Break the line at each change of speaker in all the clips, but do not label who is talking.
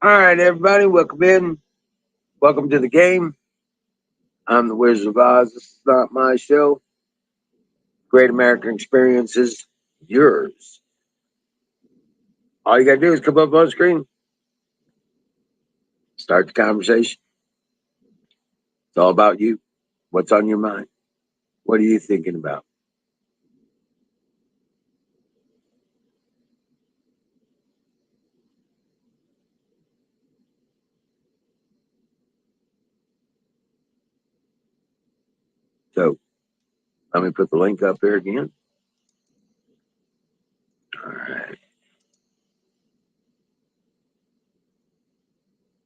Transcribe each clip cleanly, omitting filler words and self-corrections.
All right, everybody, welcome in. Welcome to the game. I'm the Wizard of Oz. This is not my show. Great American Experience is yours. All you got to do is come up on screen, start the conversation. It's all about you. What's on your mind? What are you thinking about? So let me put the link up here again. All right.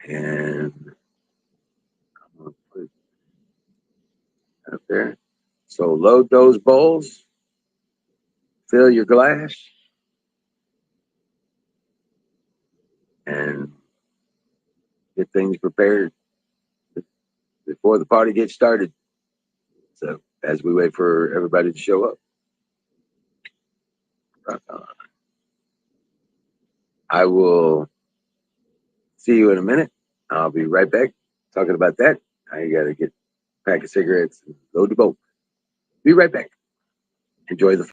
And I'm going to put it up there. So load those bowls, fill your glass, and get things prepared before the party gets started. So as we wait for everybody to show up, I will see you in a minute. I'll be right back talking about that. I got to get a pack of cigarettes and load the boat. Be right back. Enjoy the.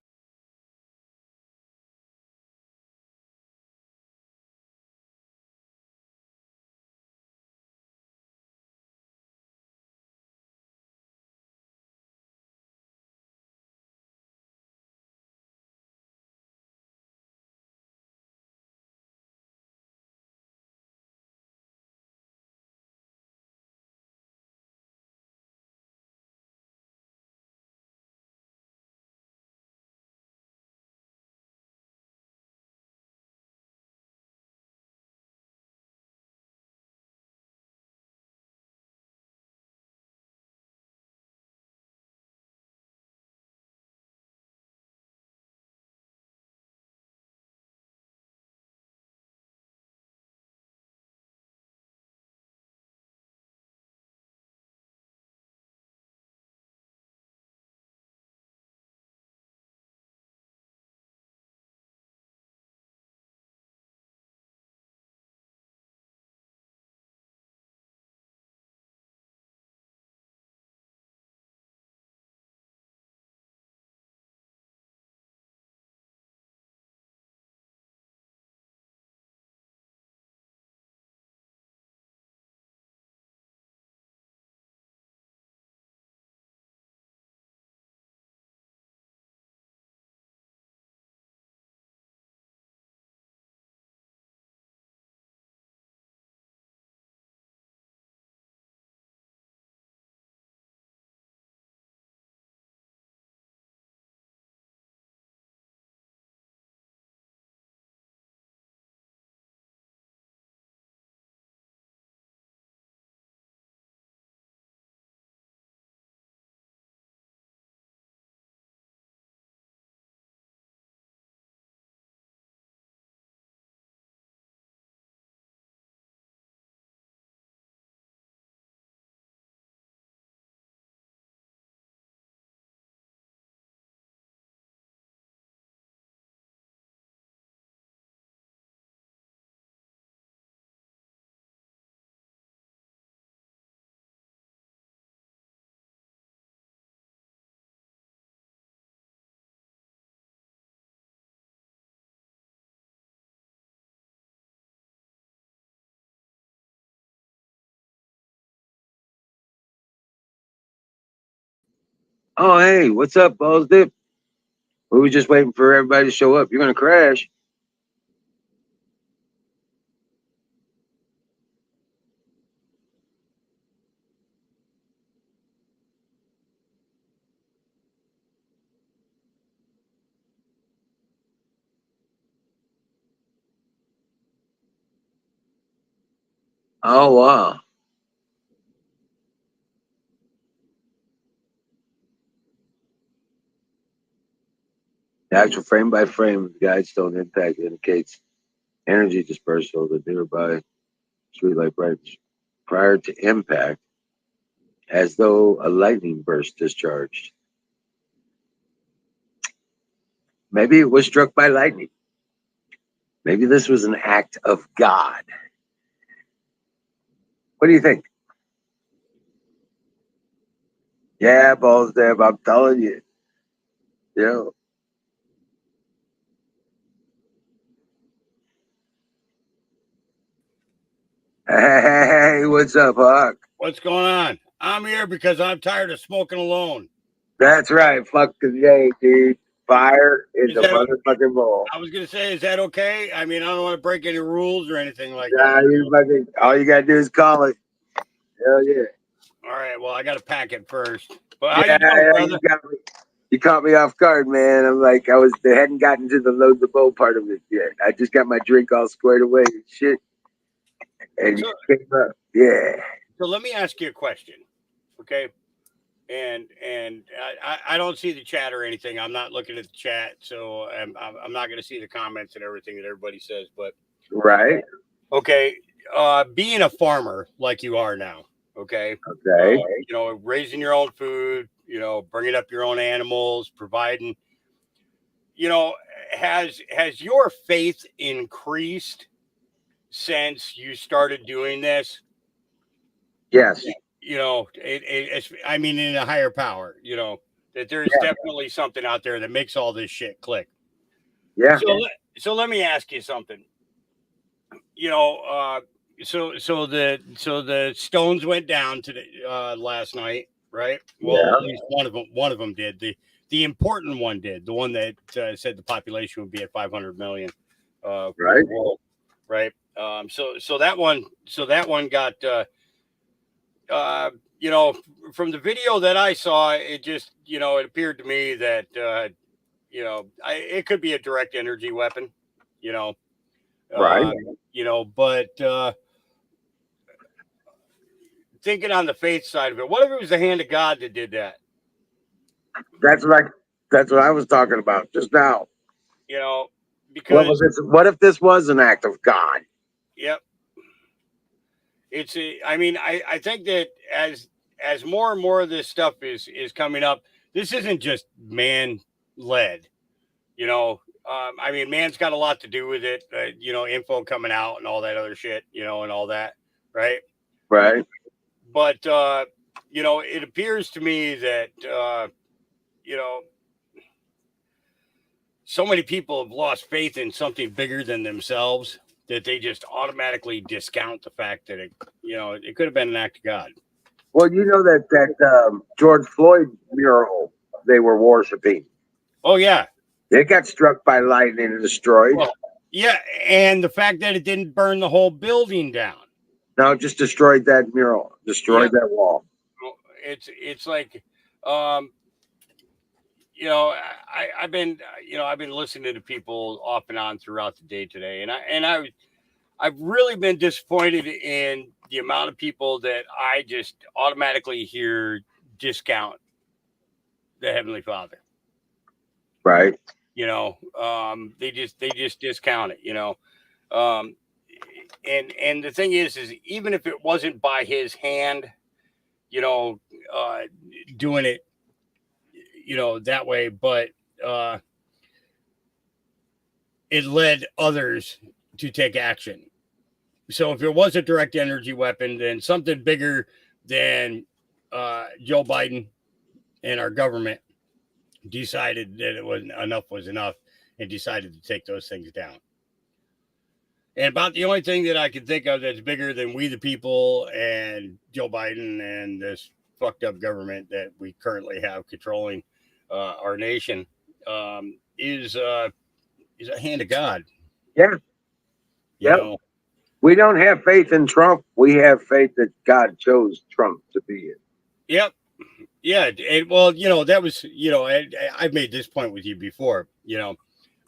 Oh, hey, what's up, Balls Dip? We were just waiting for everybody to show up. You're going to crash. Oh, wow. The actual frame by frame guide stone impact indicates energy dispersal of the nearby streetlight brightness prior to impact, as though a lightning burst discharged. Maybe it was struck by lightning. Maybe this was an act of God. What do you think? Yeah, balls Deb, I'm telling you. Yeah. Hey, what's up, Huck?
What's going on? I'm here because I'm tired of smoking alone.
That's right. Fucking yay, dude. Fire is
Is
a
that?
motherfucking ball.
I was gonna say, is that okay? I mean, I don't want to break any rules or anything like
Nah,
that.
you fucking, all you gotta do is call it. Hell yeah.
All right. Well, I got to pack it first. But how
Yeah,
you doing,
yeah,
brother?
you caught me off guard, man. I'm like, they hadn't gotten to the load the bow part of it yet. I just got my drink all squared away and shit, and
So,
you came up. Yeah.
so let me ask you a question, okay? And I don't see the chat or anything. I'm not looking at the chat, so I'm not going to see the comments and everything that everybody says. But
Right.
okay, being a farmer like you are now, okay,
Okay.
raising your own food, bringing up your own animals, providing, has your faith increased since you started doing this?
Yes.
I mean, in a higher power, that there's
Yeah.
definitely something out there that makes all this shit click.
Yeah.
So let me ask you something. You know, so the Stones went down to last night, right? Well,
Yeah.
at least one of them did. The important one did. The one that said the population would be at 500 million for
Right.
the world, right? So that one got uh, from the video that I saw, it just it appeared to me that it could be a direct energy weapon, you know,
Right.
uh, but thinking on the faith side of it, what if it was the hand of God that did that?
That's like that's what I was talking about just now.
You know,
What was
because
this? What if this was an act of God?
yep, I mean, I think that as more and more of this stuff is coming up, this isn't just man led. I mean, man's got a lot to do with it. Info coming out and all that other shit. And all that, right?
Right.
But it appears to me that you know so many people have lost faith in something bigger than themselves that they just automatically discount the fact that it could have been an act of God.
Well, you know that George Floyd mural they were worshiping.
Oh yeah.
It got struck by lightning and destroyed.
Well, yeah, and the fact that it didn't burn the whole building down.
No, it just destroyed that mural, destroyed that wall.
It's like, um, I've been listening to people off and on throughout the day today, and I've really been disappointed in the amount of people that I just automatically hear discount the Heavenly Father.
Right.
They just discount it. And the thing is even if it wasn't by His hand, doing it, that way, but it led others to take action. So if it was a direct energy weapon, then something bigger than Joe Biden and our government decided that enough was enough and decided to take those things down. And about the only thing that I can think of that's bigger than we the people and Joe Biden and this fucked up government that we currently have controlling our nation is a hand of God.
Yeah.
You
Yep.
know,
We don't have faith in Trump. We have faith that God chose Trump to be it.
Yep. Yeah. Well, that was, I've made this point with you before.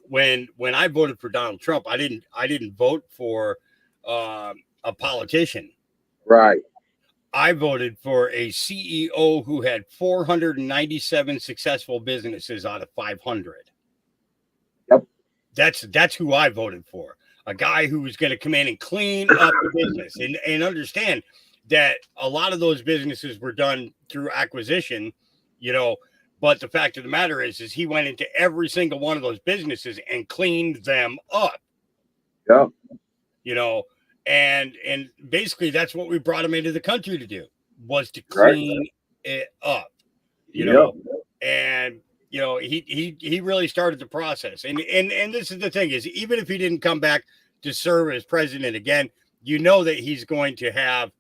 When I voted for Donald Trump, I didn't vote for a politician.
Right.
I voted for a CEO who had 497 successful businesses out of 500.
Yep.
That's who I voted for. A guy who was going to come in and clean up the business and understand that a lot of those businesses were done through acquisition, but the fact of the matter is he went into every single one of those businesses and cleaned them up.
Yep.
And basically that's what we brought him into the country to do, was to
Right.
clean it up, you
Yep.
know. And he really started the process. And this is the thing, is even if he didn't come back to serve as president again, that he's going to have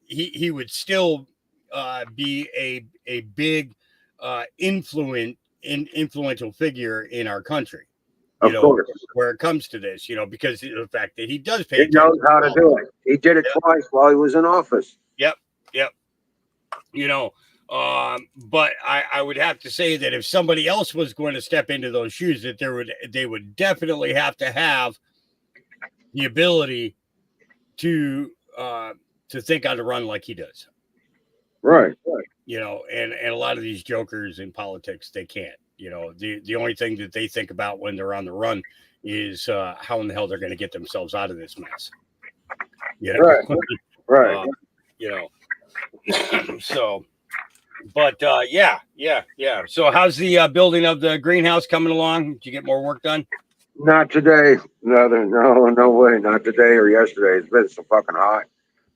he would still be a big influential figure in our country,
Of course.
where it comes to this, because of the fact that he does pay
He
attention
knows how to do it. He did it twice while he was in office.
Yep. But I would have to say that if somebody else was going to step into those shoes, that they would definitely have to have the ability to think on the run like he does.
Right.
And a lot of these jokers in politics, they can't. The only thing that they think about when they're on the run is how in the hell they're going to get themselves out of this mess.
Right. Right.
So, but yeah. So, how's the building of the greenhouse coming along? Did you get more work done?
Not today. No way. Not today or yesterday. It's been so fucking hot.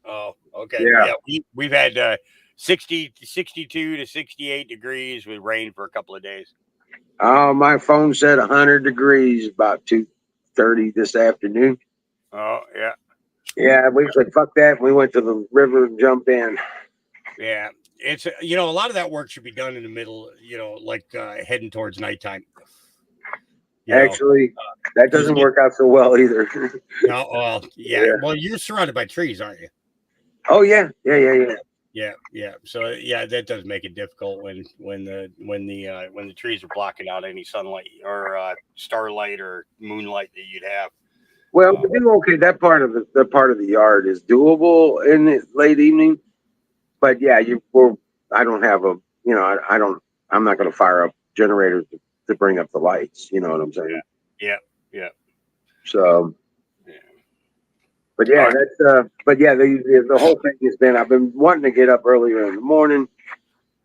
Oh, okay.
Yeah.
We've had 62 to 68 degrees with rain for a couple of days.
Oh, my phone said 100 degrees about 2:30 this afternoon.
Oh, yeah.
Yeah, we said fuck that. We went to the river and jumped in.
Yeah, it's a lot of that work should be done in the middle. Like heading towards nighttime.
Actually, that doesn't work out so well either.
No, well, yeah. Well, you're surrounded by trees, aren't you?
Oh yeah.
Yeah. So yeah, that does make it difficult when the trees are blocking out any sunlight or starlight or moonlight that you'd have.
Well, okay. That part of the yard is doable in the late evening, but yeah, I don't have I don't. I'm not going to fire up generators to bring up the lights. You know what I'm saying?
Yeah.
So. But yeah, that's but yeah, the whole thing has been, I've been wanting to get up earlier in the morning,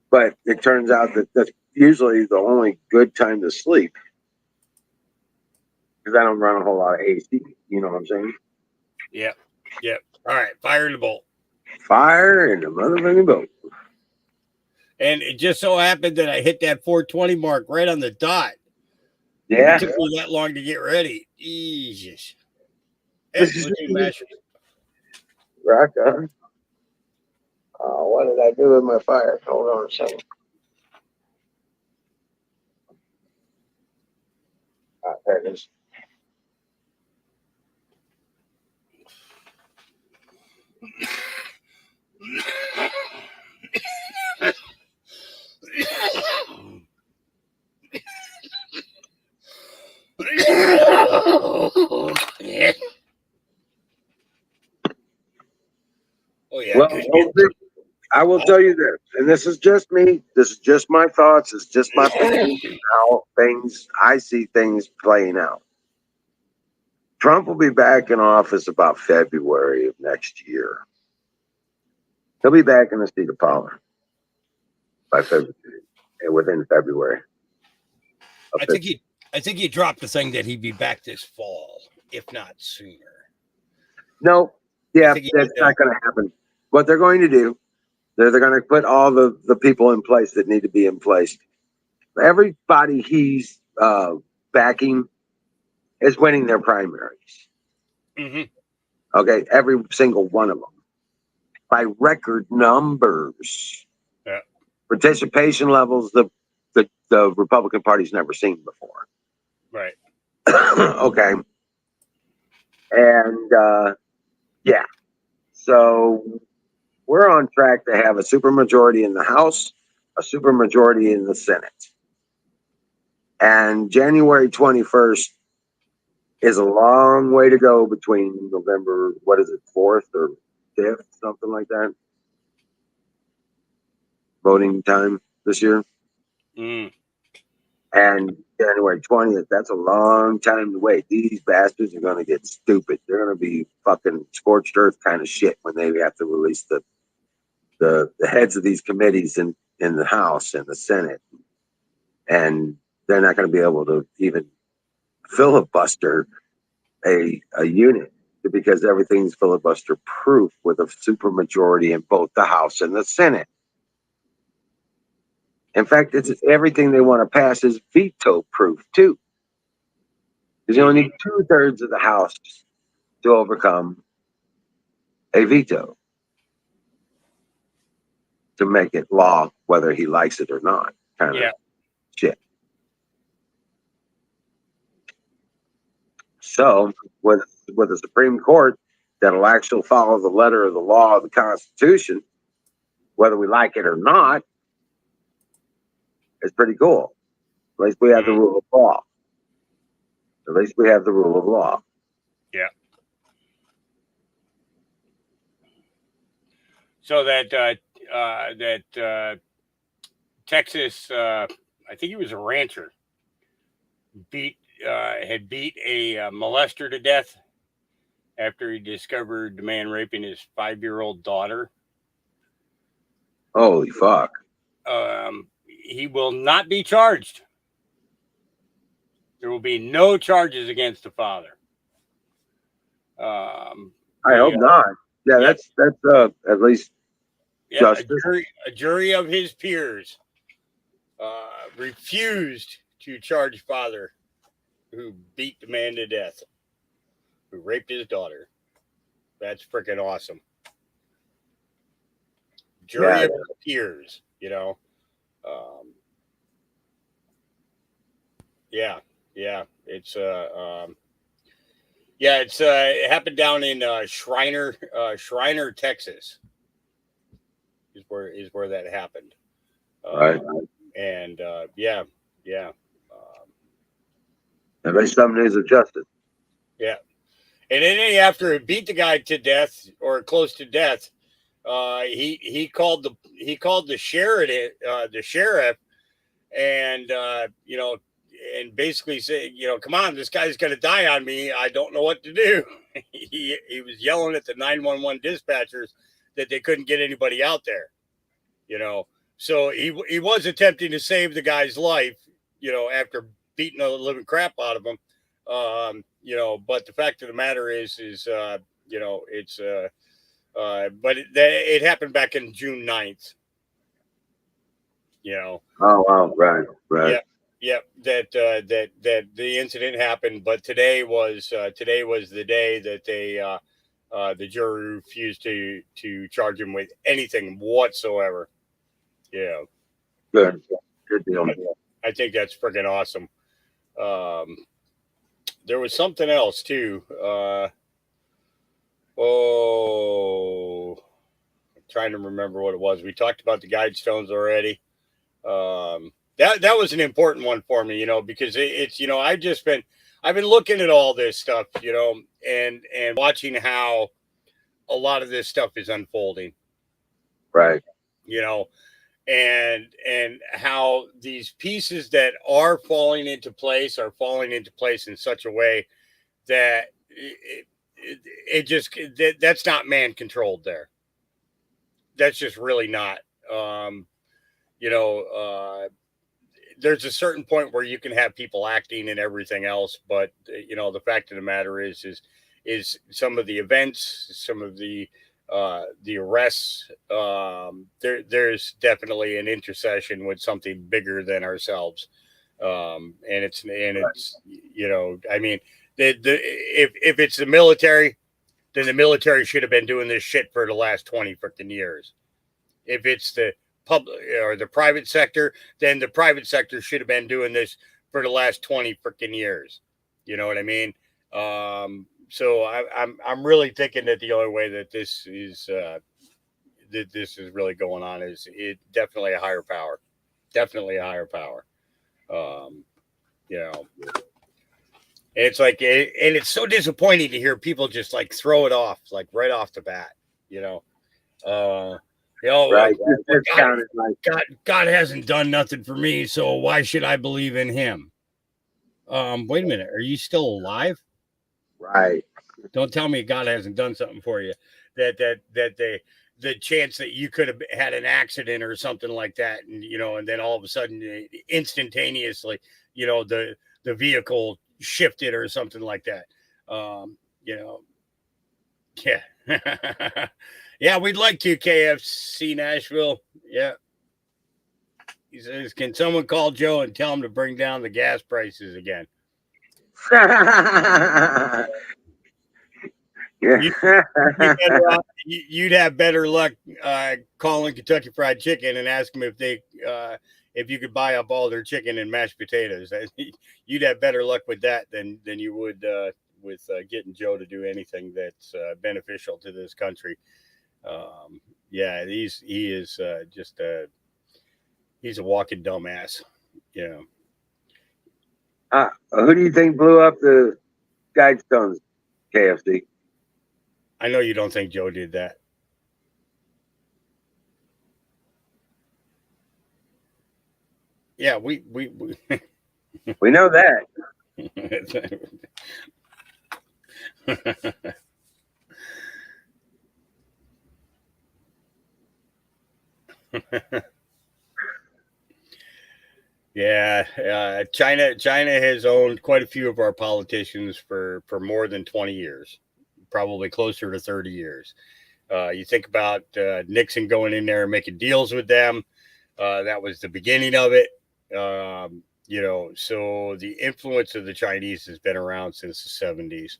but it turns out that that's usually the only good time to sleep because I don't run a whole lot of AC. You know what I'm saying?
Yeah. All right, fire in the bolt.
Fire in the motherfucking boat.
And it just so happened that I hit that 420 mark right on the dot.
Yeah.
It took me that long to get ready. Jesus.
Rock on. What did I do with my fire? Hold on a second. There it is.
Oh yeah.
Well, I will tell you this, and this is just me. This is just my thoughts. It's just my opinion, how I see things playing out. Trump will be back in office about February of next year. He'll be back in the seat of power by February, within February.
I think he dropped the thing that he'd be back this fall, if not sooner.
No, yeah, that's not going to happen. What they're going to do, they're going to put all the people in place that need to be in place. Everybody he's backing is winning their primaries.
Mm-hmm.
Okay, every single one of them by record numbers.
Yeah.
Participation levels the Republican Party's never seen before.
Right.
Okay. And yeah, so we're on track to have a supermajority in the House, a supermajority in the Senate. And January 21st is a long way to go between November, 4th or 5th, something like that. Voting time this year.
Mm.
And January 20th, that's a long time to wait. These bastards are going to get stupid. They're going to be fucking scorched earth kind of shit when they have to release the heads of these committees in the House and the Senate. And they're not going to be able to even filibuster a unit because everything's filibuster proof with a supermajority in both the House and the Senate. In fact, it's everything they want to pass is veto proof too. Because you only need 2/3 of the House to overcome a veto to make it law, whether he likes it or not. Kind of shit. So with a Supreme Court that'll actually follow the letter of the law of the Constitution, whether we like it or not, it's pretty cool. At least we have the rule of law. At least we have the rule of law.
Yeah. So that Texas, I think he was a rancher, had beat a molester to death after he discovered the man raping his 5-year-old daughter.
Holy fuck.
He will not be charged. There will be no charges against the father.
I hope not. Yeah, that's at least justice.
A jury of his peers refused to charge father who beat the man to death, who raped his daughter. That's freaking awesome. Jury of peers, you know. It happened down in Shriner, Texas. Is where that happened.
Right.
And
at least some days of justice.
Yeah. And then after he beat the guy to death or close to death, he called the sheriff, and and basically said, come on, this guy's gonna die on me. I don't know what to do. he was yelling at the 911 dispatchers that they couldn't get anybody out there. So he was attempting to save the guy's life, after beating the living crap out of him. But the fact of the matter is but it happened back in June 9th.
Oh wow, right.
Yep. That the incident happened, but today was the day that the jury refused to charge him with anything whatsoever. Yeah.
Good deal.
I think that's freaking awesome. There was something else too. I'm trying to remember what it was. We talked about the guidestones already. That was an important one for me, because it's I've been looking at all this stuff, and watching how a lot of this stuff is unfolding.
Right.
And how these pieces that are falling into place in such a way that that's not man controlled there. That's just really not. There's a certain point where you can have people acting and everything else, but the fact of the matter is some of the events, some of the arrests, there's definitely an intercession with something bigger than ourselves. And it's I mean, if it's the military, then the military should have been doing this shit for the last 20 freaking years. If it's the public or the private sector, then the private sector should have been doing this for the last 20 freaking years. You know what I mean? So I'm really thinking that the only way that this is really going on is it definitely a higher power. And it's like, and it's so disappointing to hear people just like throw it off, like right off the bat, right. God hasn't done nothing for me, so why should I believe in him? Wait a minute. Are you still alive?
Right.
Don't tell me God hasn't done something for you. That the chance that you could have had an accident or something like that, and and then all of a sudden, instantaneously, the vehicle shifted or something like that. Yeah. Yeah, we'd like to, KFC Nashville. Yeah. He says, can someone call Joe and tell him to bring down the gas prices again? You, you'd have better luck calling Kentucky Fried Chicken and ask them if you could buy up all their chicken and mashed potatoes. You'd have better luck with that than you would with getting Joe to do anything that's beneficial to this country. Yeah, he is just he's a walking dumbass. Yeah.
Who do you think blew up the Guidestones KFC?
I know you don't think Joe did that. Yeah, we
We know that.
Yeah, China has owned quite a few of our politicians for more than 20 years, probably closer to 30 years. You think about Nixon going in there and making deals with them. That was the beginning of it. So the influence of the Chinese has been around since the 70s.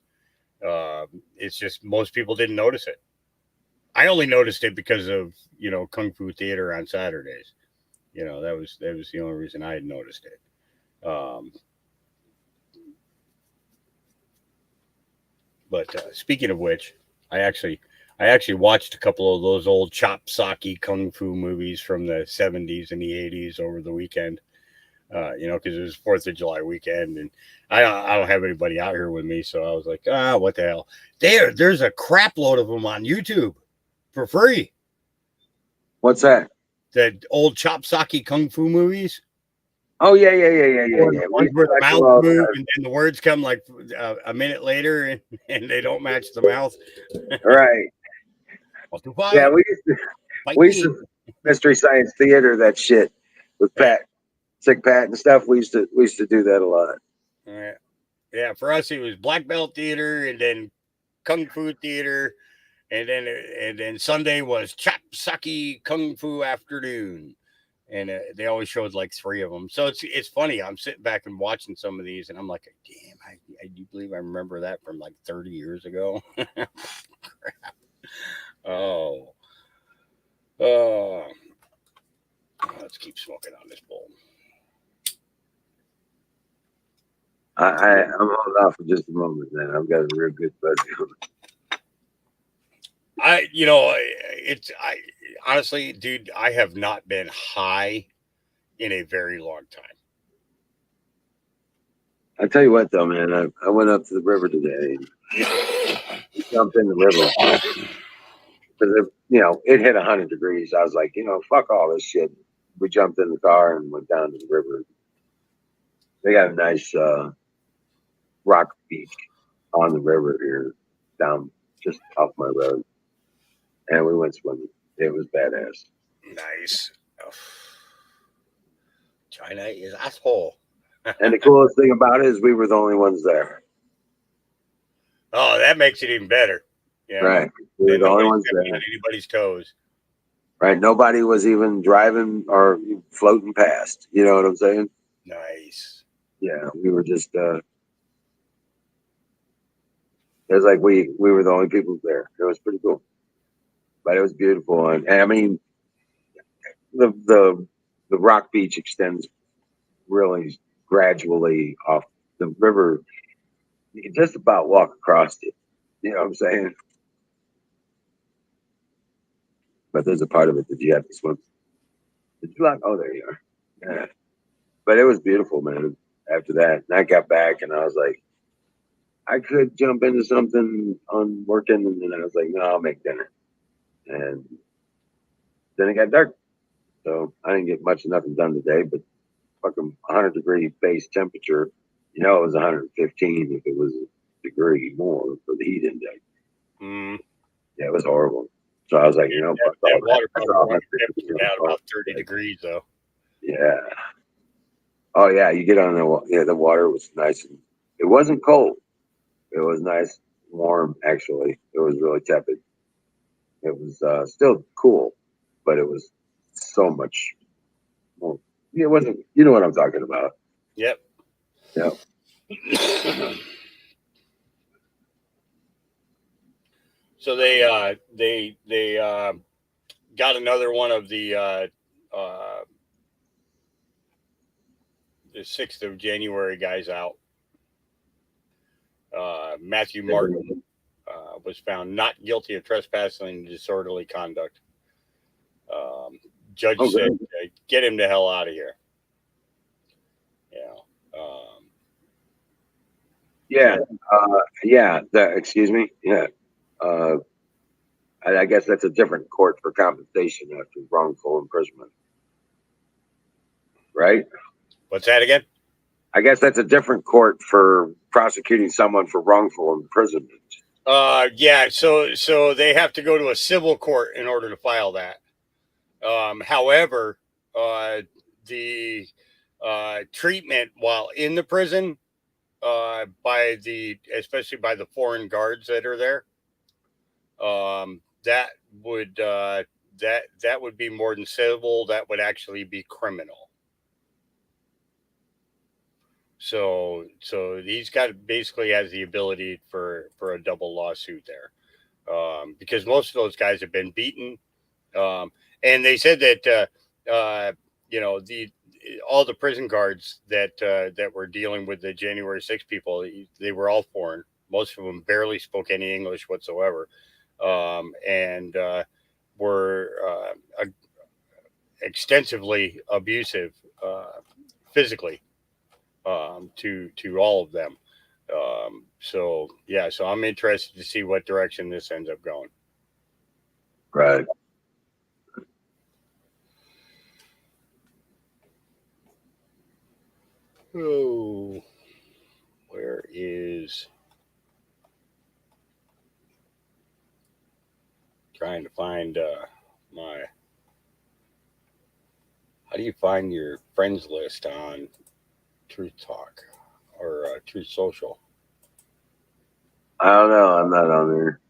It's just most people didn't notice it. I only noticed it because of Kung Fu Theater on Saturdays. That was the only reason I had noticed it. But speaking of which, I actually watched a couple of those old chop socky kung fu movies from the 70s and the 80s over the weekend. Because it was 4th of July weekend, and I don't have anybody out here with me, so I was like, what the hell? There's a crap load of them on YouTube for free.
What's that?
The old chop socky kung fu movies.
Oh yeah.
Ones where the mouth move and then the words come like a minute later, and they don't match the mouth.
Right. Yeah, we used to Mystery Science Theater that shit with Sick Pat and stuff. We used to do that a lot.
Yeah. For us, it was black belt theater, and then kung fu theater, and then Sunday was chop socky kung fu afternoon. And they always showed like 3 of them. So it's funny. I'm sitting back and watching some of these, and I'm like, damn, I do believe I remember that from like 30 years ago. Crap. Oh. Let's keep smoking on this bowl.
I'm holding off for just a moment, man. I've got a real good buzz.
Honestly, dude, I have not been high in a very long time.
I tell you what, though, man, I went up to the river today and jumped in the river because it hit 100 degrees. I was like, fuck all this shit. We jumped in the car and went down to the river. They got a nice rock beach on the river here, down just off my road, and we went swimming. It was badass.
Nice. Oh. China is asshole.
And the coolest thing about it is we were the only ones there.
Oh, that makes it even better. Yeah.
Right. We were the only ones there.
On anybody's toes.
Right. Nobody was even driving or floating past. You know what I'm saying?
Nice.
Yeah. We were just, it was like we were the only people there. It was pretty cool. But it was beautiful. And I mean, the rock beach extends really gradually off the river. You can just about walk across it. You know what I'm saying? But there's a part of it that you have to swim. Did you oh, there you are. Yeah. But it was beautiful, man. After that, and I got back and I was like, I could jump into something on working, and then I was like, no, I'll make dinner. And then it got dark, so I didn't get much of nothing done today. But fucking 100-degree base temperature, it was 115 if it was a degree more for the heat index. Yeah, it was horrible. So I was like,
that water probably temperature down about 30 degrees though.
Yeah. Oh yeah, you get on the water was nice and it wasn't cold. It was nice warm, actually. It was really tepid. It was still cool, but it was so much more. It wasn't, you know what I'm talking about.
Yep.
Yeah.
So they got another one of the 6th of January guys out. Matthew Martin was found not guilty of trespassing and disorderly conduct. Judge said, "Get him the hell out of here."
Yeah. Yeah. Excuse me. Yeah. I guess that's a different court for compensation after wrongful imprisonment, right?
What's that again?
I guess that's a different court for prosecuting someone for wrongful imprisonment.
Yeah. So they have to go to a civil court in order to file that. However, the treatment while in the prison, especially by the foreign guards that are there, that would that would be more than civil. That would actually be criminal. So he's got basically has the ability for a double lawsuit there, because most of those guys have been beaten, and they said that all the prison guards that were dealing with the January 6th people, they were all foreign. Most of them barely spoke any English whatsoever, and were extensively abusive physically to all of them. So I'm interested to see what direction this ends up going.
Right.
Oh, where is trying to find my? How do you find your friends list on Truth Talk or Truth Social?
I don't know. I'm not on there.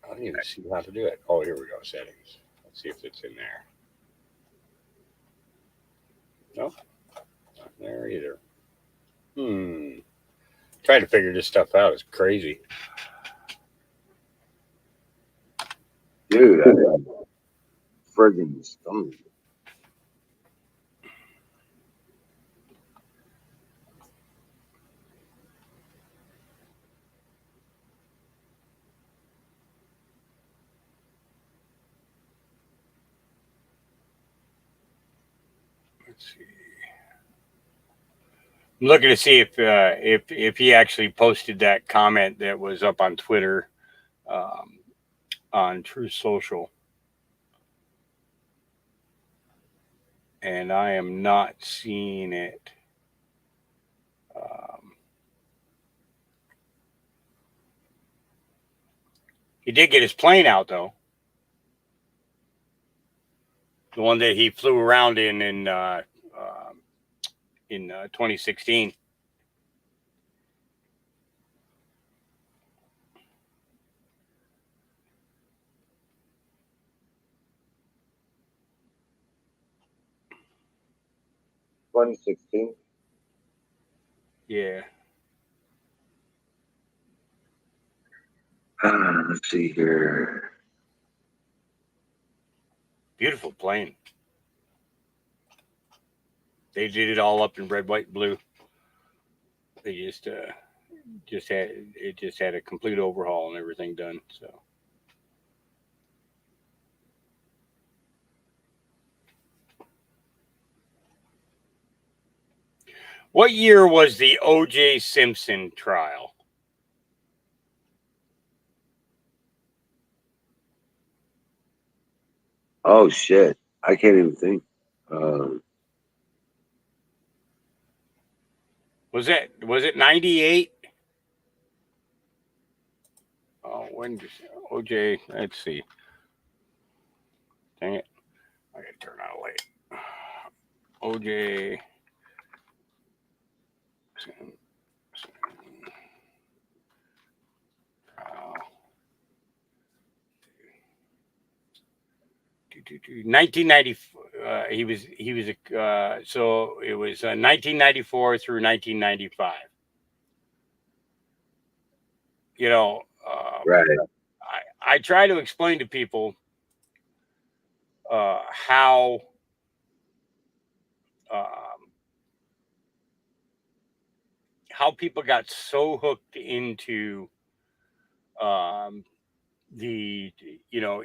I don't even see how to do it. Oh, here we go. Settings. Let's see if it's in there. Nope, not there either. Trying to figure this stuff out is crazy.
Dude, I am friggin' stoned.
Let's see. I'm looking to see if he actually posted that comment that was up on Twitter, on True Social, and I am not seeing it. He did get his plane out though, the one that he flew around in 2016. Yeah.
Let's see here.
Beautiful plane. They did it all up in red, white, and blue. They just had a complete overhaul and everything done. So. What year was the O.J. Simpson trial?
Oh shit! I can't even think.
Was it 98? Oh, when did O.J. Let's see. Dang it! I gotta turn on a light. O.J. 1990. He was so it was 1994 through 1995. You know,
Right.
I try to explain to people how um, how people got so hooked into um, the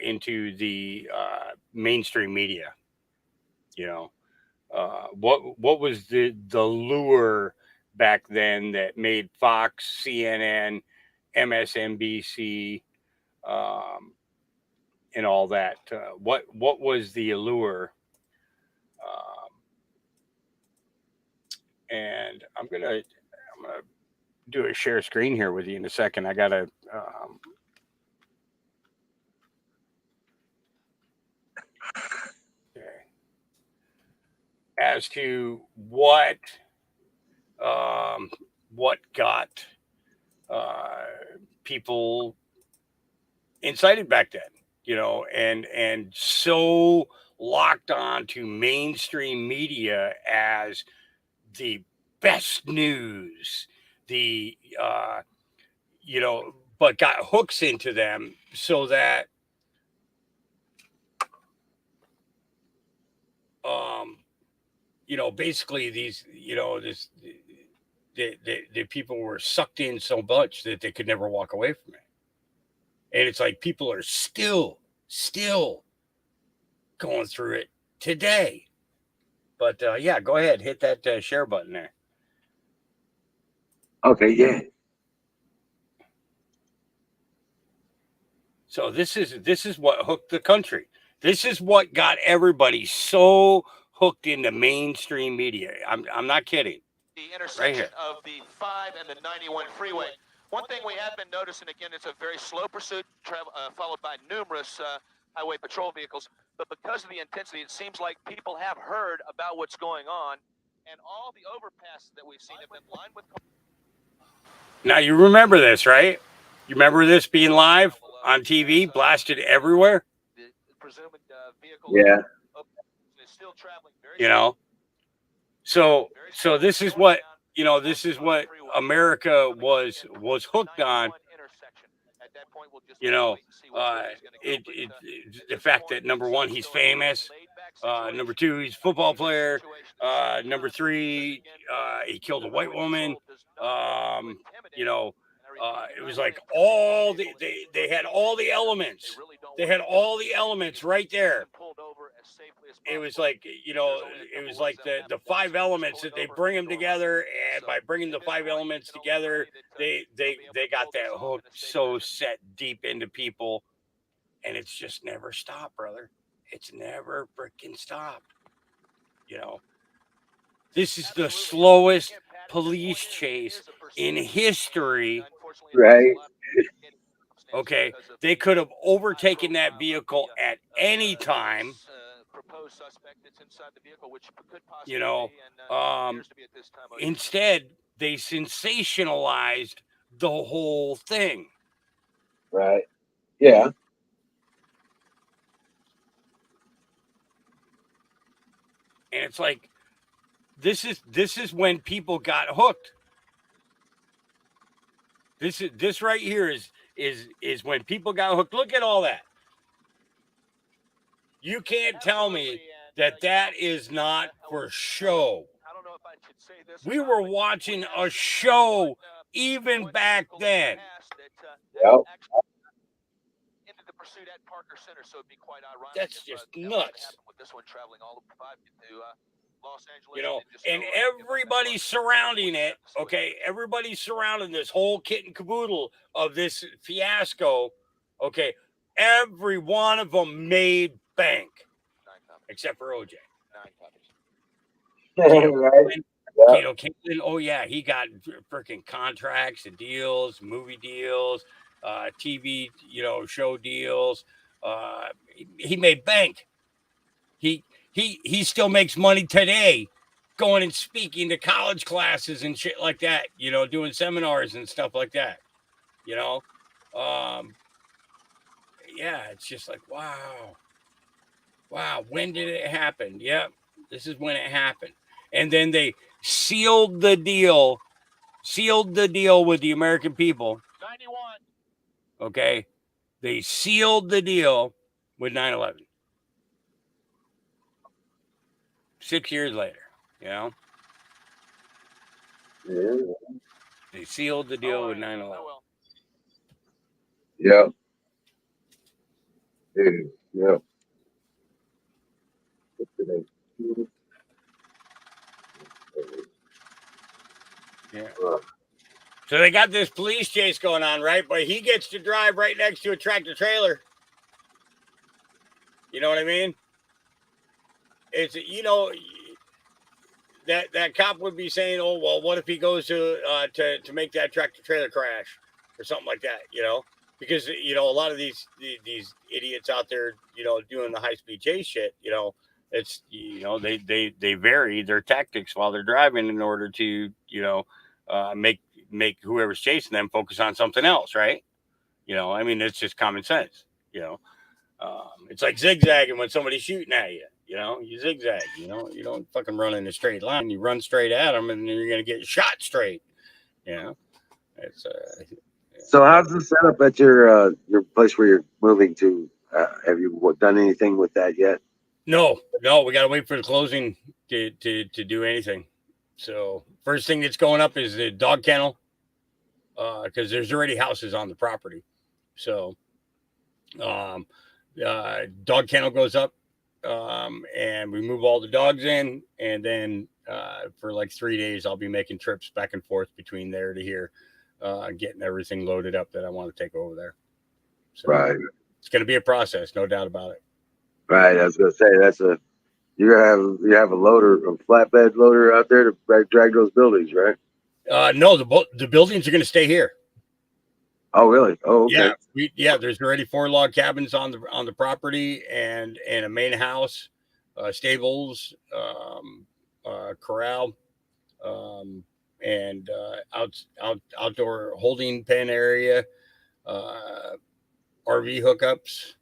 into the mainstream media. You know, what was the lure back then that made Fox, CNN, MSNBC, um, and all that? What was the allure? Um, and I'm gonna do a share screen here with you in a second. I gotta okay. As to um, what got uh, people incited back then, and so locked on to mainstream media as the best news, the but got hooks into them so that basically these, the people were sucked in so much that they could never walk away from it. And it's like people are still going through it today. But yeah, go ahead, hit that share button there.
Okay, yeah.
So this is what hooked the country. This is what got everybody so hooked into mainstream media. I'm not kidding.
The intersection of the 5 and the 91 freeway. One thing we have been noticing, again, it's a very slow pursuit, followed by numerous highway patrol vehicles. But because of the intensity, it seems like people have heard about what's going on, and all the overpasses that we've seen have been lined with cars.
Now you remember this, right? You remember this being live on TV, blasted everywhere?
The presumed vehicle
Yeah.
is still traveling very
So this is what America was hooked on. The fact that number one, he's famous. Number two, he's a football player. Number three, he killed a white woman. It was like they had all the elements. They had all the elements right there. It was like, the five elements that they bring them together, and by bringing the five elements together, they got that hook so set deep into people, and it's just never stopped, brother. It's never freaking stopped. This is the slowest police chase in history.
Right.
Okay, they could have overtaken that vehicle at any time. Instead, they sensationalized the whole thing.
Right. Yeah.
And it's like, this is when people got hooked. This right here is when people got hooked. Look at all that. You can't tell me that is not for show. We were watching a show even back then.
Yep.
That's just nuts. And everybody surrounding it, okay, everybody surrounding this whole kit and caboodle of this fiasco, okay, every one of them made bank, except for OJ.
Right.
Kato Kingston, oh yeah, he got freaking contracts and deals, movie deals, TV, show deals. He made bank. He still makes money today, going and speaking to college classes and shit like that. Doing seminars and stuff like that. Yeah, it's just like, wow. Wow, when did it happen? Yep, this is when it happened. And then they sealed the deal with the American people.
91.
Okay, they sealed the deal with 9/11. 6 years later, you know,
Yeah.
they sealed the deal with 9/11.
Oh, well.
Yeah. Dude. Yeah. What's today?
Yeah.
Uh,
So they got this police chase going on, right? But he gets to drive right next to a tractor trailer. You know what I mean? It's that cop would be saying, "Oh well, what if he goes to make that tractor trailer crash or something like that?" You know, because a lot of these idiots out there, doing the high speed chase shit. It's they vary their tactics while they're driving in order to make whoever's chasing them focus on something else, right? I mean, it's just common sense. It's like zigzagging when somebody's shooting at you. You zigzag. You don't fucking run in a straight line. You run straight at them, and then you're gonna get shot straight. You know, it's
so how's the setup at your place where you're moving to? Have you done anything with that yet?
no. We gotta wait for the closing to do anything. So first thing that's going up is the dog kennel, because there's already houses on the property. So um, dog kennel goes up, and we move all the dogs in, and then for like 3 days I'll be making trips back and forth between there to here, getting everything loaded up that I want to take over there. So
Right.
it's going to be a process, no doubt about it.
Right. I was gonna say you have a loader, a flatbed loader out there to drag those buildings, right?
No, the buildings are going to stay here.
Oh, really? Oh, okay.
There's already 4 log cabins on the property, and a main house, stables, corral, and outdoor holding pen area, uh, RV hookups,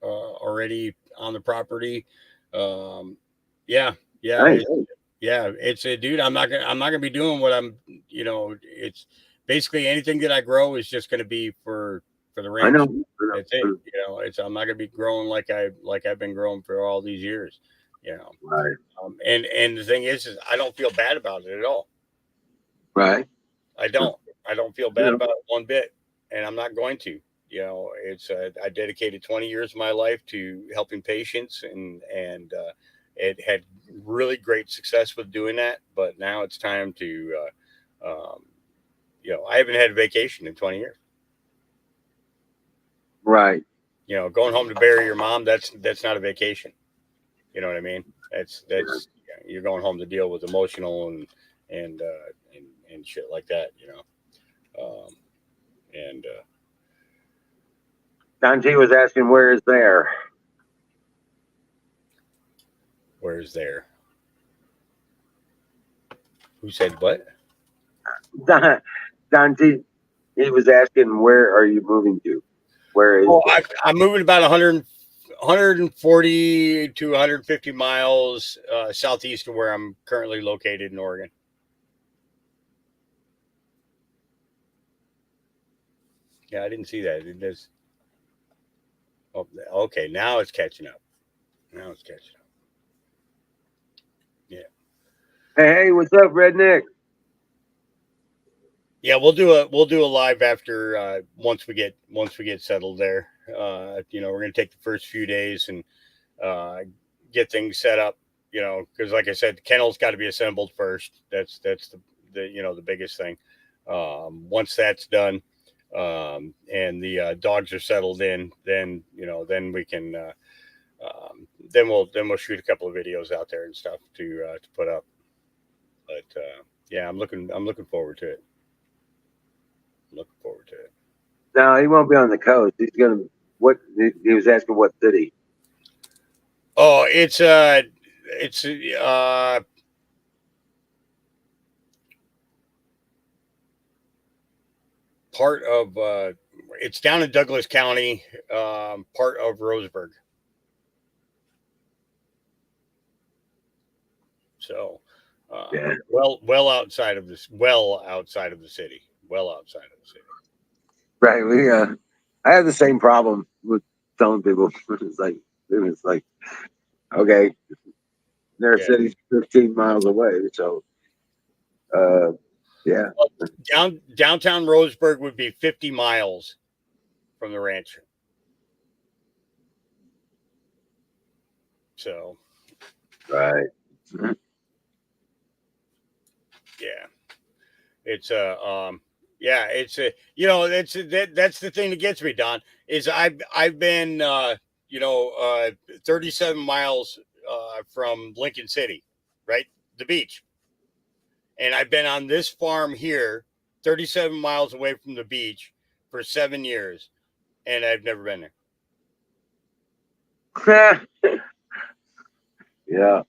already on the property. Um, yeah, yeah,
Nice.
it's a dude. I'm not gonna be doing what I'm. It's basically anything that I grow is just gonna be for the
I
ranch.
know. I know.
That's it. It's I'm not gonna be growing like I've been growing for all these years.
Right.
And the thing is I don't feel bad about it at all.
Right.
I don't. I don't feel bad
Yeah.
about it one bit, and I'm not going to. It's I dedicated 20 years of my life to helping patients, and it had really great success with doing that. But now it's time to, I haven't had a vacation in 20 years.
Right.
Going home to bury your mom, that's not a vacation. You know what I mean? That's you're going home to deal with emotional and and shit like that. And
Don G was asking where is there.
where's there? Who said what?
Don, Don G, he was asking where are you moving to? Where is
Oh,
there?
I'm moving about 140 to 150 miles southeast of where I'm currently located in Oregon. Yeah, I didn't see that. It does. Oh, okay. Now it's catching up. Yeah.
Hey, what's up, Redneck?
Yeah, we'll do a live after once we get settled there. We're gonna take the first few days and get things set up. Because like I said, the kennel's got to be assembled first. That's the biggest thing. Once that's done, and the dogs are settled in, then we can then we'll shoot a couple of videos out there and stuff to put up. But yeah, I'm looking forward to it. Looking forward to it.
No, he won't be on the coast. He's gonna. What he was asking? What city?
Oh, it's part of it's down in Douglas County, part of Roseburg. So,
Yeah.
well outside of this, well outside of the city, well outside of the city.
Right. I have the same problem with telling people. It's like, okay, their
Yeah.
city's 15 miles away. So, yeah.
Downtown Roseburg would be 50 miles from the ranch. So,
Right.
yeah, it's it's a, that's the thing that gets me, Don, is I've been, 37 miles, from Lincoln City, right? The beach. And I've been on this farm here, 37 miles away from the beach for 7 years. And I've never been there.
Yeah.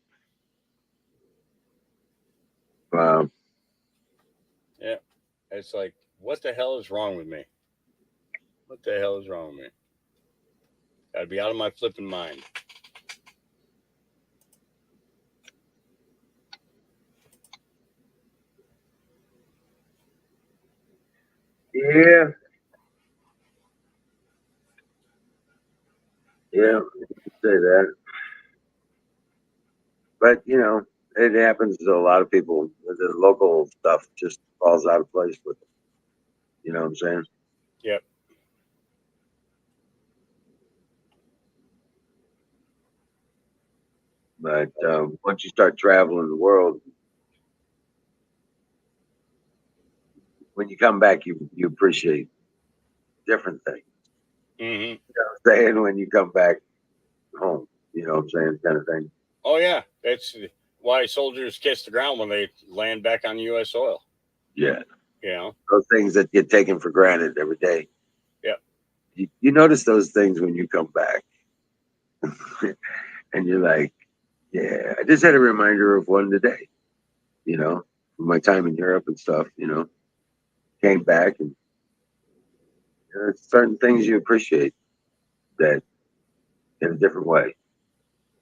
Wow.
Yeah. It's like, what the hell is wrong with me? What the hell is wrong with me? Gotta be out of my flipping mind.
Yeah. Yeah. You can say that. But, it happens to a lot of people. The local stuff just falls out of place with it. You know what I'm saying?
Yep.
But once you start traveling the world, when you come back, you appreciate different things.
Mm-hmm.
You know what I'm saying? When you come back home, you know what I'm saying? Kind of thing.
Oh, yeah. That's why soldiers kiss the ground when they land back on U.S. soil.
Yeah.
You know?
Those things that get taken for granted every day.
Yep.
You notice those things when you come back. And you're like, yeah, I just had a reminder of one today, my time in Europe and stuff, came back and certain things you appreciate that in a different way.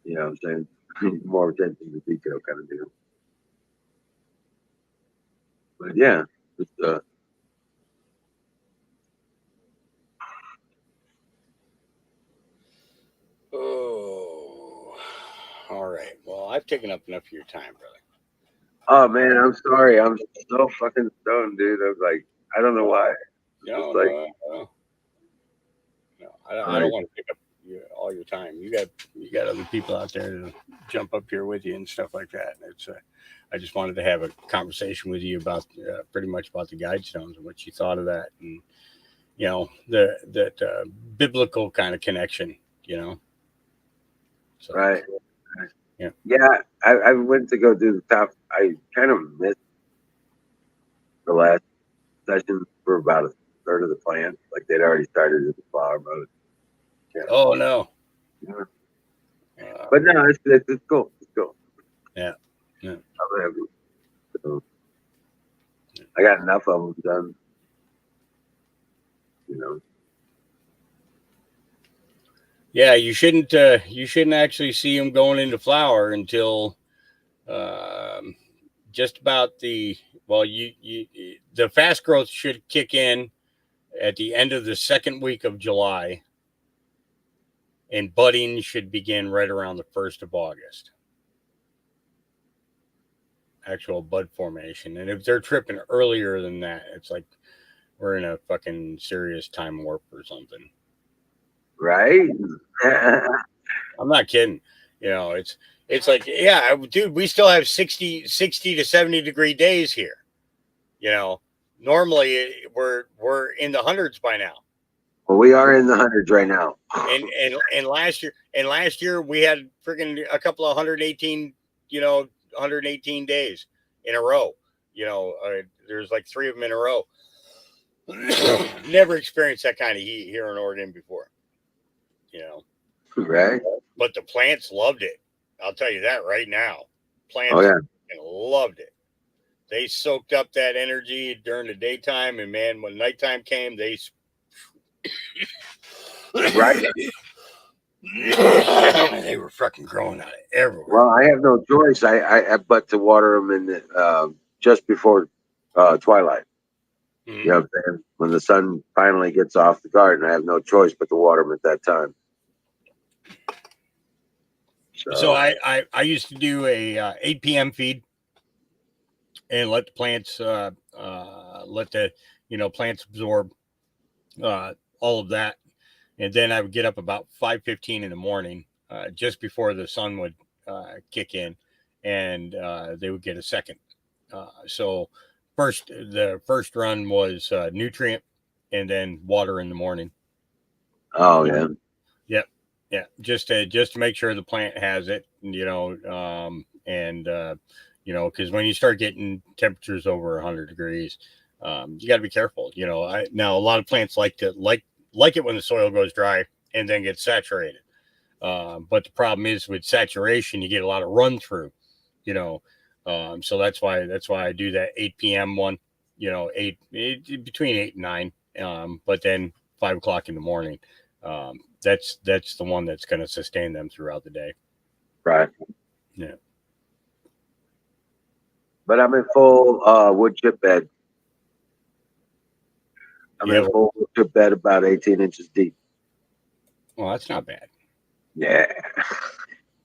You know what I'm saying? More attention to detail kind of deal. But yeah, it's,
Oh, all right. Well, I've taken up enough of your time, brother.
oh man, I'm sorry. I'm so fucking stoned, dude. I'm like, I don't know why.
No,
It's like,
no. I don't want to pick up all your time. You got other people out there to jump up here with you and stuff like that. It's I just wanted to have a conversation with you about pretty much about the Guidestones and what you thought of that, and that biblical kind of connection. So,
right.
Yeah.
Yeah, I went to go do the top. I kind of missed the last session for about a third of the plan. Like they'd already started in the flower mode. Yeah.
Oh no.
Yeah. But no, it's cool. It's cool.
Yeah.
I'm happy. So, I got enough of them done.
Yeah, you shouldn't actually see them going into flower until just about the the fast growth should kick in at the end of the second week of July, and budding should begin right around the 1st of August. Actual bud formation. And if they're tripping earlier than that, it's like we're in a fucking serious time warp or something.
Right?
I'm not kidding. It's like, yeah, dude, we still have 60 to 70 degree days here. Normally we're in the hundreds by now.
Well, we are in the hundreds right now.
And last year we had freaking a couple of 118 days in a row. There's like 3 of them in a row. Never experienced that kind of heat here in Oregon before.
Right?
But the plants loved it. I'll tell you that right now. Plants loved it. They soaked up that energy during the daytime, and man, when nighttime came, they
right.
They were fucking growing out of everywhere.
Well, I have no choice. I but to water them in the, just before twilight.
Mhm.
You know what I'm saying? When the sun finally gets off the garden, I have no choice but to water them at that time.
So I used to do a 8 p.m. feed and let the plants let the plants absorb all of that, and then I would get up about 5:15 in the morning, just before the sun would kick in, and they would get a second. So the first run was nutrient, and then water in the morning.
Oh yeah.
Yep. Yeah. Just to make sure the plant has it, and because when you start getting temperatures over 100 degrees, you got to be careful. Now a lot of plants like it when the soil goes dry and then gets saturated. But the problem is with saturation, you get a lot of run through. So that's why I do that 8 p.m. one. Between 8 and 9. But then 5 o'clock in the morning. That's the one that's going to sustain them throughout the day.
Right.
Yeah.
But I'm in full wood chip bed. I'm in full wood chip bed about 18 inches deep.
Well, that's not bad.
Yeah.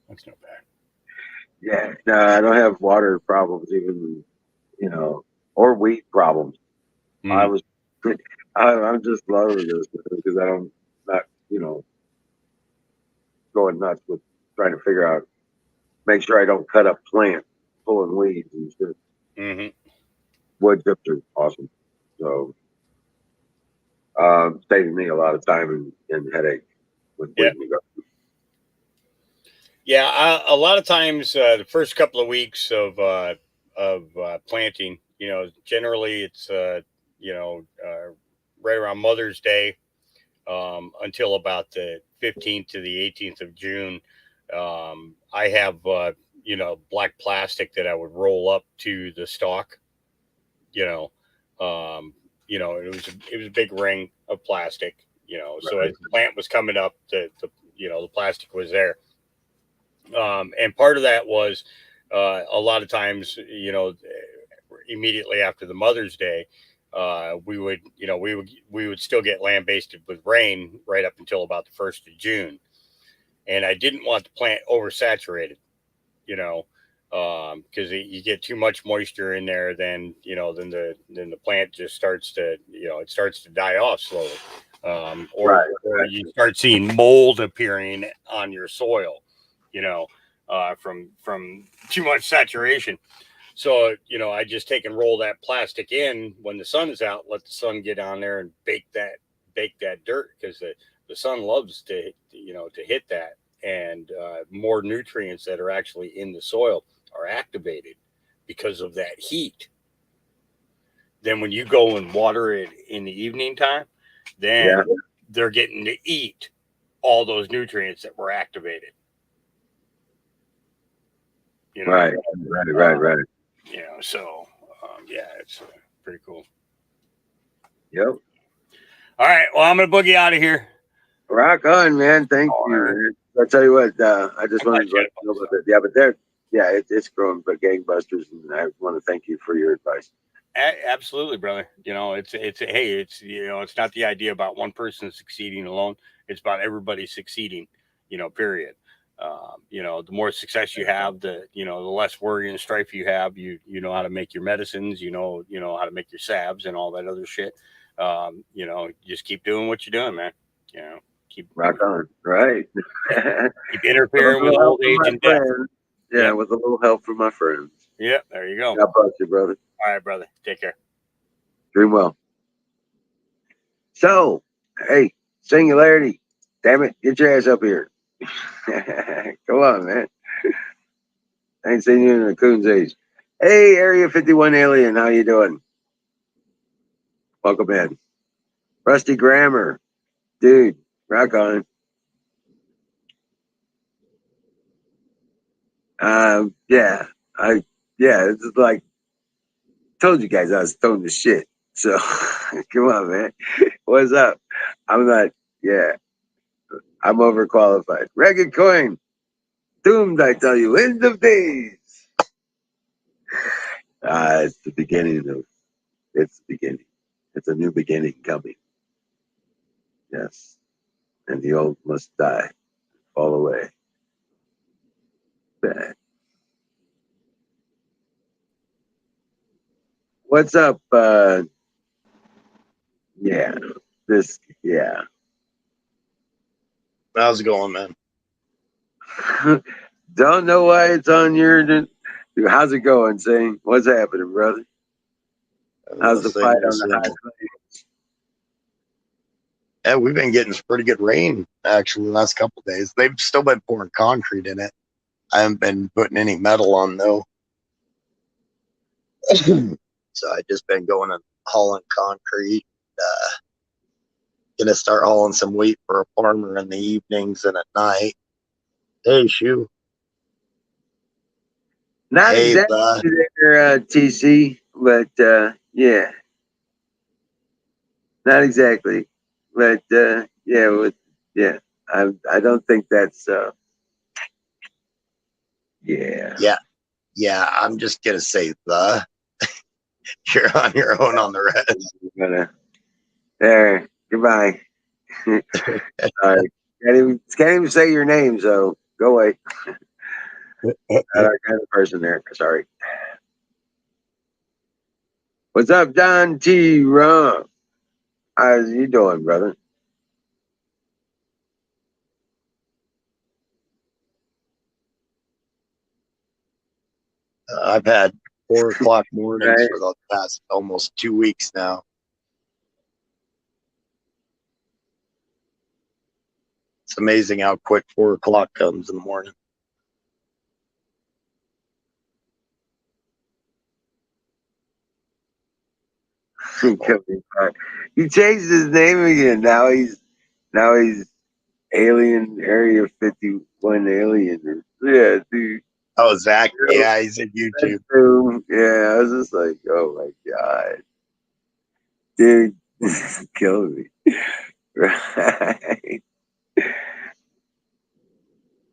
That's not bad.
Yeah. No, I don't have water problems even, or weed problems. I'm just loving this because not, going nuts with trying to figure out, make sure I don't cut up plants full of weeds and shit.
Mm-hmm.
Wood chips are awesome. So, saving me a lot of time and headache with weed negotiation.
Yeah, a lot of times the first couple of weeks of planting, generally it's right around Mother's Day, until about the 15th to the 18th of June. I have black plastic that I would roll up to the stalk. It was a big ring of plastic. So
Right.
as the plant was coming up, the plastic was there. And part of that was a lot of times, immediately after the Mother's Day, we would still get land basted with rain right up until about the 1st of June, and I didn't want the plant oversaturated, because you get too much moisture in there, then the plant just starts to die off slowly, or you start seeing mold appearing on your soil, from too much saturation. So, I just take and roll that plastic in when the sun is out, let the sun get on there and bake that dirt, because the sun loves to hit that, and more nutrients that are actually in the soil are activated because of that heat. Then when you go and water it in the evening time, then they're getting to eat all those nutrients that were activated.
Right.
So it's pretty cool.
Yep.
All right, well, I'm gonna boogie out of here.
Rock on, man. Thank you. Man. I'll tell you what, I just wanted to let you know about that. Yeah, but it's growing but gangbusters, and I want to thank you for your advice.
Absolutely, brother. It's not the idea about one person succeeding alone. It's about everybody succeeding. Period. The more success you have, the less worry and strife you have. You know how to make your medicines. You know how to make your salves and all that other shit. Just keep doing what you're doing, man. Keep
rock on, right?
Keep interfering with old age and death.
Yeah, with a little help from my friends.
Yeah, there you go.
God bless you, brother.
All right, brother. Take care.
Dream well. So, hey, Singularity. Damn it, get your ass up here. Come on, man. I ain't seen you in a coon's age. Hey, Area 51 alien, how you doing? Welcome in. Rusty Grammar. Dude, rock on. It's like, told you guys I was stoned to shit. So, come on, man. What's up? I'm not, yeah. I'm overqualified. Ragged coin. Doomed, I tell you. End of days. It's the beginning of. It's the beginning. It's a new beginning coming. Yes. And the old must die, fall away. Bad. What's up? Yeah. Yeah.
How's it going, man?
Don't know why it's on your. How's it going, Zane? What's happening, brother? How's the fight on the high plains?
Yeah, we've been getting some pretty good rain actually the last couple of days. They've still been pouring concrete in it. I haven't been putting any metal on though. So I just been going and hauling concrete. Gonna start hauling some wheat for a farmer in the evenings and at night. Hey, Shoe.
Not
Hey,
exactly there, TC, but yeah, not exactly. But yeah, I don't think that's yeah.
Yeah. I'm just gonna say the. You're on your own on the rest.
There, goodbye. Sorry, can't even say your name, so go away. Not our kind of person there. Sorry. What's up, Don T. Rum? How's you doing, brother?
I've had 4 o'clock mornings
Right.
for the past almost 2 weeks now. It's amazing how quick 4 o'clock comes in the morning.
He changed his name again. Now he's Alien Area 51 Alien. Yeah, dude.
Oh, Zach. Yeah, he's at YouTube.
Yeah, I was just like, oh my god, dude, this is killing me. Right.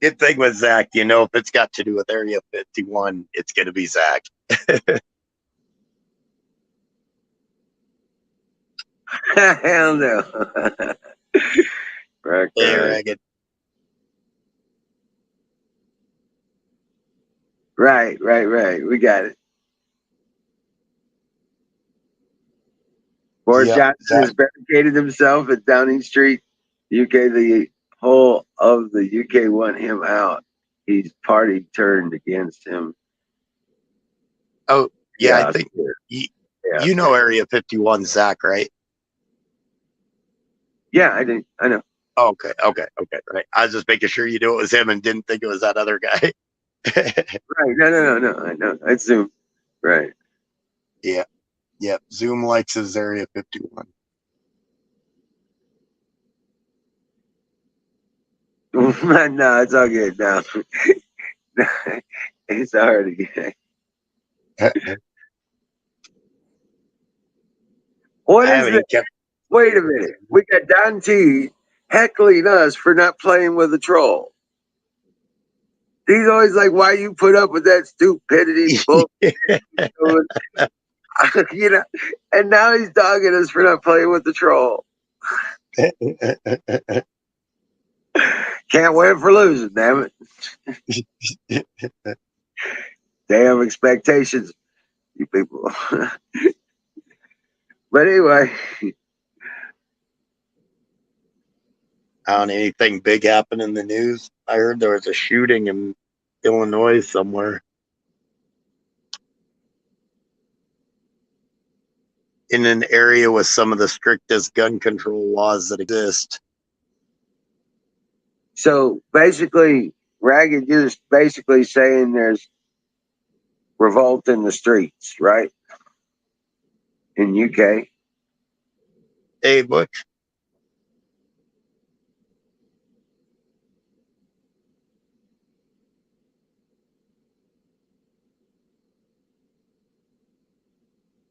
Good thing with Zach, if it's got to do with Area 51, it's going to be Zach.
Hell no. Right,
Hey, Ragged.
right. We got it. Boris
Yeah,
Johnson
Zach.
has barricaded himself at Downing Street, UK. The whole of the UK want him out. His party turned against him.
Oh, yeah, I think
yeah.
you know Area 51, Zach, right?
Yeah, I do. I know.
Okay, right. I was just making sure you knew it was him and didn't think it was that other guy.
Right. No. I know. It's Zoom. Right.
Yeah. Zoom likes his Area 51.
No, it's all good now. It's already good. What
I
is
haven't
this?
even kept.
Wait a minute. We got Don T heckling us for not playing with a troll. He's always like, why you put up with that stupidity bullshit? And now he's dogging us for not playing with the troll. Can't win for losing, damn it. Damn expectations, you people. But anyway.
Anything big happened in the news? I heard there was a shooting in Illinois somewhere. In an area with some of the strictest gun control laws that exist.
So basically, Ragged, you're basically saying there's revolt in the streets, right? In UK.
Hey, Butch.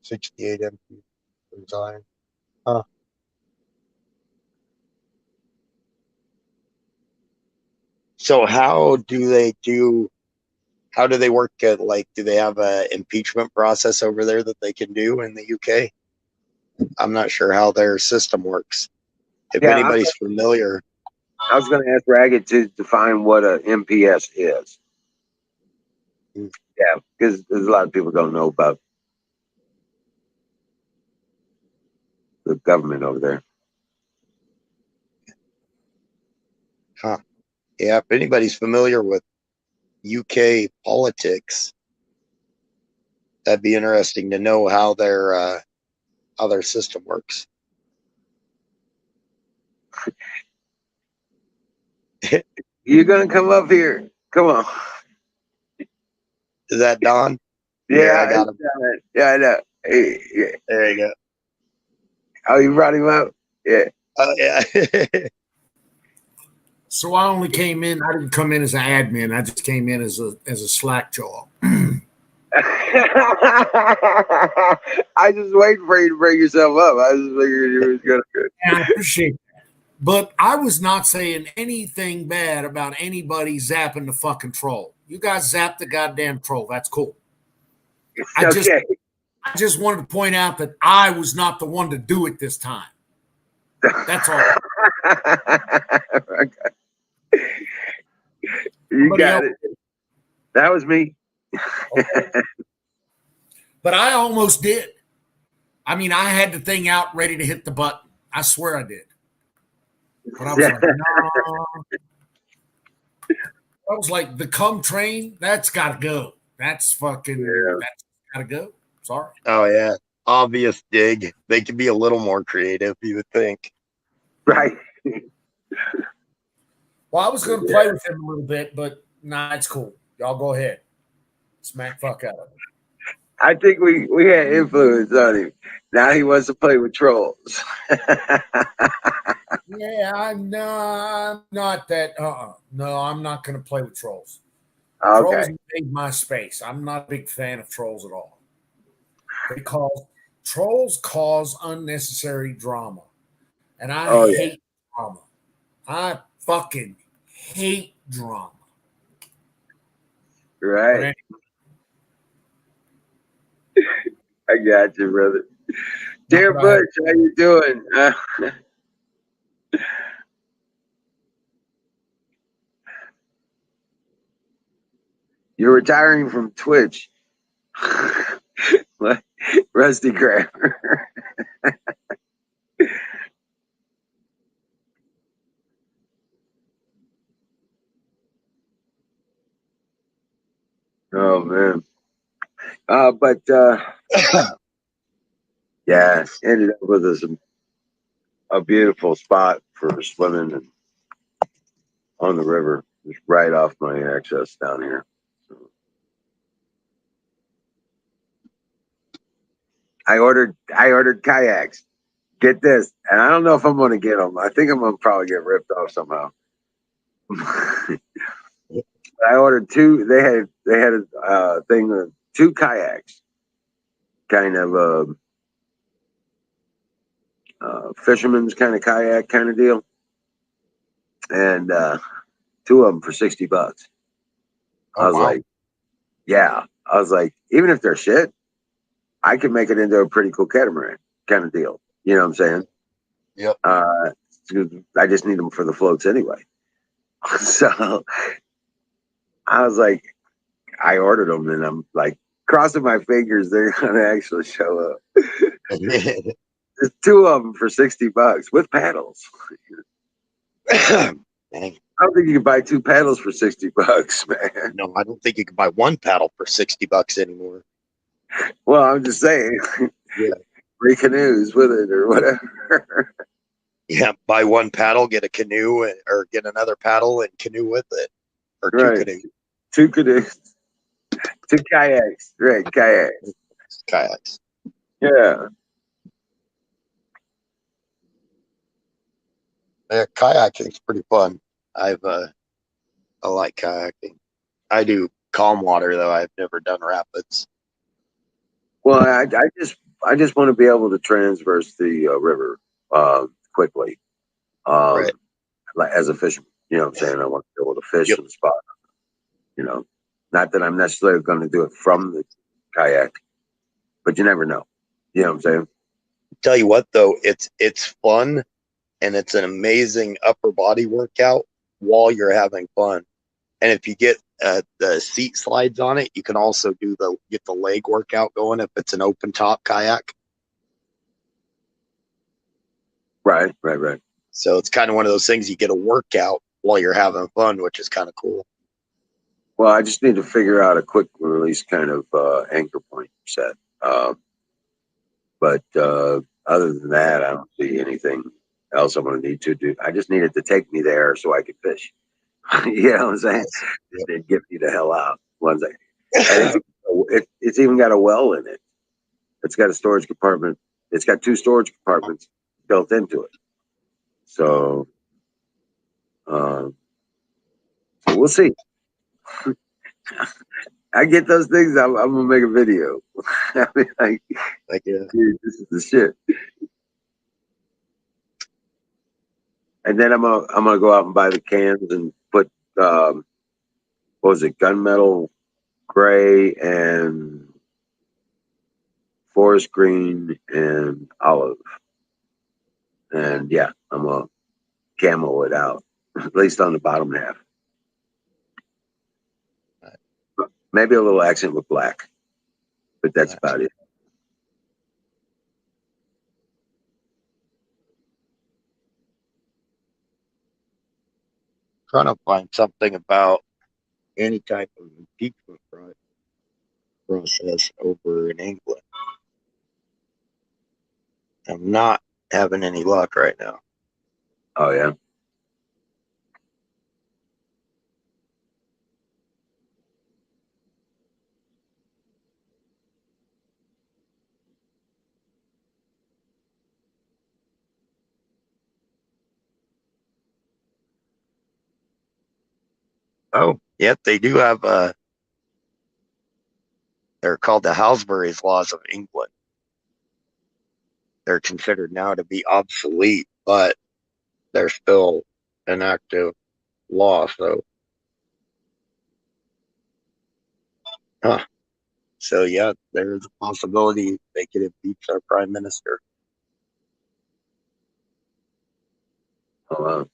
$68 MP for. Huh. So how do they do? How do they work at, like, do they have a impeachment process over there that they can do in the UK? I'm not sure how their system works. If
Yeah,
anybody's familiar,
I was going to ask Ragged to define what a MPS is.
Hmm.
Yeah, because there's a lot of people don't know about the government over there.
huh? Yeah, if anybody's familiar with UK politics, that'd be interesting to know how their system works.
You're going to come up here. Come on.
Is that Don? There, I
Yeah,
got him.
yeah, I know. Hey, yeah.
There you go.
Oh, you brought him up? Yeah.
Oh yeah.
So I only came in. I didn't come in as an admin. I just came in as a slack jaw.
I just waiting for you to bring yourself up. I just figured you was going to.
And I appreciate that. But I was not saying anything bad about anybody zapping the fucking troll. You guys zap the goddamn troll. That's cool. I just wanted to point out that I was not the one to do it this time. That's all.
Okay. You got it. That was me.
Okay. But I almost did. I mean, I had the thing out ready to hit the button. I swear I did. But I was like, no. I was like, the cum train, that's got to go. That's fucking, that's got to go. Sorry.
Oh yeah. Obvious dig. They could be a little more creative, you would think.
Right.
Well, I was going to play with him a little bit, but nah, it's cool. Y'all go ahead. Smack fuck out of him.
I think we had influence on him. Now he wants to play with trolls.
Yeah, I'm not that. No, I'm not going to play with trolls.
Okay.
Trolls invade my space. I'm not a big fan of trolls at all. Trolls cause unnecessary drama, and I hate drama. I fucking hate drama.
Right. I got you, brother. Dear Butch, how you doing? You're retiring from Twitch. Rusty Kramer. Oh man. But yeah, ended up with a beautiful spot for swimming and on the river. Just right off my access down here. So I ordered kayaks. Get this, and I don't know if I'm going to get them. I think I'm going to probably get ripped off somehow. I ordered two. They had a thing of two kayaks, kind of fisherman's kind of kayak kind of deal, and two of them for $60. I was like, yeah. I was like, even if they're shit, I can make it into a pretty cool catamaran kind of deal. You know what I'm saying?
Yep.
I just need them for the floats anyway. So I was like, I ordered them, and I'm like crossing my fingers they're gonna actually show up. There's two of them for $60 with paddles. I don't think you can buy two paddles for $60, man.
No, I don't think you can buy one paddle for $60 anymore.
Well, I'm just saying,
Yeah.
3 canoes with it or whatever.
Yeah, buy one paddle, get a canoe, or get another paddle and canoe with it, or
Right. Two canoes, two kayaks, right?
Kayaks.
Yeah.
Yeah, kayaking's pretty fun. I like kayaking. I do calm water though. I've never done rapids.
Well, I just want to be able to transverse the river quickly,
Right.
like as a fisherman. You know what I'm saying? I want to be able to fish
Yep.
in the spot. You know, not that I'm necessarily going to do it from the kayak, but you never know. You know what I'm saying?
Tell you what, though, it's fun and it's an amazing upper body workout while you're having fun. And if you get the seat slides on it, you can also get the leg workout going if it's an open top kayak.
Right.
So it's kind of one of those things you get a workout while you're having fun, which is kind of cool.
Well, I just need to figure out a quick release kind of anchor point set. But other than that, I don't see anything else I'm going to need to do. I just needed to take me there so I could fish. You know what I'm saying?
Yep.
They'd get me the hell out. One second. And it's even got a well in it. It's got a storage compartment. It's got 2 storage compartments built into it. So we'll see. I get those things. I'm gonna make a video. I mean, dude, this is the shit. And then I'm gonna go out and buy the cans and put what was it, gunmetal gray and forest green and olive. And yeah, I'm gonna camo it out, at least on the bottom half. Maybe a little accent with black, but that's about it.
Trying to find something about any type of impeachment process over in England. I'm not having any luck right now.
Oh yeah.
Oh, yep, they do have they're called the Halsbury's Laws of England. They're considered now to be obsolete, but they're still an active law. So yeah, there's a possibility they could impeach our prime minister.
Oh wow.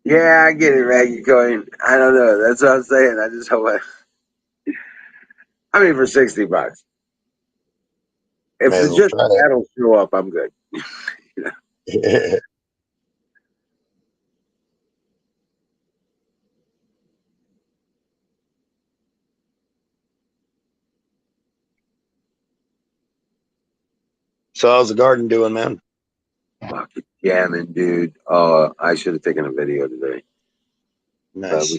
Yeah, I get it, Maggie Coin. I don't know. That's what I'm saying. I just hope I mean, for $60. If
May as
it's
well
just
try
that'll show up, I'm good.
it. So how's the garden doing, man?
Fucking jamming, dude. I should have taken a video today.
Nice.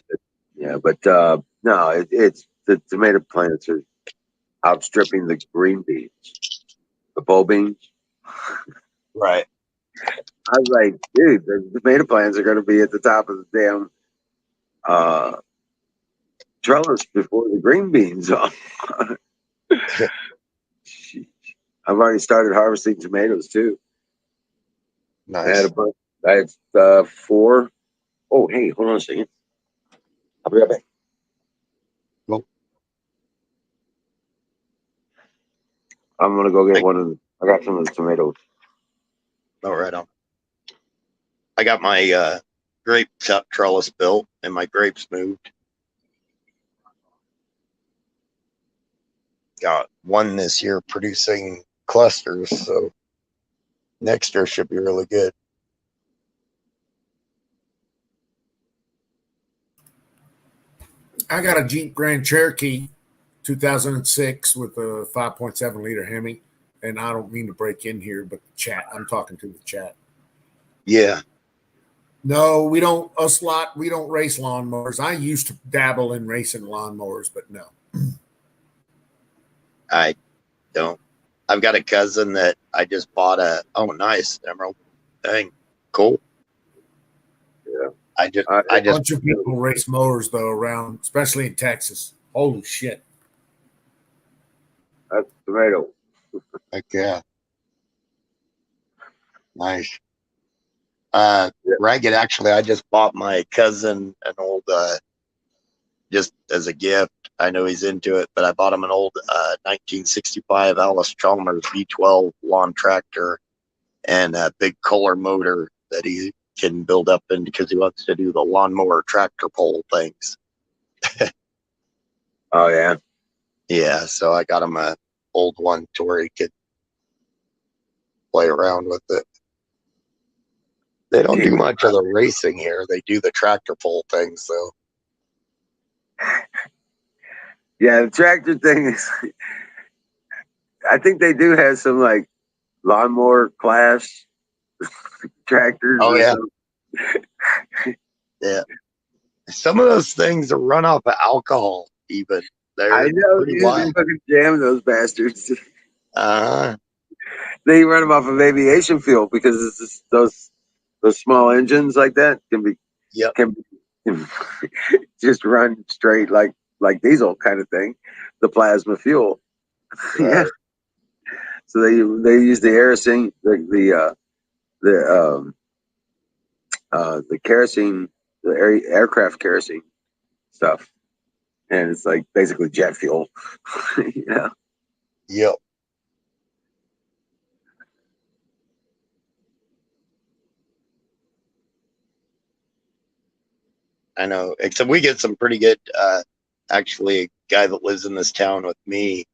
But no, it's the tomato plants are outstripping the green beans, the bow beans.
Right.
I was like, dude, the tomato plants are going to be at the top of the damn trellis before the green beans are. I've already started harvesting tomatoes too. I had
Nice.
a bunch. I had 4. Oh, hey, hold on a second. I'll be right back.
Well,
I'm gonna go get one of the. I got some of the tomatoes.
right on. I got my grape trellis built and my grapes moved. Got one this year producing clusters, so next year should be really good.
I got a Jeep Grand Cherokee 2006 with a 5.7 liter Hemi. And I don't mean to break in here, but the chat, I'm talking to the chat.
Yeah.
No, we don't, we don't race lawnmowers. I used to dabble in racing lawnmowers, but no.
I don't. I've got a cousin that I just bought oh, nice, Emerald. Dang, cool.
Yeah.
I just
A bunch of people race mowers though around, especially in Texas. Holy shit!
That's tomato.
Heck yeah. Nice. Ragged, actually, I just bought my cousin an old, just as a gift. I know he's into it, but I bought him an old 1965 Alice Chalmers V12 lawn tractor and a big Kohler motor that he can build up in because he wants to do the lawnmower tractor pole things.
Oh, yeah.
Yeah, so I got him a old one to where he could play around with it. They don't do much of the racing here. They do the tractor pull things, though.
Yeah, the tractor thing is, I think they do have some like lawnmower class tractors.
Oh,
or
yeah.
something.
Yeah. Some of those things are run off of alcohol, even. They're
I know,
pretty
you
wild.
fucking jam those bastards.
Uh-huh.
They run them off of aviation fuel because it's just those small engines like that can be just run straight like diesel kind of thing, the plasma fuel.
Right.
Yeah. So they use the kerosene, the kerosene, the aircraft kerosene stuff, and it's like basically jet fuel. Yeah.
Yep. I know. Except we get some pretty good, actually, a guy that lives in this town with me,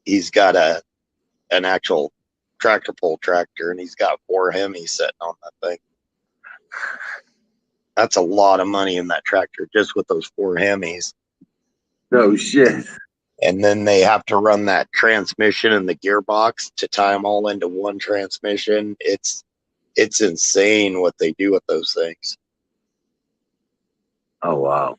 he's got an actual tractor pull tractor, and he's got 4 Hemis sitting on that thing. That's a lot of money in that tractor just with those 4 Hemis.
No shit.
And then they have to run that transmission and the gearbox to tie them all into one transmission. It's insane what they do with those things.
Oh wow.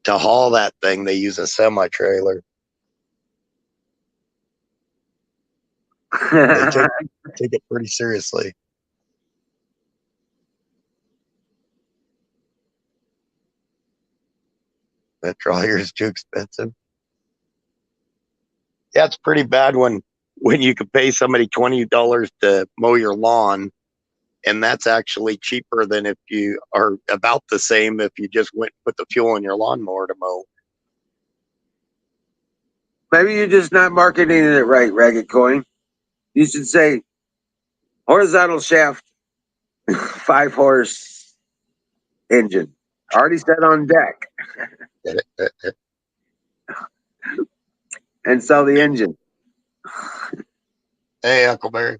To haul that thing, they use a semi trailer. They take it pretty seriously. That dryer is too expensive. Yeah, it's pretty bad when you could pay somebody $20 to mow your lawn, and that's actually cheaper than if you are about the same if you just went and put the fuel in your lawnmower to mow.
Maybe you're just not marketing it right, Ragged Coin. You should say horizontal shaft, 5-horse engine. Already set on deck. And sell the engine.
Hey, Huckleberry.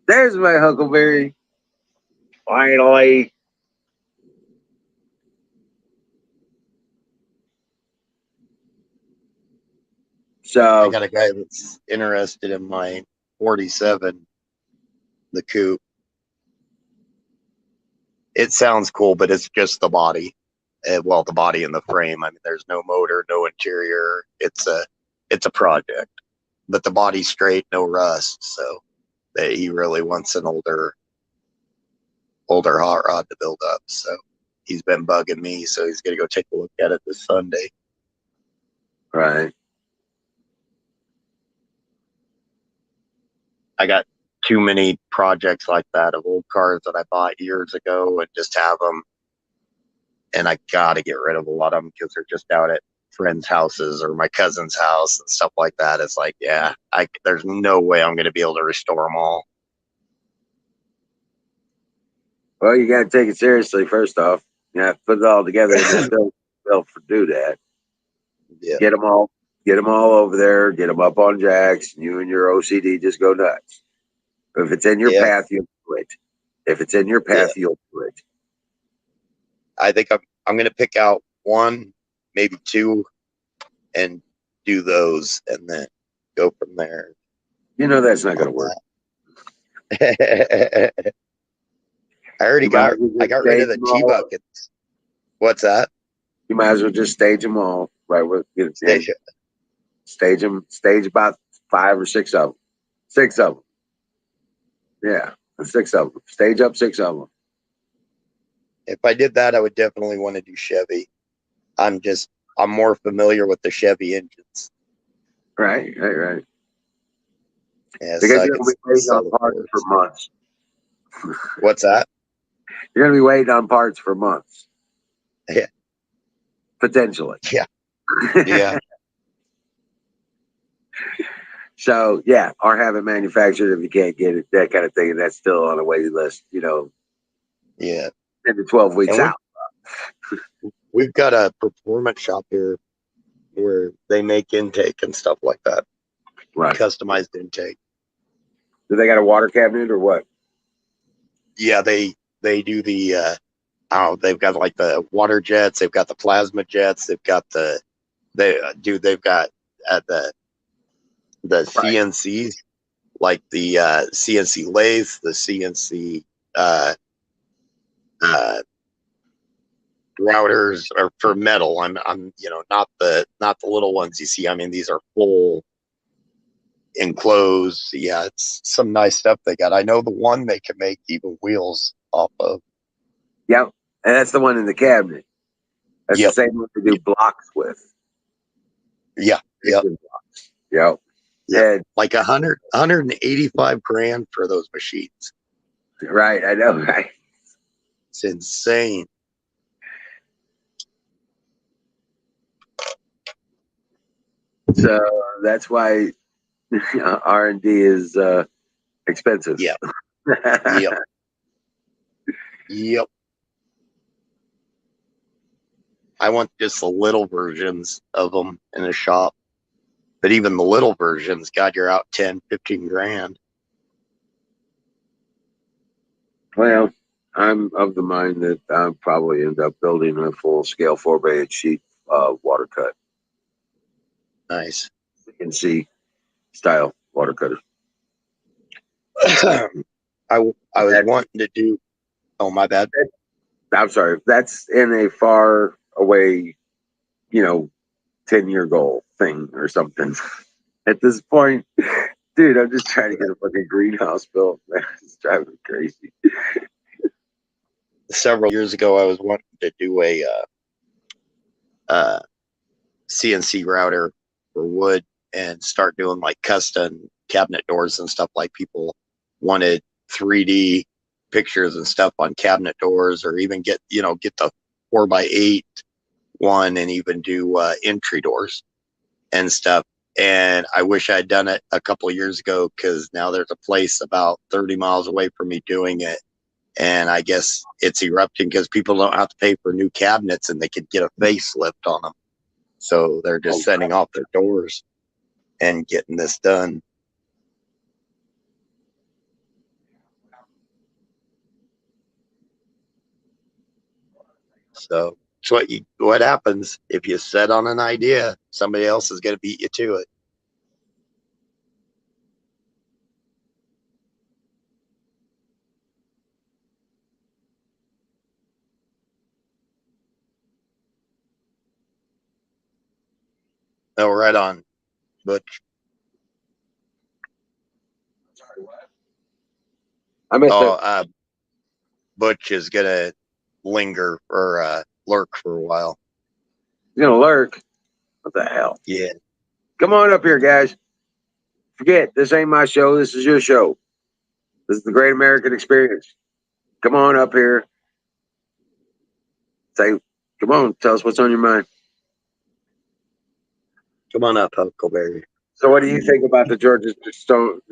There's my Huckleberry. Finally. So
I got a guy that's interested in my 47, the coupe. It sounds cool, but it's just the body. Well, the body and the frame. I mean, there's no motor, no interior. It's a project, but the body's straight, no rust. So he really wants an older hot rod to build up. So he's been bugging me. So he's gonna go take a look at it this Sunday.
right.
I got too many projects like that of old cars that I bought years ago and just have them. And I got to get rid of a lot of them because they're just out at friends' houses or my cousin's house and stuff like that. It's like, yeah, there's no way I'm going to be able to restore them all.
Well, you got to take it seriously, first off. You have to put it all together and they'll do that.
Yeah.
Get them all over there. Get them up on jacks. And you and your OCD just go nuts. If it's in your path, you'll do it. If it's in your path, you'll do it.
I think I'm going to pick out 1, maybe 2, and do those, and then go from there.
You know that's not going to work.
I got rid of the T-buckets. What's that?
You might as well just stage them all. Right. Stage them. Stage about 5 or 6 of them. 6 of them. Yeah, 6 of them. Stage up 6 of them.
If I did that, I would definitely want to do Chevy. I'm more familiar with the Chevy engines.
Right.
Yeah,
Because
so I
you're
could
going to be waiting
sell
on
the
parts for
Fords.
months.
What's that?
You're going to be waiting on parts for months.
Yeah.
Potentially.
Yeah. Yeah.
So, yeah, or have it manufactured if you can't get it, that kind of thing. And that's still on a waiting list,
Yeah.
10 to 12 weeks
And
out.
We've got a performance shop here where they make intake and stuff like that.
Right.
Customized intake.
Do they got a water cabinet or what?
Yeah, they do the they've got like the water jets, they've got the plasma jets, they've got they've got the CNCs, like the CNC lathe, the CNC uh, routers are for metal. I'm not the little ones you see. I mean, these are full enclosed. Yeah, it's some nice stuff they got. I know the one they can make even wheels off of.
Yep. And that's the one in the cabinet. That's
Yep.
the same one they do blocks with.
Yeah. Yep.
Yep.
Yeah. Like 185 grand for those machines.
Right. I know. Right.
It's insane.
So that's why R&D is expensive.
Yeah. Yep. Yep. I want just the little versions of them in a shop. But even the little versions, God, you're out 10, 15 grand.
Well, I'm of the mind that I'll probably end up building a full-scale 4x8 sheet water cut.
Nice.
You can see style water cutter.
I was wanting to do. Oh, my bad.
I'm sorry. That's in a far away, 10-year goal thing or something. At this point, dude, I'm just trying to get a fucking greenhouse built. Man, it's driving me crazy.
Several years ago, I was wanting to do a CNC router for wood and start doing like custom cabinet doors and stuff. Like people wanted 3D pictures and stuff on cabinet doors, or even get the 4x8 one and even do entry doors and stuff. And I wish I'd done it a couple of years ago, because now there's a place about 30 miles away from me doing it. And I guess it's erupting because people don't have to pay for new cabinets and they could get a facelift on them. So they're just sending off their doors and getting this done. So it's what happens if you set on an idea, somebody else is going to beat you to it. Oh, right on, Butch.
I missed it.
Butch is going to linger or lurk for a while.
He's gonna lurk. What the hell?
Yeah.
Come on up here, guys. Forget this ain't my show. This is your show. This is the Great American Experience. Come on up here. Say, come on, tell us what's on your mind.
Come on up, Huckleberry.
So, what do you think about the Georgia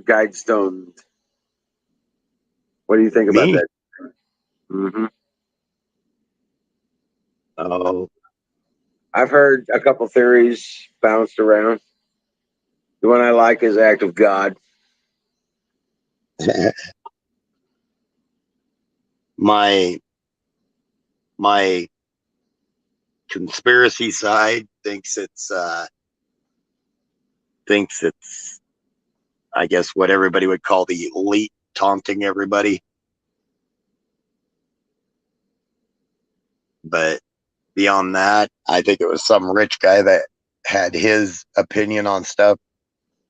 Guidestone? What do you think about that? Mm-hmm.
Oh,
I've heard a couple theories bounced around. The one I like is Act of God.
my conspiracy side thinks it's I guess what everybody would call the elite taunting everybody. But beyond that, I think it was some rich guy that had his opinion on stuff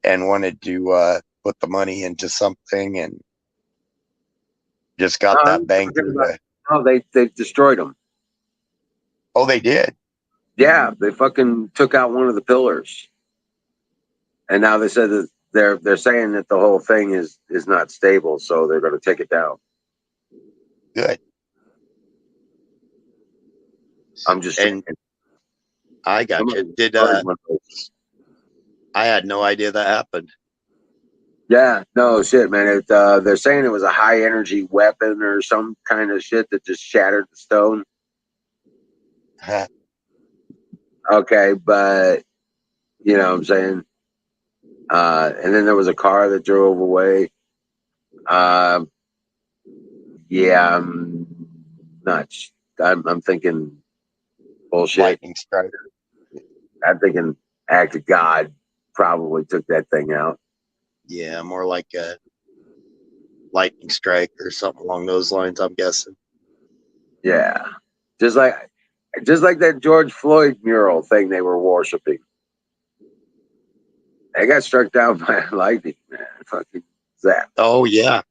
and wanted to put the money into something, and Just got that bang through the.
No, they destroyed them.
Oh, they did.
Yeah, they fucking took out one of the pillars, and now they said that they're saying that the whole thing is not stable, so they're going to take it down.
Good.
I'm just
and
saying.
I got you. Did I had no idea that happened.
Yeah, no shit, man. They're saying it was a high energy weapon or some kind of shit that just shattered the stone. Okay, but you know what I'm saying. And then there was a car that drove away. Yeah, I'm not. I'm thinking bullshit.
Lightning strike.
I'm thinking act of God probably took that thing out.
Yeah, more like a lightning strike or something along those lines, I'm guessing.
Yeah, just like that George Floyd mural thing they were worshiping. They got struck down by lightning, man. Fucking zap.
Oh yeah.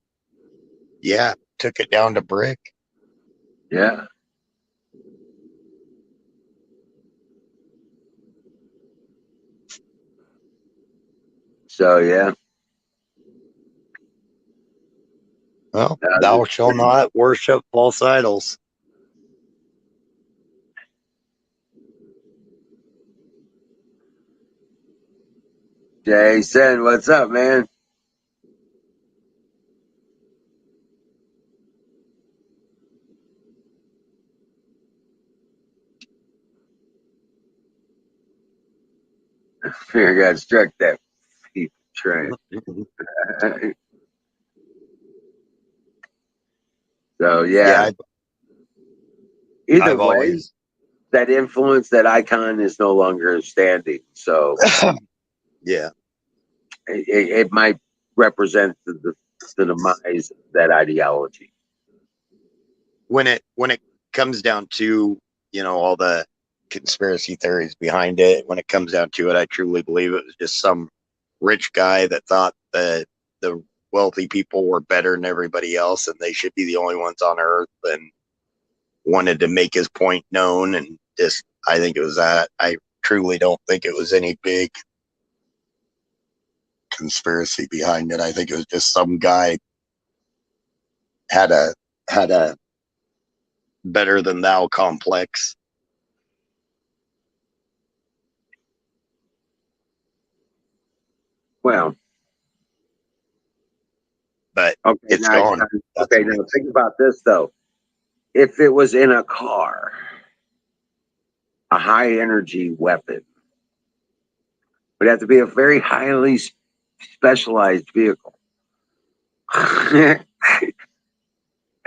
Yeah. Took it down to brick.
Yeah. So yeah.
Well, thou shalt not worship false idols.
Jason, what's up, man? Fear got struck that train. So yeah. Either
I've
way,
always
that influence, that icon is no longer standing. So
yeah.
It might represent the demise of that ideology.
When it comes down to, all the conspiracy theories behind it, when it comes down to it, I truly believe it was just some rich guy that thought that the wealthy people were better than everybody else and they should be the only ones on earth, and wanted to make his point known. And just, I think it was that. I truly don't think it was any big conspiracy behind it. I think it was just some guy had a better than thou complex.
Well,
But
okay,
it's
now,
gone.
okay, now think about this though. If it was in a car, a high energy weapon, would have to be a very highly specialized vehicle. An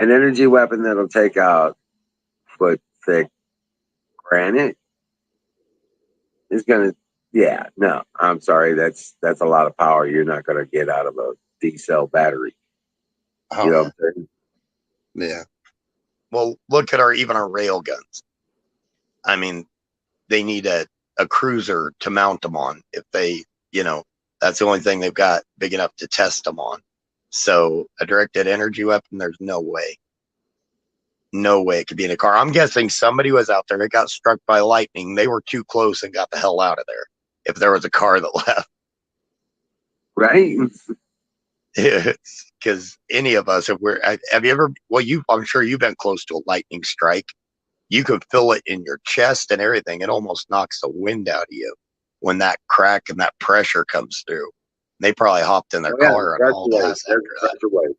energy weapon that'll take out foot thick granite is gonna. Yeah, no, I'm sorry. That's a lot of power you're not gonna get out of a D cell battery. You know what I'm saying?
Yeah. Well, look at even our rail guns. I mean, they need a cruiser to mount them on. If they, that's the only thing they've got big enough to test them on. So a directed energy weapon, there's no way. No way it could be in a car. I'm guessing somebody was out there that got struck by lightning. They were too close and got the hell out of there. If there was a car that left.
Right?
Because any of us, have you ever, I'm sure you've been close to a lightning strike. You could feel it in your chest and everything. It almost knocks the wind out of you when that crack and that pressure comes through. They probably hopped in their car and hauled ass after that.
Wave.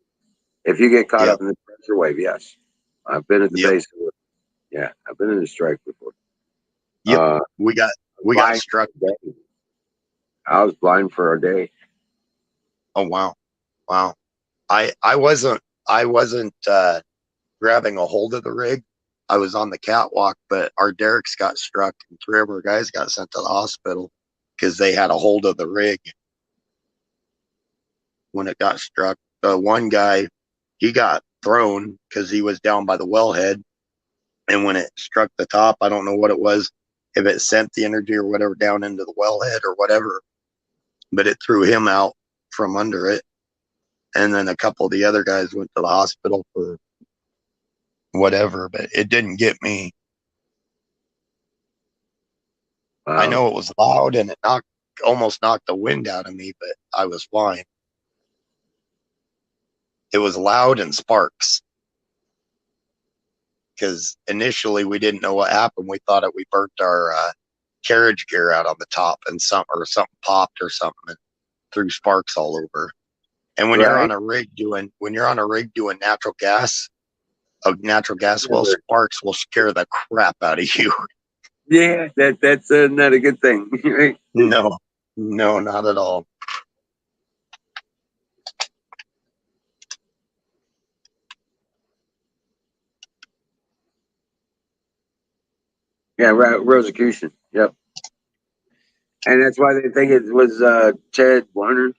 If you get caught up in the pressure wave, yes. I've been at the base of it. Yeah, I've been in a strike before.
Yep. We got struck.
I was blind for a day.
Oh wow. I wasn't grabbing a hold of the rig. I was on the catwalk, but our derricks got struck and 3 of our guys got sent to the hospital because they had a hold of the rig when it got struck. The one guy, he got thrown because he was down by the wellhead, and when it struck the top, I don't know what it was, if it sent the energy or whatever down into the wellhead or whatever, but it threw him out from under it. and then a couple of the other guys went to the hospital for whatever, but it didn't get me.
Wow.
I know it was loud and it almost knocked the wind out of me, but I was fine. It was loud and sparks. Because initially we didn't know what happened. We thought we burnt our carriage gear out on the top, and something popped or something and threw sparks all over. And when you're on a rig doing natural gas, well, sparks will scare the crap out of you.
Yeah, that's not a good thing. Right?
No, not at all.
Yeah, Rosicrucian. Yep. And that's why they think it was Ted Warner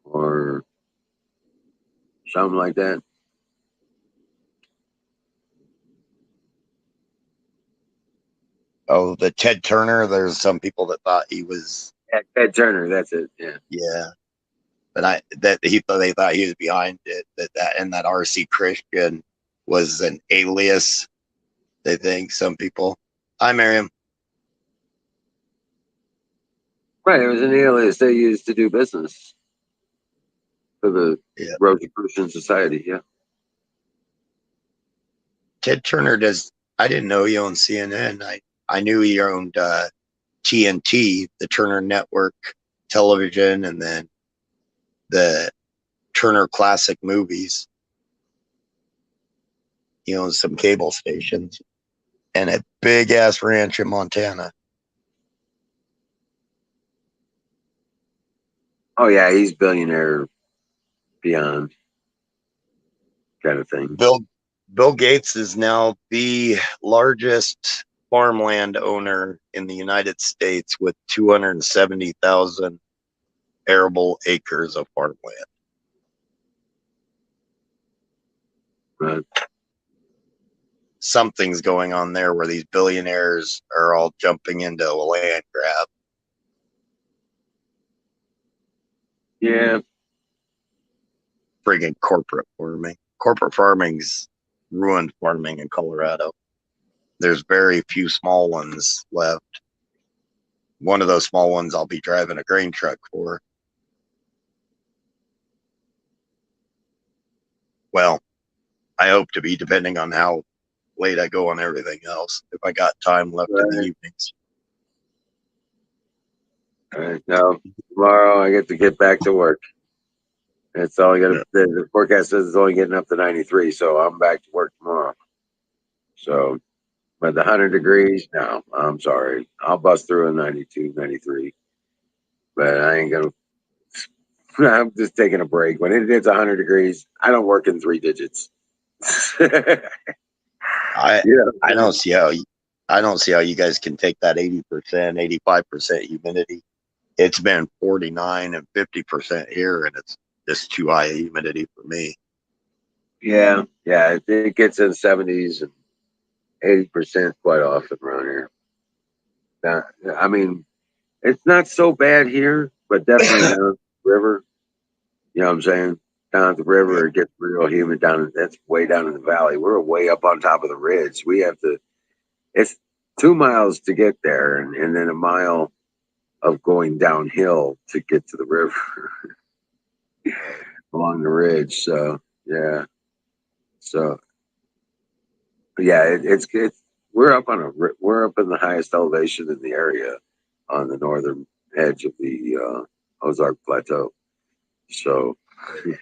or something like that.
Oh, the Ted Turner. There's some people that thought he was.
Yeah, Ted Turner. That's it. Yeah.
Yeah, but they thought he was behind it. That R.C. Christian was an alias. They think some people. Hi, Miriam.
Right. It was an alias they used to do business for the Rosicrucian Society. Yeah.
Ted Turner does. I didn't know he owned CNN. I knew he owned TNT, the Turner Network Television, and then the Turner Classic Movies. He owns some cable stations and a big ass ranch in Montana.
Oh yeah, he's billionaire beyond kind of thing.
Bill Gates is now the largest farmland owner in the United States with 270,000 arable acres of farmland.
Right.
Something's going on there where these billionaires are all jumping into a land grab.
Yeah.
Friggin' corporate farming. Corporate farming's ruined farming in Colorado. There's very few small ones left. One of those small ones I'll be driving a grain truck for. Well, I hope to be, depending on how late I go on everything else. If I got time left in the evenings.
All right. Now, tomorrow I get back to work. It's only gonna. The forecast says it's only getting up to 93, so I'm back to work tomorrow. So, but the 100 degrees, no, I'm sorry. I'll bust through a 92, 93, but I ain't gonna. I'm just taking a break. When it hits 100 degrees, I don't work in 3 digits.
I don't see how you guys can take that 80%, 85% humidity. It's been 49 and 50% here, and it's just too high humidity for me.
Yeah, it gets in 70s and 80% quite often around here. I mean, it's not so bad here, but definitely down the river. You know what I'm saying? Down at the river, it gets real humid down. That's way down in the valley. We're way up on top of the ridge. We have to. It's 2 miles to get there, and then a mile of going downhill to get to the river along the ridge. So yeah, it's we're up in the highest elevation in the area on the northern edge of the Ozark Plateau. So yeah,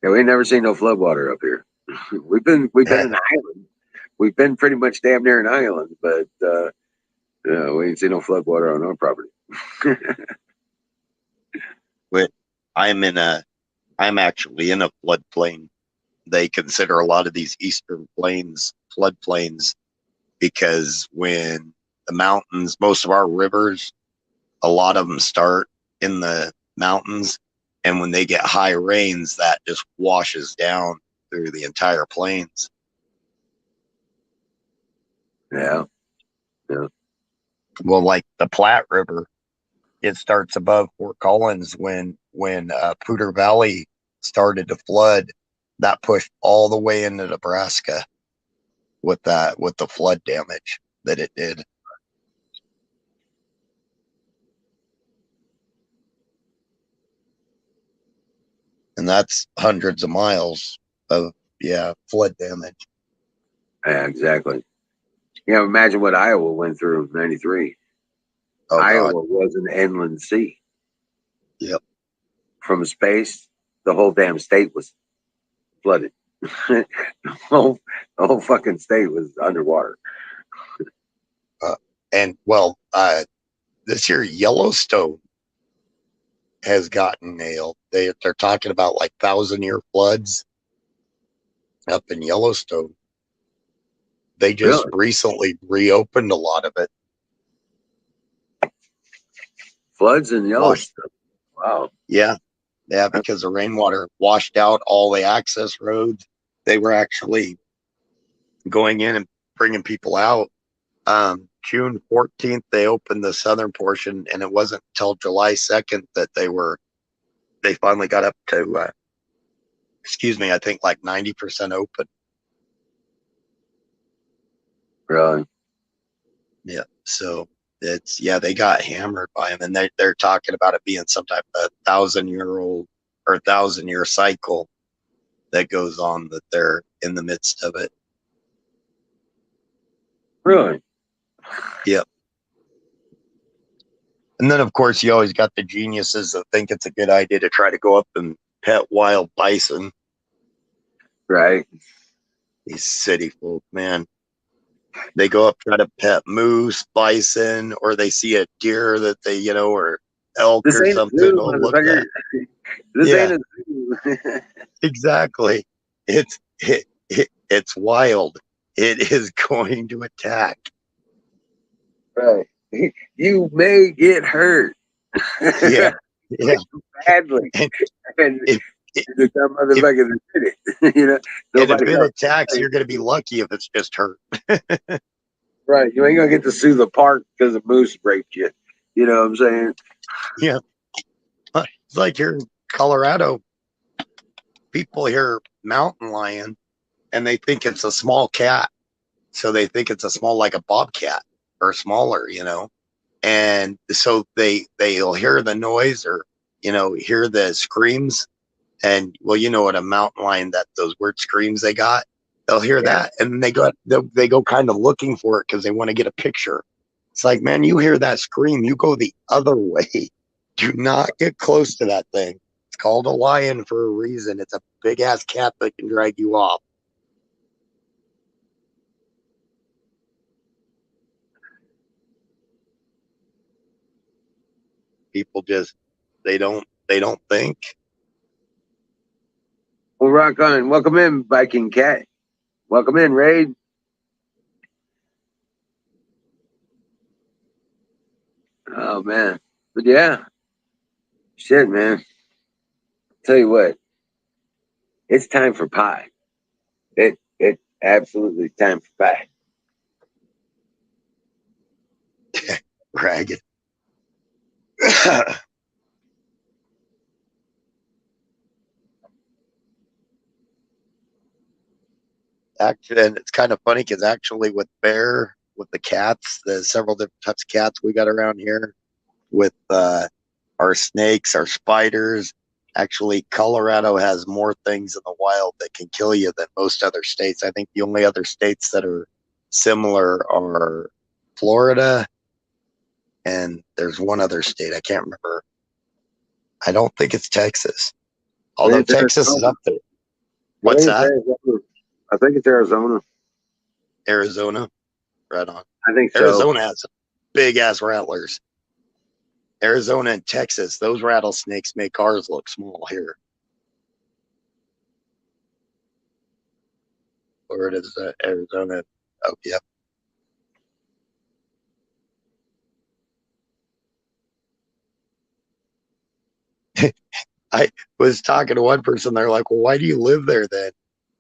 we ain't never seen no floodwater up here. we've been an island. We've been pretty much damn near an island, but we ain't seen no floodwater on our property.
I'm actually in a floodplain. They consider a lot of these eastern plains floodplains because when the mountains, most of our rivers, a lot of them start in the mountains, and when they get high rains, that just washes down through the entire plains.
Yeah.
Well, like the Platte River, it starts above Fort Collins when Poudre Valley started to flood. That pushed all the way into Nebraska with the flood damage that it did. And that's hundreds of miles of flood damage.
Yeah, exactly. Yeah, imagine what Iowa went through in '93.
Oh,
Iowa
God.
was an inland sea.
Yep.
From space, the whole damn state was flooded. the whole fucking state was underwater.
And this year Yellowstone has gotten nailed. They're talking about like 1,000-year floods up in Yellowstone. They just recently reopened a lot of it.
Floods in Yellowstone. Wow.
Yeah, because the rainwater washed out all the access roads. They were actually going in and bringing people out. June 14th, they opened the southern portion, and it wasn't until July 2nd that they finally got up to, I think like 90% open.
Really?
Yeah. So they got hammered by them, and they're talking about it being some type of 1,000-year-old or 1,000-year cycle that goes on, that they're in the midst of it.
Really?
Yep. And then, of course, you always got the geniuses that think it's a good idea to try to go up and pet wild bison.
Right.
These city folk, man. They go up, try to pet moose, bison, or they see a deer that they, or elk
this
or
ain't
something.
A zoo,
Oh, look at that.
This ain't a zoo.
Exactly. It's wild. It is going to attack.
Right. You may get hurt.
Yeah.
Badly. And
if
some motherfuckers did it.
And if it attacks, you're going to be lucky if it's just hurt.
Right. You ain't going to get to sue the park because a moose raped you. You know what I'm saying?
Yeah. It's like here in Colorado, people hear mountain lion and they think it's a small cat. So they think it's a small, like a bobcat or smaller, And so they'll hear the noise or, hear the screams. And well, what a mountain lion, those weird screams they got, they'll hear that. And they go kind of looking for it because they want to get a picture. It's like, man, you hear that scream, you go the other way. Do not get close to that thing. It's called a lion for a reason. It's a big ass cat that can drag you off. People just, they don't think.
Well, rock on. Welcome in, Viking Cat. Welcome in, Raid. Oh, man. But yeah. Shit, man. Tell you what. It's time for pie. It absolutely time for pie.
Ragged. Actually, and it's kind of funny because actually with the cats, the several different types of cats we got around here, with our snakes, our spiders, actually Colorado has more things in the wild that can kill you than most other states. I think the only other states that are similar are Florida, and there's one other state I can't remember. I don't think it's Texas, although Texas is up there. What's that?
I think it's Arizona.
Arizona, right on.
I think so.
Arizona has big ass rattlers. Arizona and Texas, those rattlesnakes make ours look small here. Or it is Arizona. Oh, yeah. I was talking to one person. They're like, well, why do you live there then?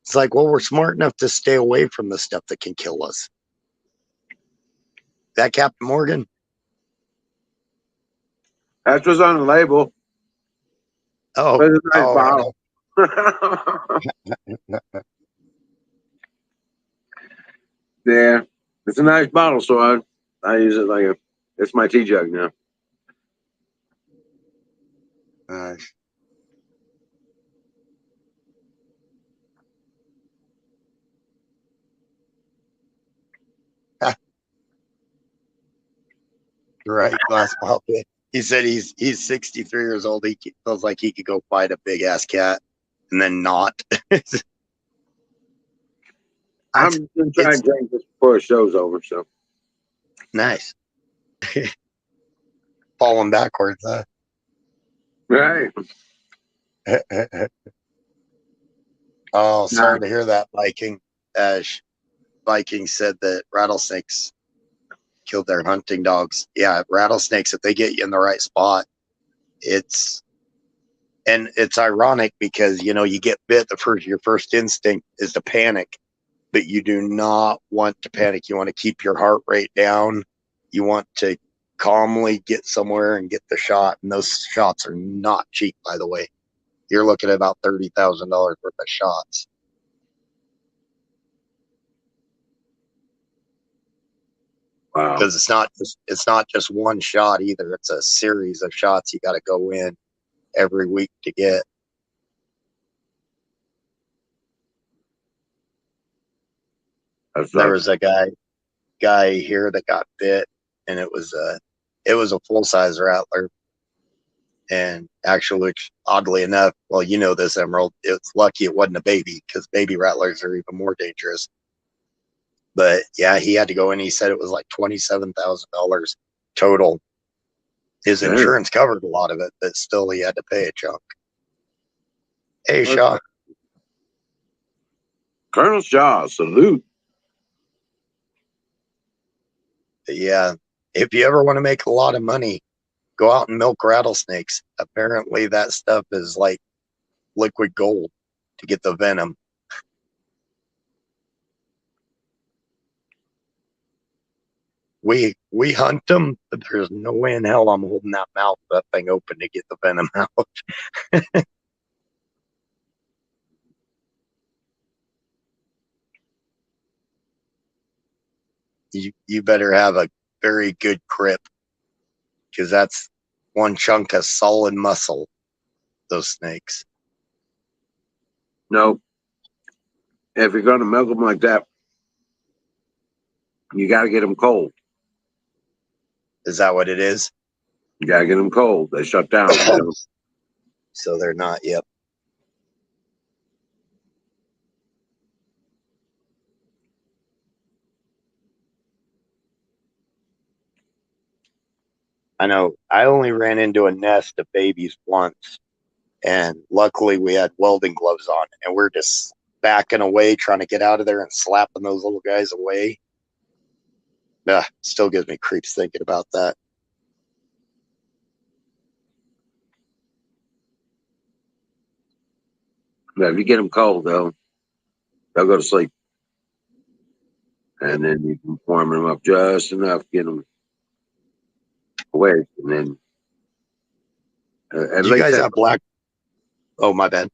It's like, well, we're smart enough to stay away from the stuff that can kill us. That Captain Morgan?
That's what's on the label.
Oh,
But it's a nice
oh,
bottle. Yeah, it's a nice bottle, so I use it like it's my tea jug now.
right, glass bottle. He said he's 63 years old. He feels like he could go fight a big ass cat and then not.
I'm gonna try and drink this before the show's over. So
nice. Falling backwards, huh?
right.
Oh, sorry to hear that, Viking. Viking said that rattlesnakes killed their hunting dogs. Yeah, rattlesnakes, if they get you in the right spot, it's ironic because you get bit, your first instinct is to panic, but you do not want to panic. You want to keep your heart rate down. You want to calmly get somewhere and get the shot. And those shots are not cheap, by the way. You're looking at about $30,000 worth of shots.
Wow.
Because it's not just one shot either. It's a series of shots you got to go in every week to get. There was a guy here that got bit, and it was a full size rattler. And actually, oddly enough, well, you know this, Emerald, it's lucky it wasn't a baby because baby rattlers are even more dangerous. But yeah, he had to go in. He said it was like $27,000 total. His insurance covered a lot of it, but still he had to pay a chunk. Hey, Shaw.
Colonel Shaw, salute.
But yeah, if you ever want to make a lot of money, go out and milk rattlesnakes. Apparently that stuff is like liquid gold to get the venom. We hunt them, but there's no way in hell I'm holding that thing open to get the venom out. You better have a very good grip, because that's one chunk of solid muscle, those snakes.
No, if you're gonna milk them like that, you got to get them cold.
Is that what it is?
You got to get them cold. They shut down.
So they're not. Yep. I know. I only ran into a nest of babies once, and luckily we had welding gloves on, and we're just backing away, trying to get out of there and slapping those little guys away. Still gives me creeps thinking about that.
But if you get them cold, they'll go to sleep, and then you can warm them up just enough, get them awake, and then at
Do you
least
guys have black? Oh, my bad.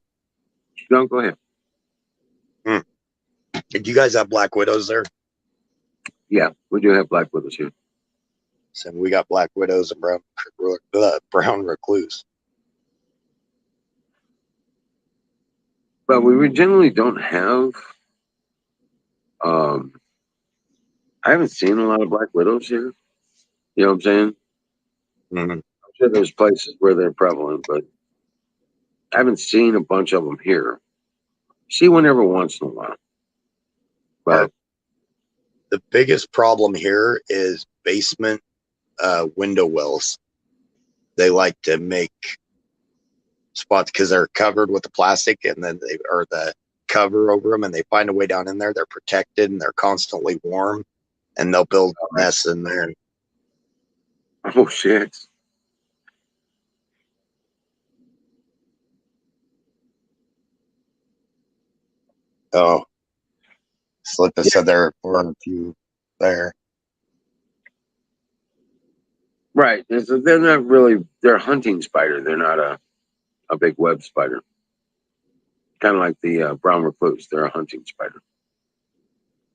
Don't go ahead.
Do you guys have black widows there?
Yeah, we do have black widows here.
So we got black widows and brown recluse.
But we generally don't have. I haven't seen a lot of black widows here. You know what I'm saying?
Mm-hmm.
I'm sure there's places where they're prevalent, but I haven't seen a bunch of them here. See one every once in a while. But
the biggest problem here is basement window wells. They like to make spots because they're covered with the plastic, and then the cover over them, and they find a way down in there. They're protected and they're constantly warm, and they'll build nests in there.
Oh shit!
Oh, Slippa said there were a few there.
Right. They're not really. They're a hunting spider. They're not a big web spider. Kind of like the brown recluse. They're a hunting spider.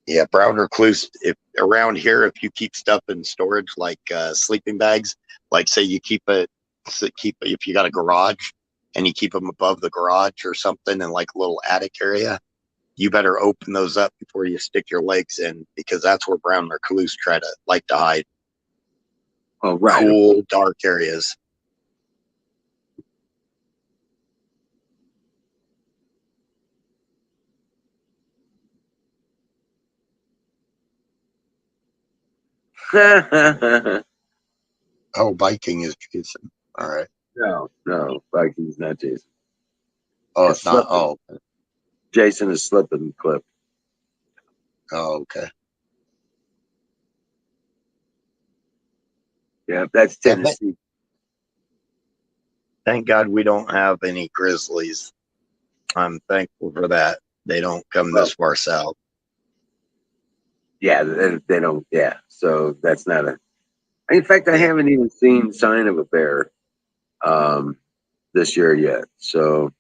Yeah, brown recluse. If around here, if you keep stuff in storage like sleeping bags, like say you keep if you got a garage and you keep them above the garage or something in like a little attic area, you better open those up before you stick your legs in, because that's where brown recluse like to hide.
Oh, right.
Cool, dark areas. Oh, biking is Jason. All right.
No, Viking's not Jason.
Oh,
It's
it's not.
slipping.
Oh,
Jason is slipping clip.
oh, okay.
Yeah, that's
Yeah,
Tennessee.
thank God we don't have any grizzlies. I'm thankful for that. They don't come this far south.
Yeah, they don't. Yeah, so that's not a. In fact, I haven't even seen sign of a bear this year yet. So,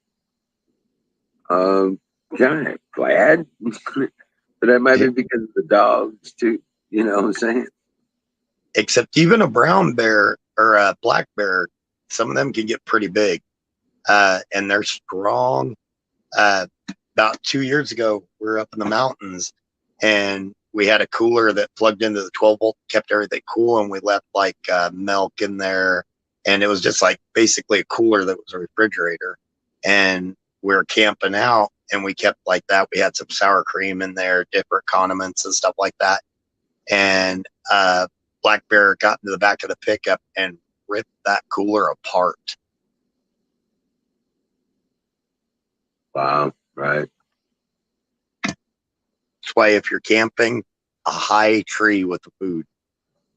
kind of glad, but that might be because of the dogs too. You know what I'm saying?
Except even a brown bear or a black bear, some of them can get pretty big, and they're strong. About 2 years ago, we were up in the mountains, and we had a cooler that plugged into the 12 volt, kept everything cool, and we left like milk in there, and it was just like basically a cooler that was a refrigerator. And we were camping out, and we kept like that. We had some sour cream in there, different condiments and stuff like that. And black bear got into the back of the pickup and ripped that cooler apart.
Wow, right.
That's why if you're camping, a high tree with the food,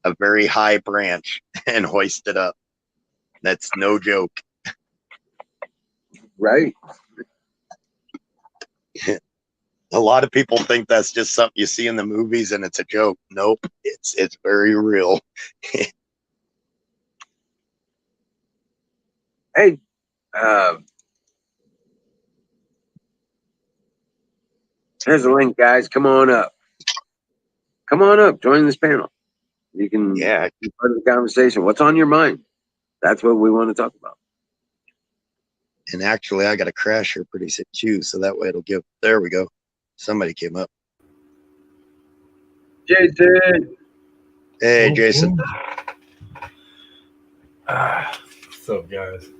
a very high branch, and hoist it up. That's no joke.
Right.
A lot of people think that's just something you see in the movies and it's a joke. Nope, it's very real.
Hey, here's a link, guys. Come on up. Come on up. Join this panel. You can be part of the conversation. What's on your mind? That's what we want to talk about.
And actually, I got a crash here pretty soon too, so that way it'll give. There we go. Somebody came up.
Jason.
Hey, Jason.
What's up, guys?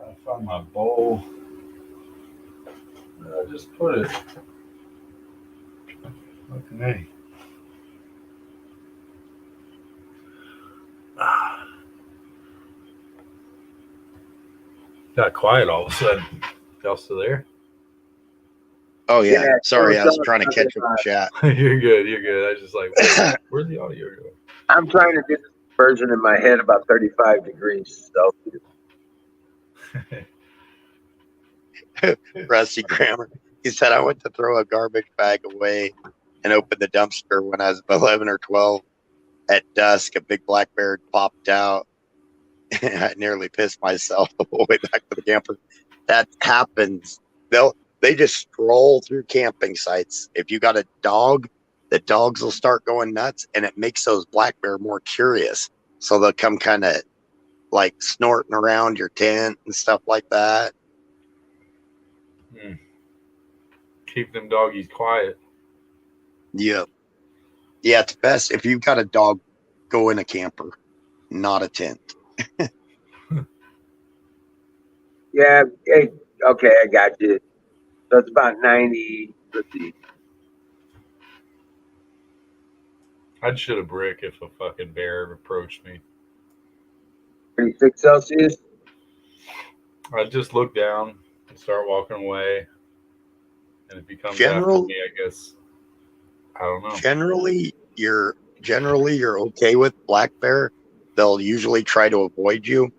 I found my bowl. I just put it. Fucking hey. Got quiet all of a sudden. Y'all still there?
Oh yeah. Sorry, I was trying to catch up the chat.
You're good. You're good. I was just like, where's the audio going?
I'm trying to do this version in my head about 35 degrees Celsius.
Rusty Grammar. He said, I went to throw a garbage bag away and opened the dumpster when I was 11 or 12. At dusk, a big black bear popped out. I nearly pissed myself the whole way back to the camper. That happens. They just stroll through camping sites. If you got a dog, the dogs will start going nuts, and it makes those black bear more curious. So they'll come kind of like snorting around your tent and stuff like that.
Keep them doggies quiet.
Yeah. Yeah, it's best if you've got a dog, go in a camper, not a tent.
Yeah. Hey, okay, I got you. So it's about 90. Let's see.
I'd shoot a brick if a fucking bear approached me.
36 Celsius.
I'd just look down and start walking away. And if he comes after me, I guess, I don't know.
Generally, you're okay with black bear. They'll usually try to avoid you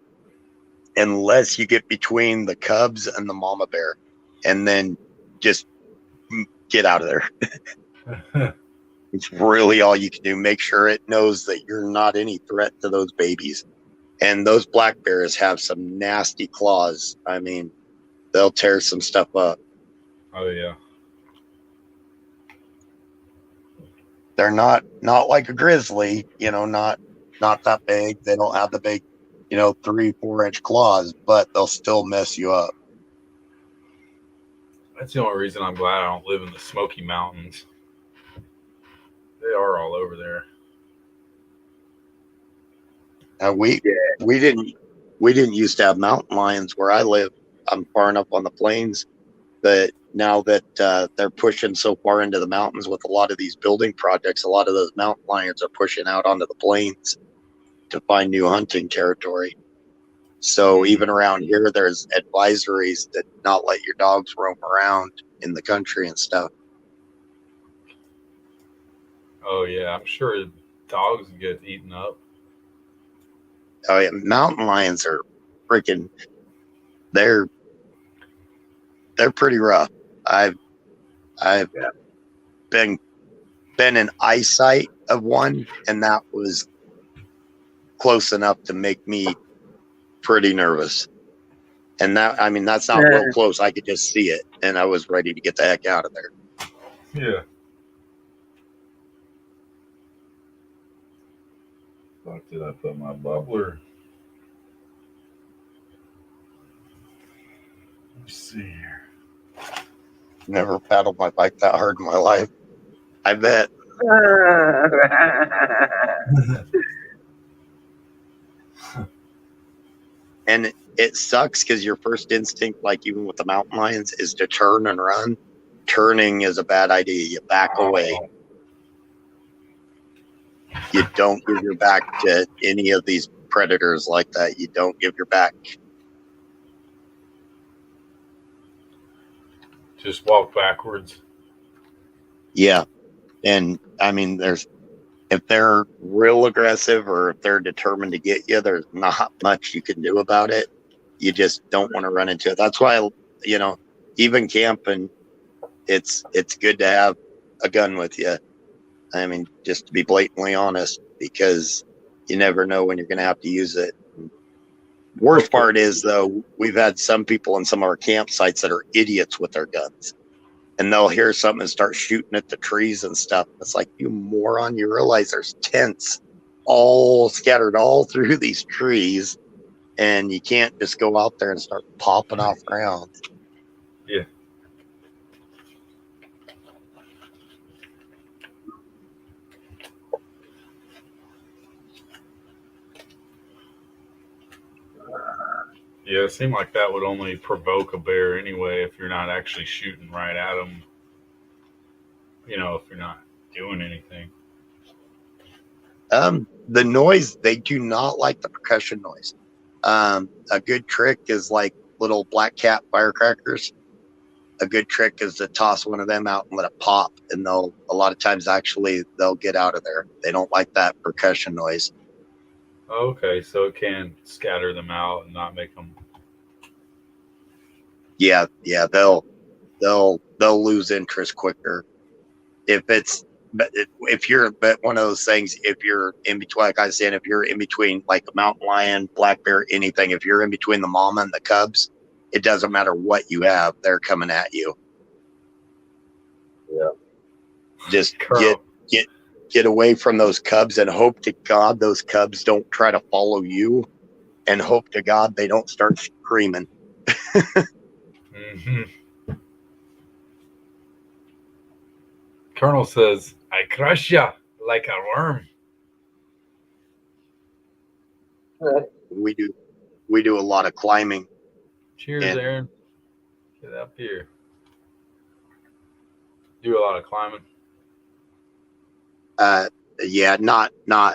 unless you get between the cubs and the mama bear, and then just get out of there. It's really all you can do. Make sure it knows that you're not any threat to those babies. And those black bears have some nasty claws. I mean, they'll tear some stuff up.
Oh yeah.
They're not like a grizzly, not that big. They don't have the big, 3-4 inch claws, but they'll still mess you up.
That's the only reason I'm glad I don't live in the Smoky Mountains. They are all over there.
We didn't used to have mountain lions where I live. I'm far enough on the plains, but now that they're pushing so far into the mountains with a lot of these building projects, a lot of those mountain lions are pushing out onto the plains to find new hunting territory. So even around here, there's advisories that not let your dogs roam around in the country and stuff.
Oh yeah, I'm sure dogs get eaten up.
Oh yeah, mountain lions are freaking. They're pretty rough. I've been in eyesight of one, and that was close enough to make me pretty nervous. And that's not real close. I could just see it, and I was ready to get the heck out of there.
Yeah. Fuck, did I put my bubbler? Let's see here.
Never paddled my bike that hard in my life. I bet. And it sucks because your first instinct, like even with the mountain lions, is to turn and run. Turning is a bad idea. You back away. You don't give your back to any of these predators like that. You don't give your back.
Just walk backwards.
Yeah. And if they're real aggressive or if they're determined to get you, there's not much you can do about it. You just don't want to run into it. That's why, even camping, it's good to have a gun with you. I mean, just to be blatantly honest, because you never know when you're going to have to use it. Worst part is, though, we've had some people in some of our campsites that are idiots with their guns. And they'll hear something and start shooting at the trees and stuff. It's like, you moron, you realize there's tents all scattered all through these trees. And you can't just go out there and start popping off rounds.
Yeah. Yeah, it seemed like that would only provoke a bear anyway if you're not actually shooting right at them. If you're not doing anything.
The noise, they do not like the percussion noise. A good trick is like little black cat firecrackers. A good trick is to toss one of them out and let it pop, and a lot of times they'll get out of there. They don't like that percussion noise.
Okay, so it can scatter them out and not make them.
Yeah, they'll lose interest quicker. If you're one of those things, if you're in between, like I was saying, if you're in between like a mountain lion, black bear, anything, if you're in between the mama and the cubs, it doesn't matter what you have, they're coming at you.
Yeah.
Just get away from those cubs and hope to God those cubs don't try to follow you, and hope to God they don't start screaming.
Mm-hmm. Colonel says, I crush ya like a worm.
We do a lot of climbing.
Cheers, Aaron. Get up here. Do a lot of climbing.
Yeah, not wall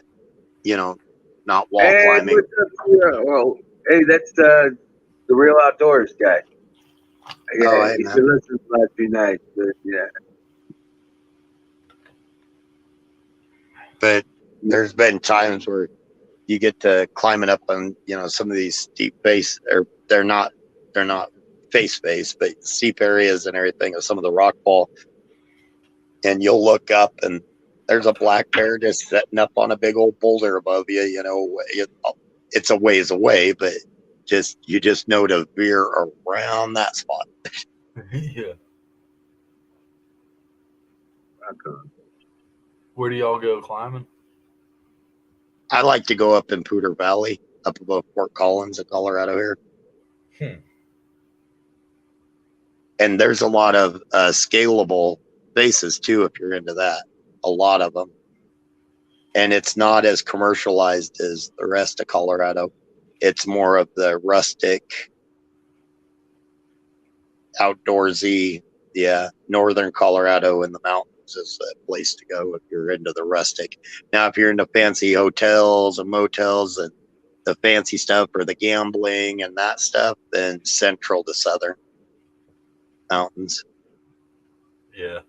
climbing.
Well, hey, that's the Real Outdoors guy. Yeah, he's been listening the last few nights, but yeah.
But there's been times where you get to climbing up on, some of these steep face, or they're not face, but steep areas and everything of some of the rock fall. And you'll look up and there's a black bear just sitting up on a big old boulder above you. It's a ways away, but you just know to veer around that spot.
Yeah.
Okay.
Where do y'all go climbing?
I like to go up in Poudre Valley, up above Fort Collins in Colorado here. And there's a lot of scalable bases too, if you're into that. A lot of them. And it's not as commercialized as the rest of Colorado. It's more of the rustic, outdoorsy, northern Colorado in the mountains is a place to go if you're into the rustic. Now, if you're into fancy hotels and motels and the fancy stuff or the gambling and that stuff, then central to southern mountains.
Yeah.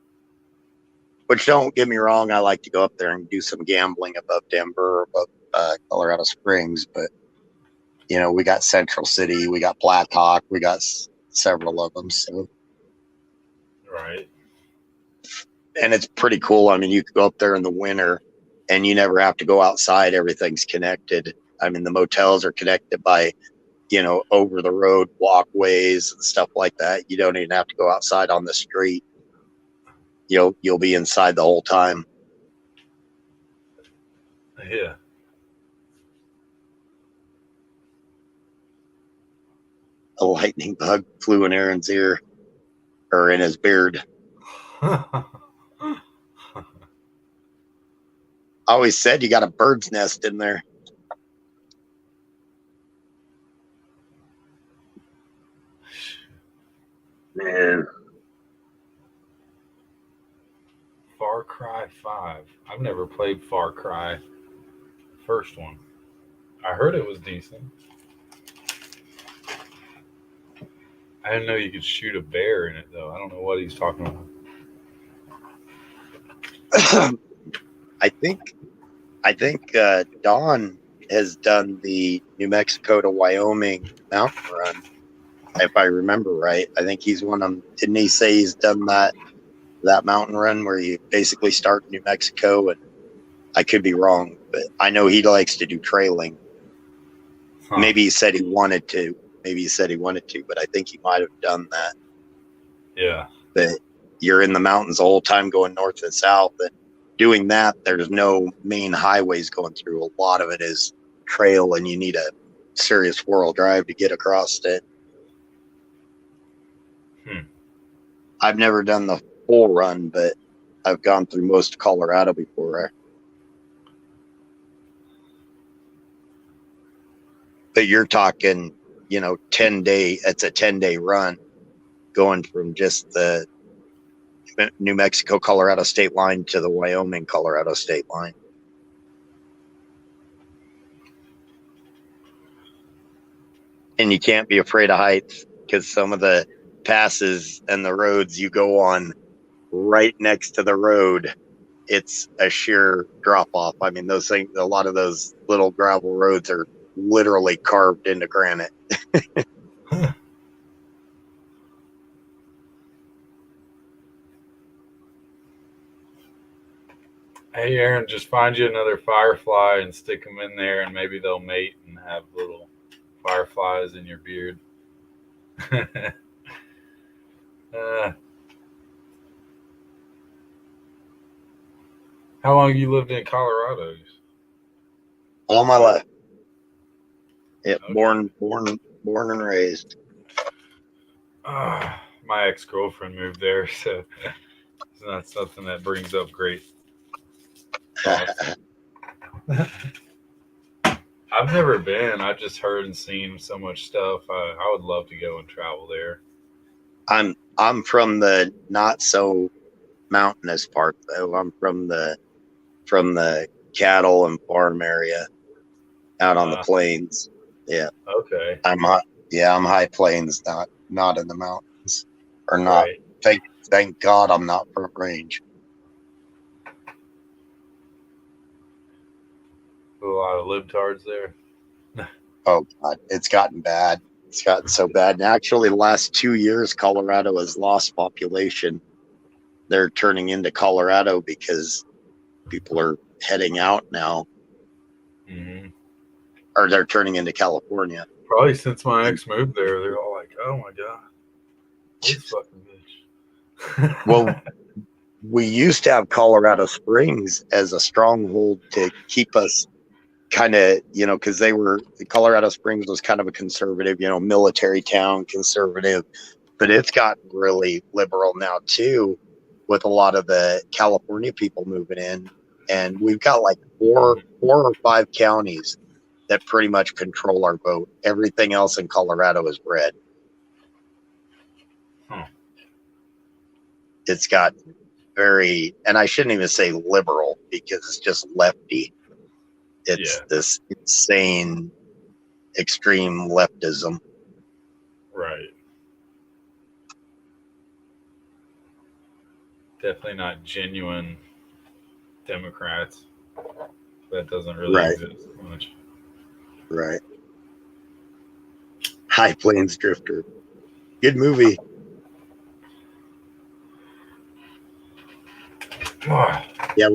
Which, don't get me wrong, I like to go up there and do some gambling above Denver, above Colorado Springs. But, we got Central City, we got Blackhawk, we got several of them. So.
Right.
And it's pretty cool. I mean, you could go up there in the winter and you never have to go outside. Everything's connected. I mean, the motels are connected by, over the road walkways and stuff like that. You don't even have to go outside on the street. You'll be inside the whole time.
Yeah.
A lightning bug flew in Aaron's ear or in his beard. I always said you got a bird's nest in there.
Man.
Far Cry 5. I've never played Far Cry. First one. I heard it was decent. I didn't know you could shoot a bear in it, though. I don't know what he's talking about.
I think Don has done the New Mexico to Wyoming mountain run, if I remember right. I think he's one of them. Didn't he say he's done that mountain run where you basically start in New Mexico? And I could be wrong, but I know he likes to do trailing. Huh. Maybe he said he wanted to, but I think he might have done that.
Yeah.
But you're in the mountains the whole time going north and south, and doing that, there's no main highways going through. A lot of it is trail, and you need a serious four-wheel drive to get across it. I've never done the full run, but I've gone through most of Colorado before. But you're talking, 10-day. It's a 10-day run, going from just the New Mexico Colorado state line to the Wyoming Colorado state line. And you can't be afraid of heights, because some of the passes and the roads you go on right next to the road, it's a sheer drop off. I mean, those things, a lot of those little gravel roads are literally carved into granite.
Hey, Aaron, just find you another firefly and stick them in there, and maybe they'll mate and have little fireflies in your beard. How long have you lived in Colorado?
All my life. Yeah, okay. Born and raised.
My ex-girlfriend moved there, so it's not something that brings up great thoughts. I've never been. I've just heard and seen so much stuff. I would love to go and travel there.
I'm from the not so mountainous part though. I'm from the cattle and farm area out on the plains. Yeah.
Okay.
I'm high plains, not in the mountains, or not. Right. Thank God I'm not front range.
A lot of libtards there.
Oh God, it's gotten bad. It's gotten so bad. And actually, the last 2 years, Colorado has lost population. They're turning into Colorado because people are heading out now,
Mm-hmm.
or they're turning into California.
Probably since my ex moved there, they're all like, "Oh my god, this fucking bitch."
Well, we used to have Colorado Springs as a stronghold to keep us kind of, because Colorado Springs was kind of a conservative, military town, conservative, but it's gotten really liberal now too, with a lot of the California people moving in, and we've got like four or five counties that pretty much control our vote. Everything else in Colorado is red. It's got and I shouldn't even say liberal because it's just lefty. It's this insane, extreme leftism.
Right. Definitely not genuine Democrats. That doesn't really exist much.
Right. High Plains Drifter. Good movie. Yeah,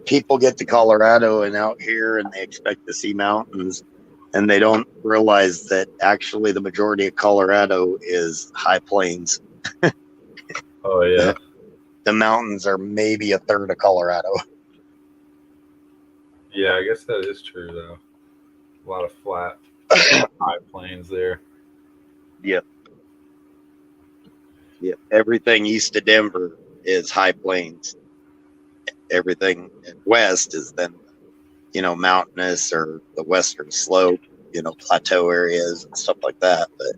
people get to Colorado and out here and they expect to see mountains, and they don't realize that actually the majority of Colorado is high plains.
Oh yeah.
The mountains are maybe a third of Colorado.
Yeah, I guess that is true though. A lot of flat high plains there.
Yep. Everything east of Denver is high plains. Everything west is then, mountainous or the western slope, plateau areas and stuff like that. But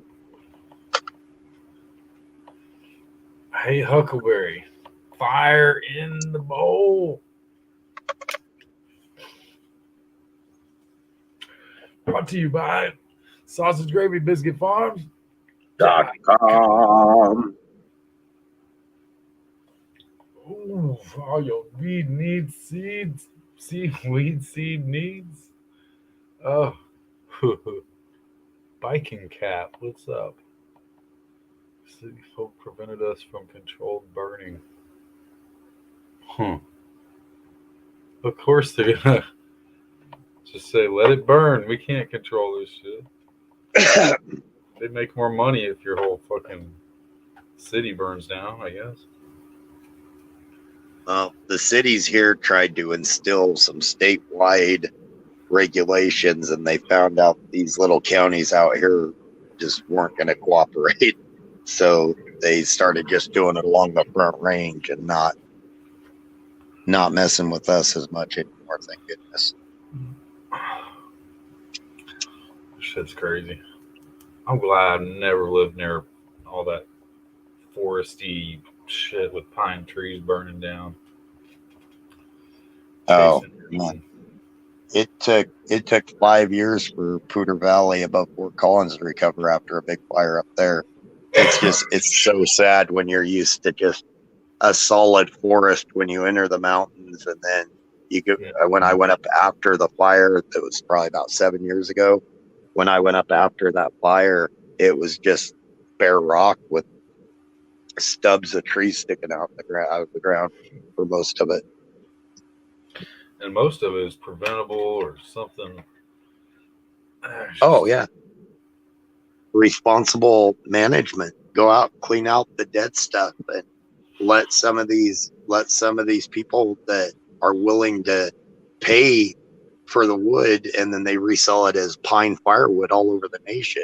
hey, Huckleberry, fire in the bowl. Brought to you by Sausage Gravy Biscuit Farms.
.com.
Ooh, all your weed needs seeds. Weed seed needs. Oh, biking cap. What's up? City folk prevented us from controlled burning. Of course they're gonna just say, let it burn. We can't control this shit. They make more money if your whole fucking city burns down, I guess.
Well, the cities here tried to instill some statewide regulations, and they found out these little counties out here just weren't going to cooperate. So they started just doing it along the front range and not messing with us as much anymore. Thank goodness.
Shit's crazy. I'm glad I never lived near all that foresty shit with pine trees burning down.
Oh, man. It took 5 years for Poudre Valley above Fort Collins to recover after a big fire up there. It's so sad when you're used to just a solid forest when you enter the mountains, and then you go. When I went up after the fire, that was probably about 7 years ago. When I went up after that fire, it was just bare rock with stubs of trees sticking out of the ground for most of it.
And most of it is preventable or something.
Oh yeah. Responsible management. Go out, clean out the dead stuff, and let some of these people that are willing to pay for the wood, and then they resell it as pine firewood all over the nation.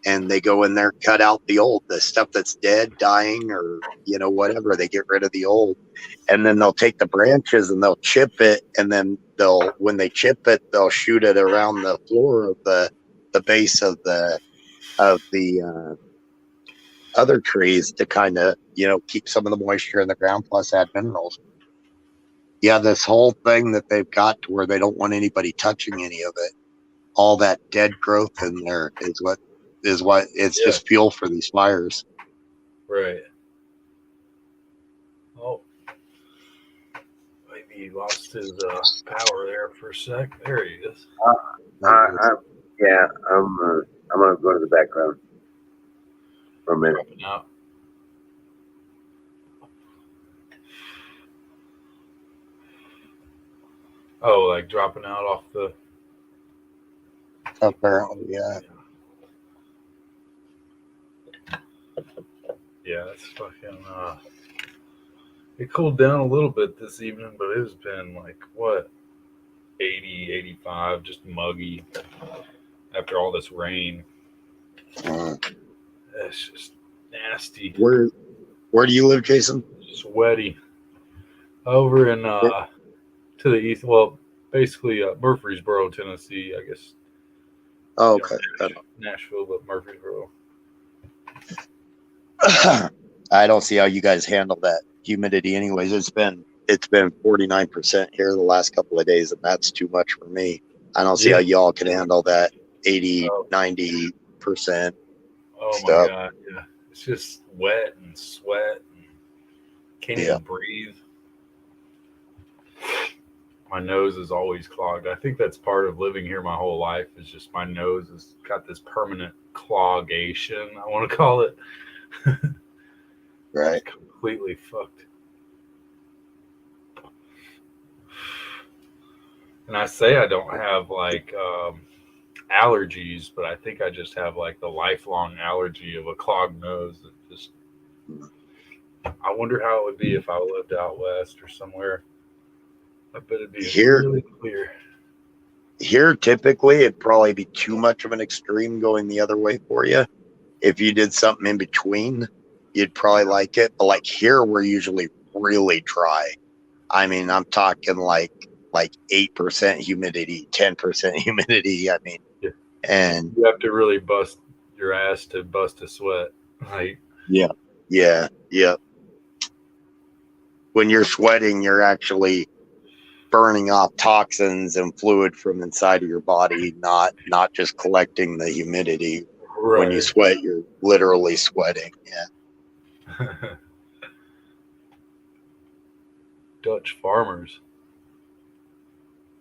And they go in there, cut out the stuff that's dead, dying, or whatever. They get rid of the old, and then they'll take the branches and they'll chip it, and then when they chip it, they'll shoot it around the floor of the base of the other trees to kind of keep some of the moisture in the ground, plus add minerals. Yeah, this whole thing that they've got to where they don't want anybody touching any of it. All that dead growth in there is what it's just fuel for these fires.
Right. Oh, maybe he lost his power there for a sec. There he is.
I'm gonna go to the background for a minute.
Dropping out. Oh, like dropping out off the.
Apparently, yeah.
Yeah, it's fucking. It cooled down a little bit this evening, but it's been like what, 80, 85, just muggy after all this rain. It's just nasty.
Where do you live, Jason?
Sweaty. Over in to the east. Well, basically Murfreesboro, Tennessee. I guess.
Oh,
You know,
okay.
Nashville, but Murfreesboro.
I don't see how you guys handle that humidity. Anyways, it's been 49% here the last couple of days, and that's too much for me. I don't see how y'all can handle that 80, 90%
Oh
stuff.
my god, yeah. It's just wet and sweat and can't even breathe. My nose is always clogged. I think that's part of living here my whole life, is just my nose has got this permanent clogation, I want to call it.
Right.
It's completely fucked. And I say I don't have like allergies, but I think I just have like the lifelong allergy of a clogged nose that just. I wonder how it would be if I lived out west or somewhere. I bet it'd be really clear.
Here, typically, it'd probably be too much of an extreme going the other way for you. If you did something in between, you'd probably like it. But like here, we're usually really dry. I mean, I'm talking like 8% humidity, 10% humidity. I mean, and
you have to really bust your ass to bust a sweat. Like,
yeah. When you're sweating, you're actually burning off toxins and fluid from inside of your body, not just collecting the humidity.
right.
When you sweat, you're literally sweating. Yeah.
Dutch farmers.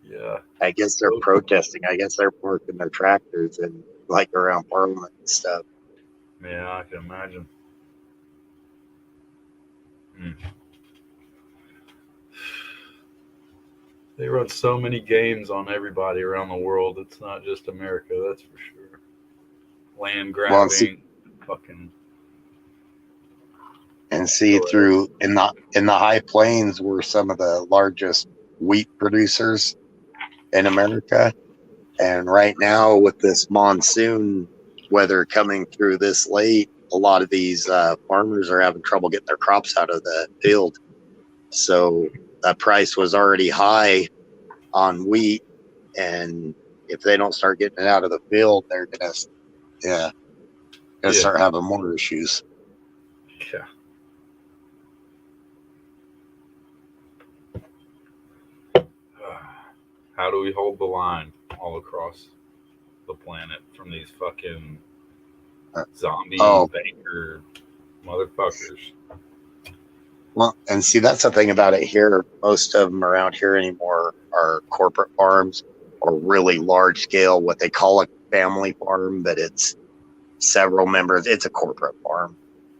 Yeah.
I guess they're protesting. I guess they're parking their tractors and like around Parliament and stuff.
Yeah, I can imagine. They run so many games on everybody around the world. It's not just America, that's for sure. Land grabbing, fucking.
And see, through in the high plains, we're some of the largest wheat producers in America. And right now, with this monsoon weather coming through this late, a lot of these farmers are having trouble getting their crops out of the field. So that price was already high on wheat, and if they don't start getting it out of the field, they're gonna start having more issues.
Yeah. How do we hold the line all across the planet from these fucking zombie banker motherfuckers?
Well, and see, that's the thing about it here. Most of them around here anymore are corporate farms or really large scale, what they call a family farm, but it's several members. It's a corporate farm.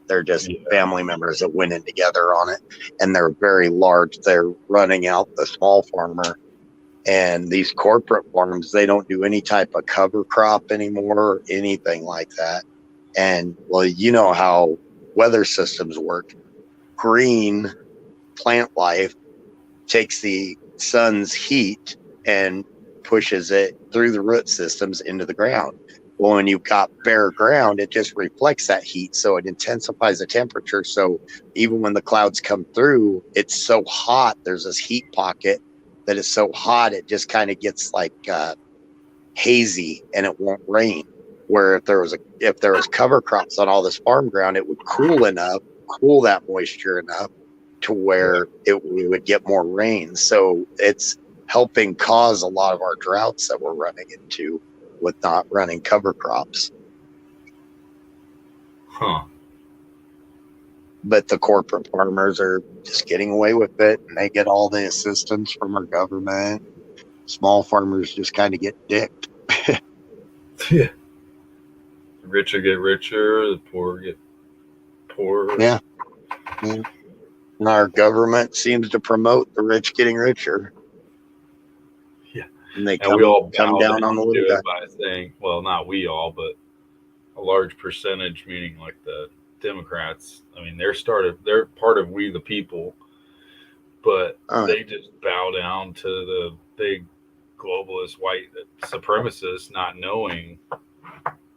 They're just family members that went in together on it, and they're very large. They're running out the small farmer. And these corporate farms, they don't do any type of cover crop anymore or anything like that. And, well, you know how weather systems work. Green plant life takes the sun's heat and pushes it through the root systems into the ground. Well, when you've got bare ground, it just reflects that heat. So it intensifies the temperature. So even when the clouds come through, it's so hot. There's this heat pocket that is so hot, it just kind of gets like hazy and it won't rain. Where if there was cover crops on all this farm ground, it would cool that moisture enough to where we would get more rain. So it's helping cause a lot of our droughts that we're running into with not running cover crops.
Huh.
But the corporate farmers are just getting away with it, and they get all the assistance from our government. Small farmers just kind of get dicked.
Yeah. The richer get richer, the poor get poorer.
Yeah. And our government seems to promote the rich getting richer. And they
And we all
come
bow
down on the little guy.
it by saying, well, not we all, but a large percentage, meaning like the Democrats. I mean, they're part of we the people, but they just bow down to the big globalist white supremacists, not knowing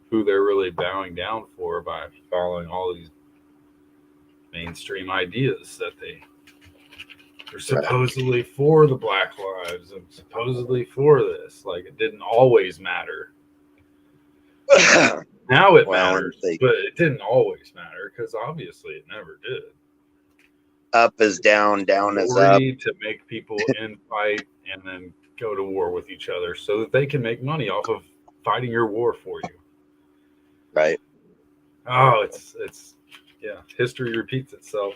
who they're really bowing down for by following all these mainstream ideas that they're supposedly for the Black lives and supposedly for this. Like, it didn't always matter. Now it matters, but it didn't always matter because obviously it never did.
Up is down, down is up.
To make people infight and then go to war with each other so that they can make money off of fighting your war for you.
Right.
Oh, it's history repeats itself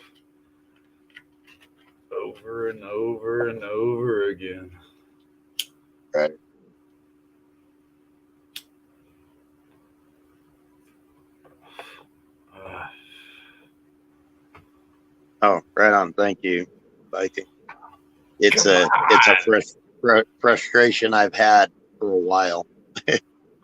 over and over and over again.
Right. Oh, right on. Thank you, Viking. It's a frustration I've had for a while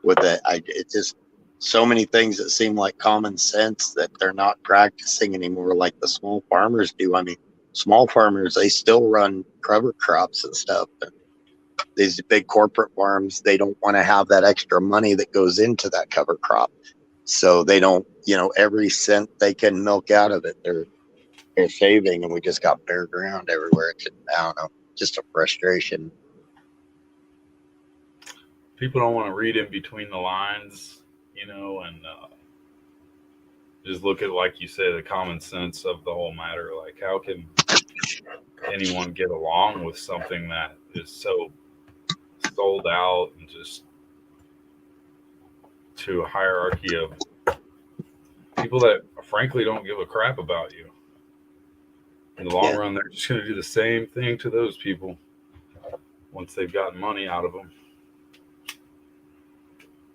with it. It's just so many things that seem like common sense that they're not practicing anymore, like the small farmers do. I mean, small farmers, they still run cover crops and stuff. And these big corporate farms, they don't want to have that extra money that goes into that cover crop. So they don't, every cent they can milk out of it, they're saving, and we just got bare ground everywhere. I don't know, just a frustration.
People don't want to read in between the lines, and just look at, like you say, the common sense of the whole matter. Like, how can anyone get along with something that is so sold out and just to a hierarchy of people that frankly don't give a crap about you? In the long run, they're just going to do the same thing to those people once they've gotten money out of them.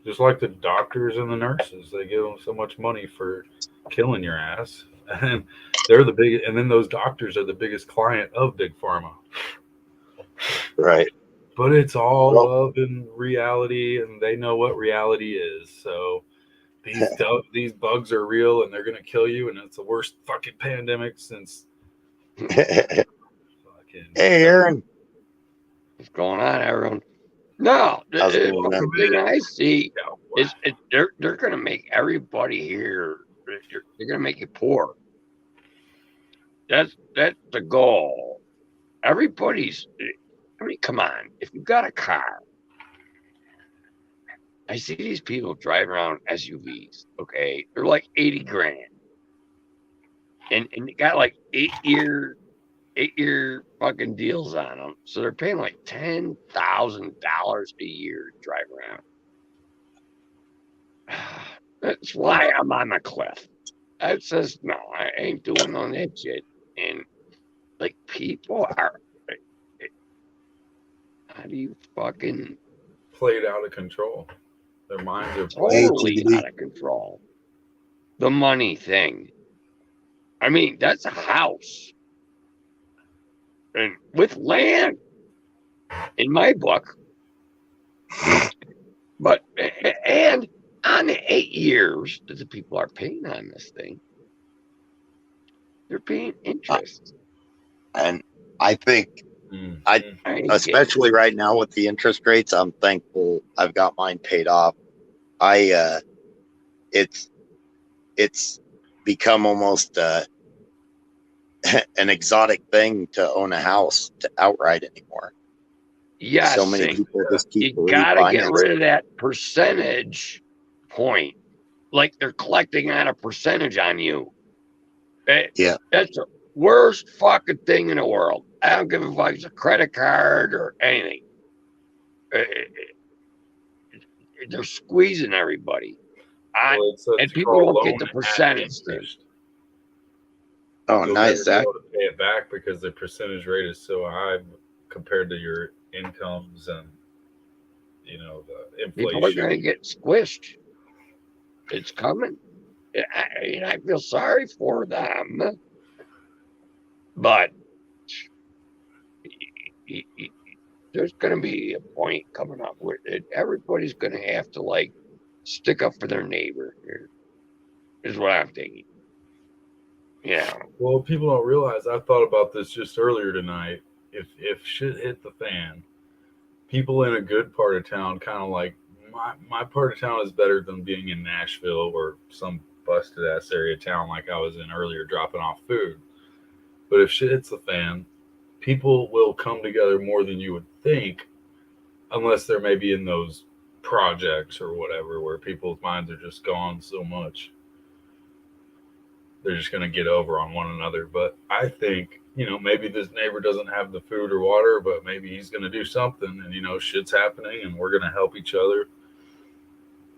Just like the doctors and the nurses, they give them so much money for killing your ass, and and then those doctors are the biggest client of Big Pharma.
Right.
But it's all love and reality, and they know what reality is. So these bugs are real, and they're going to kill you, and it's the worst fucking pandemic since.
Hey, Aaron.
What's going on, everyone? No, the thing I see is they're going to make everybody here. They're going to make you poor. That's the goal. Everybody's. I mean, come on. If you've got a car, I see these people driving around SUVs. Okay, they're like $80,000, and they got like 8-year fucking deals on them. So they're paying like $10,000 a year to drive around. That's why I'm on the cliff. That says, no, I ain't doing none of that shit. And like, people are, how do you fucking
played out of control? Their minds are
totally out of control. The money thing. I mean, that's a house. And with land, in my book, but and on the 8 years that the people are paying on this thing, they're paying interest.
And I think, especially right now with the interest rates, I'm thankful I've got mine paid off. It's become almost an exotic thing to own a house to outright anymore.
Yes,
so many people just keep
you gotta get rid of that percentage point. Like, they're collecting on a percentage on you.
Yeah,
that's the worst fucking thing in the world. I don't give a fuck if it's a credit card or anything. They're squeezing everybody, and people don't get the percentage thing.
Oh, nice, Zach.
To pay it back because the percentage rate is so high compared to your incomes and the inflation.
People are going to get squished. It's coming. I feel sorry for them, but there's going to be a point coming up where everybody's going to have to like stick up for their neighbor. Here is what I'm thinking. Yeah.
Well, people don't realize. I thought about this just earlier tonight. If shit hit the fan, people in a good part of town, kind of like my part of town, is better than being in Nashville or some busted ass area town like I was in earlier, dropping off food. But if shit hits the fan, people will come together more than you would think, unless they're maybe in those projects or whatever where people's minds are just gone so much. They're just going to get over on one another. But I think, maybe this neighbor doesn't have the food or water, but maybe he's going to do something, and, shit's happening and we're going to help each other.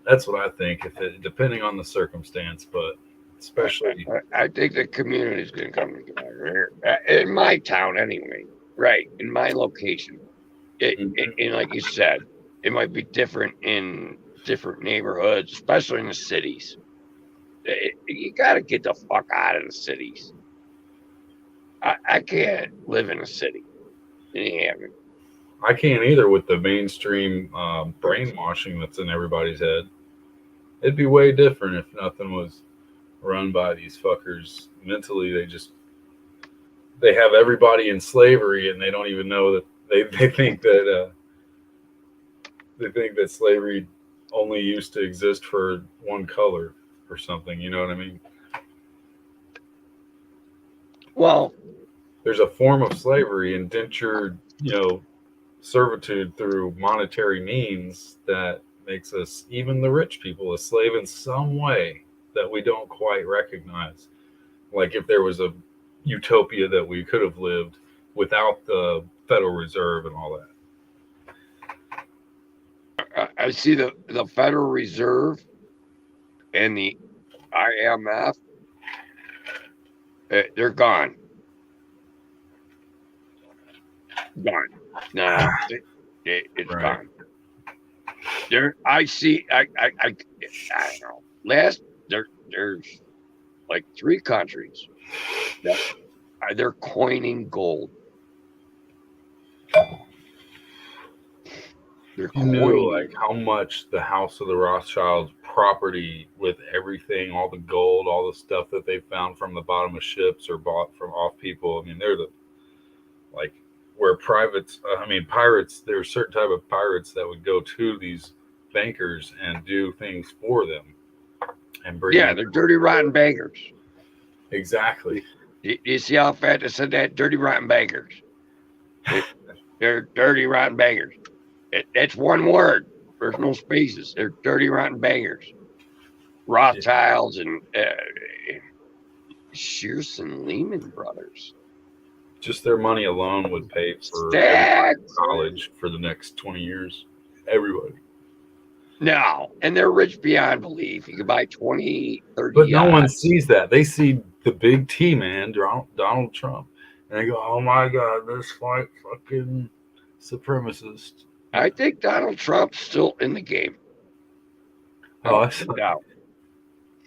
That's what I think, depending on the circumstance, but especially.
I think the community is going to come together in my town anyway, right? In my location. And like you said, it might be different in different neighborhoods, especially in the cities. You got to get the fuck out of the cities. I can't live in a city.
I can't either with the mainstream brainwashing that's in everybody's head. It'd be way different if nothing was run by these fuckers mentally. They have everybody in slavery, and they don't even know that they think that slavery only used to exist for one color or something. You know what I mean?
Well,
there's a form of slavery, indentured, servitude through monetary means that makes us, even the rich people, a slave in some way that we don't quite recognize. Like if there was a utopia that we could have lived without the Federal Reserve and all
that. I see the Federal Reserve and the IMF, they're gone. Gone. No, it's right. Gone. I don't know. There's like 3 countries that they're coining gold.
They're coining like how much the House of the Rothschilds property, with everything, all the gold, all the stuff that they found from the bottom of ships or bought from off people. I mean, they're where pirates, there are certain type of pirates that would go to these bankers and do things for them and bring.
Yeah, they're dirty, rotten bankers.
Exactly.
You see how fat I said that? Dirty, rotten bankers. They're dirty, rotten bankers. That's one word. There's no spaces. They're dirty, rotten bankers. Rothschilds and Shearson Lehman Brothers.
Just their money alone would pay for college for the next 20 years. Everybody.
No, and they're rich beyond belief. You can buy 20, 30
But no one sees that. They see the big T, man, Donald Trump. And they go, oh my God, this white fucking supremacist.
I think Donald Trump's still in the game.
Oh, I saw that.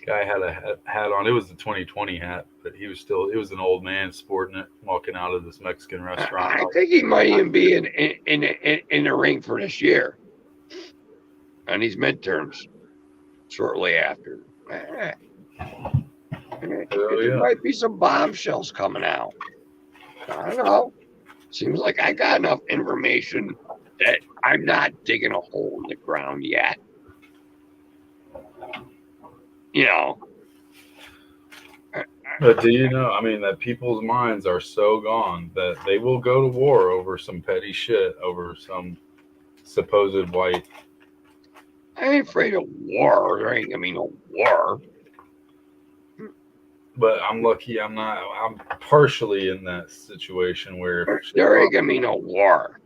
Guy had a hat on. It was the 2020 hat, but he was an old man sporting it, walking out of this Mexican restaurant.
I think he might even be in the ring for this year. On these midterms, shortly after. There might be some bombshells coming out. I don't know. Seems like I got enough information that I'm not digging a hole in the ground yet.
But do you know, that people's minds are so gone that they will go to war over some petty shit, over some supposed white.
I ain't afraid of war. There ain't gonna be no war.
But I'm lucky I'm not. I'm partially in that situation where
there ain't gonna be no war.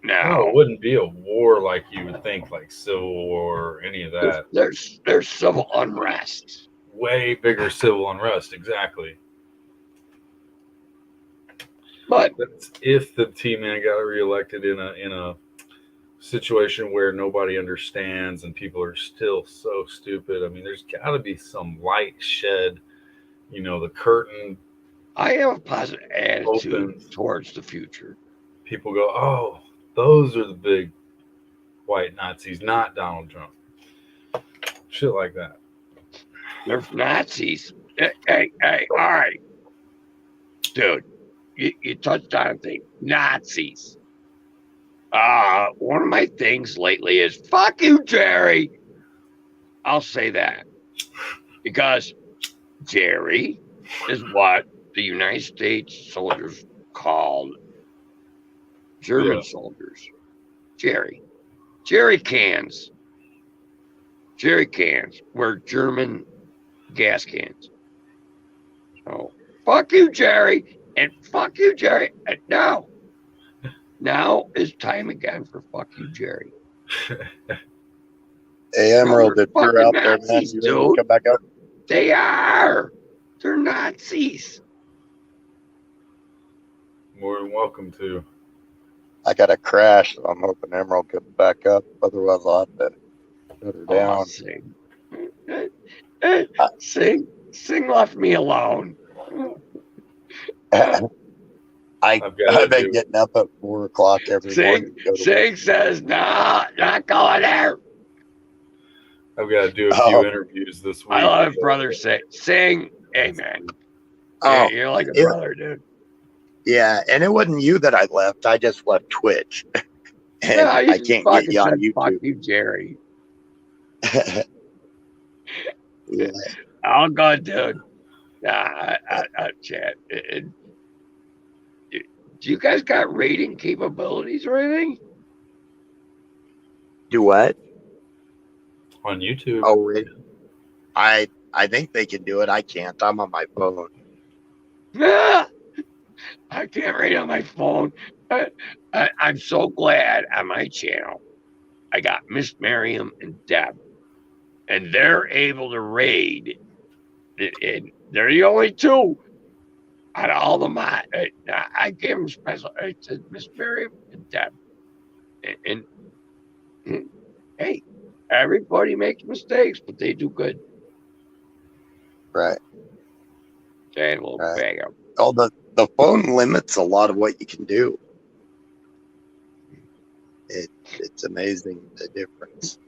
No, it wouldn't be a war like you would think, like Civil War or any of that.
There's civil unrest.
Way bigger civil unrest, exactly.
But
that's if the T-Man got reelected in a situation where nobody understands and people are still so stupid. There's got to be some light shed. The curtain.
I have a positive attitude towards the future.
People go, oh, Those are the big white Nazis, not Donald Trump. Shit like that.
They're Nazis. Hey, all right. Dude, you touched on a thing. Nazis. One of my things lately is fuck you, Jerry. I'll say that. Because Jerry is what the United States soldiers called German soldiers. Jerry cans. Jerry cans were German gas cans. So fuck you, Jerry, and fuck you, Jerry. And now is time again for fuck you, Jerry.
Hey, Emerald, if you're out there, man,
Nazis,
you ready to come back up?
They are. They're Nazis.
More than welcome to.
I got a crash, so I'm hoping Emerald comes back up. Otherwise, I'll have to shut her down.
Sing left me alone.
I've been getting up at 4 o'clock every morning.
Sing says, nah, not going there.
I've got to do a few interviews this week.
I love it, brother. Sing, hey, man. Oh, you're like a brother, dude.
Yeah, and it wasn't you that I left. I just left Twitch. And I can't get you on YouTube.
Fuck you, Jerry.
Yeah.
I'll go, dude. I chat. Do you guys got rating capabilities or anything?
Do what?
On YouTube.
Oh, really? I think they can do it. I can't. I'm on my phone.
I can't rate on my phone. I'm so glad on my channel I got Miss Miriam and Deb, and they're able to raid. And they're the only two out of all the mods. I gave them special. It said Miss Miriam and Deb. And hey, everybody makes mistakes, but they do good.
Right.
And we'll bang them.
Oh, the phone limits a lot of what you can do. It's amazing the difference.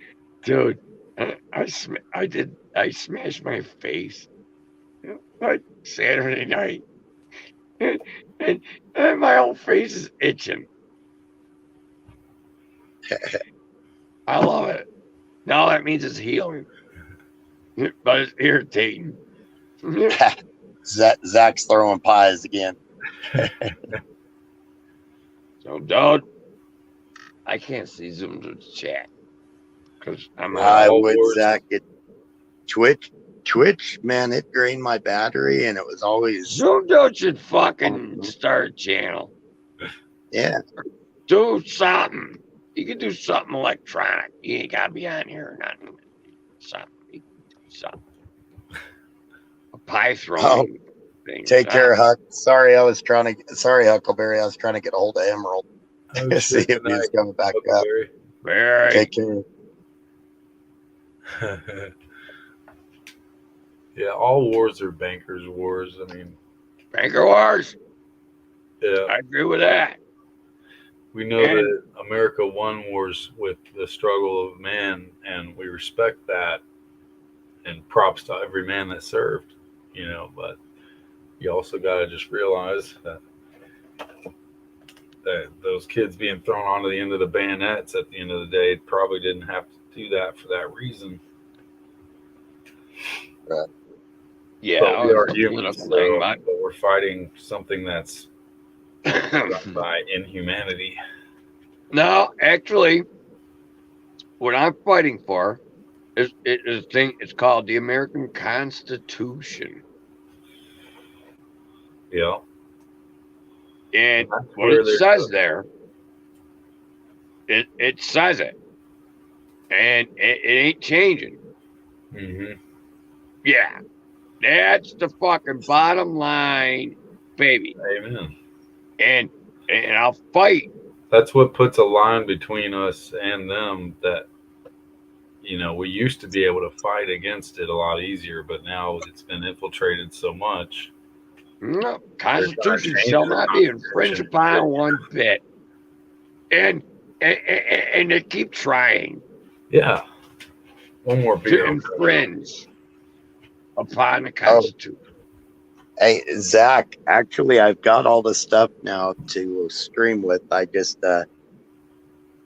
Dude, I smashed my face like Saturday night. And my whole face is itching. I love it. Now that means it's healing. But it's irritating.
Zach's throwing pies again.
So, dude, I can't see Zoom to chat because
I would, Zach. Twitch, man, it drained my battery, and it was always
Zoom. Dude should fucking start a channel.
Yeah,
do something. You can do something electronic. You ain't gotta be on here or nothing. Something. A pie throwing thing.
Take care, Huck. Sorry, Huckleberry. I was trying to get a hold of Emerald. See if he's coming back up.
Very.
Take care.
Yeah, all wars are bankers' wars. I mean,
banker wars.
Yeah,
I agree with that.
We know that America won wars with the struggle of man, and we respect that. And props to every man that served, but you also got to just realize that those kids being thrown onto the end of the bayonets at the end of the day probably didn't have to do that for that reason.
Right.
Yeah,
but we are humans, but we're fighting something that's by inhumanity.
No, actually, what I'm fighting for is a thing. It's called the American Constitution.
Yeah.
And what it says there, it says it, and it ain't changing.
Mm-hmm.
Yeah, that's the fucking bottom line, baby.
Amen.
And I'll fight.
That's what puts a line between us and them that, we used to be able to fight against it a lot easier, but now it's been infiltrated so much.
No, Constitution shall not be infringed upon one bit. And and to keep trying
Yeah. One more
to
beer.
infringe upon the
Oh,
Constitution.
hey, Zach, actually, I've got all the stuff now to stream with. I just am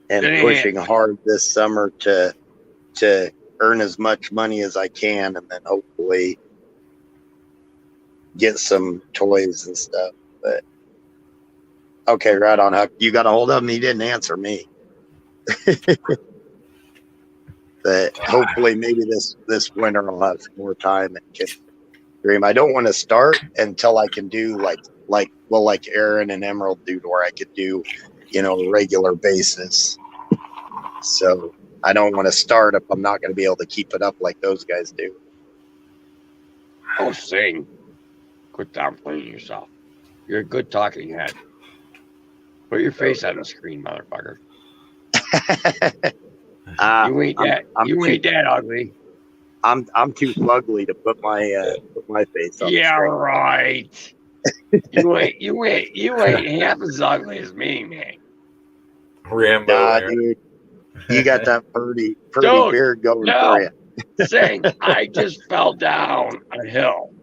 Then
pushing hard this summer to earn as much money as I can, and then hopefully get some toys and stuff. But okay, right on, Huck. You got a hold of him. He didn't answer me. But hopefully, maybe this winter I'll have some more time and can stream. I don't want to start until I can do like Aaron and Emerald do, where I could do, a regular basis. So I don't want to start if I'm not going to be able to keep it up like those guys do.
oh, sing. Quit downplaying yourself. You're a good talking head. Put your face on the screen, motherfucker. You ain't that. You ain't that ugly.
I'm too fugly to put my face on.
Yeah,
the
right. You ain't half as ugly as me, man.
Rambo.
Nah,
Aaron.
dude, you got that pretty
Dude,
beard going
no.
for you.
Saying I just fell down a hill.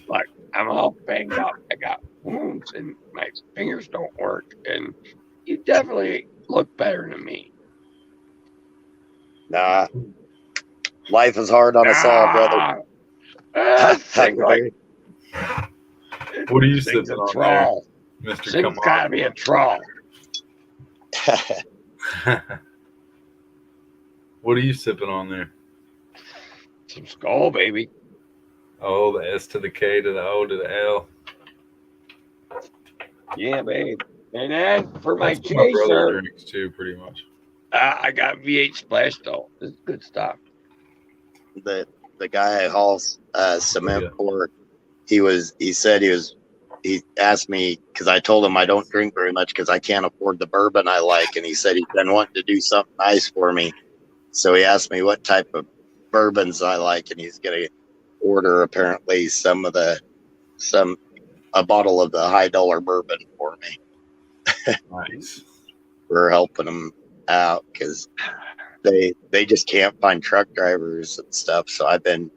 Like I'm all banged up. I got wounds and my fingers don't work. And you definitely look better than me.
Nah, life is hard on us all, brother.
Sing like
What are you
Sing's
sipping
a
on
troll.
there, Mr.
Sing's
Come
gotta be a troll.
On? What are you sipping on there?
Some skull, baby.
Oh, the S to the K to the O to the L.
Yeah, babe. And then for my
That's what my brother
chaser,
drinks too, pretty much.
I got V8 Splash though. This is good stuff.
the guy I hauls cement
Yeah.
for, he asked me, because I told him I don't drink very much because I can't afford the bourbon I like, and he said he's been wanting to do something nice for me, so he asked me what type of bourbons I like, and he's gonna order apparently a bottle of the high dollar bourbon for me.
Nice.
We're helping them out because they just can't find truck drivers and stuff. So I've been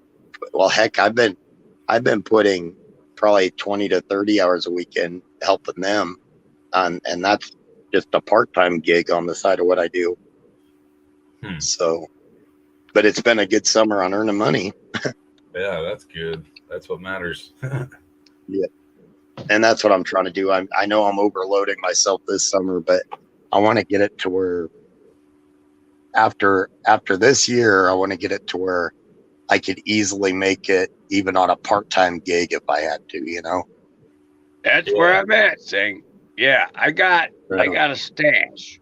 putting probably 20 to 30 hours a weekend helping them, and that's just a part-time gig on the side of what I do. So, but it's been a good summer on earning money.
Yeah, that's good. That's what matters.
Yeah. And that's what I'm trying to do. I know I'm overloading myself this summer, but I want to get it to where after this year, I want to get it to where I could easily make it even on a part-time gig if I had to,
That's where I'm at, Sing. Yeah, I got a stash.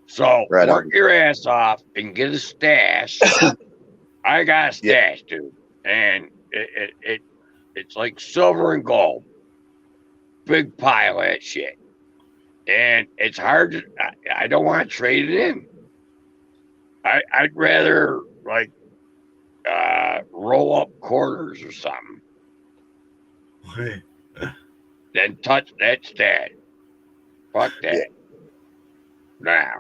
So work your ass off and get a stash. I got a stash, dude. And it's like silver and gold. Big pile of that shit. And it's hard to, I don't want to trade it in. I'd rather like roll up quarters or something than touch that stash. Fuck that. Now,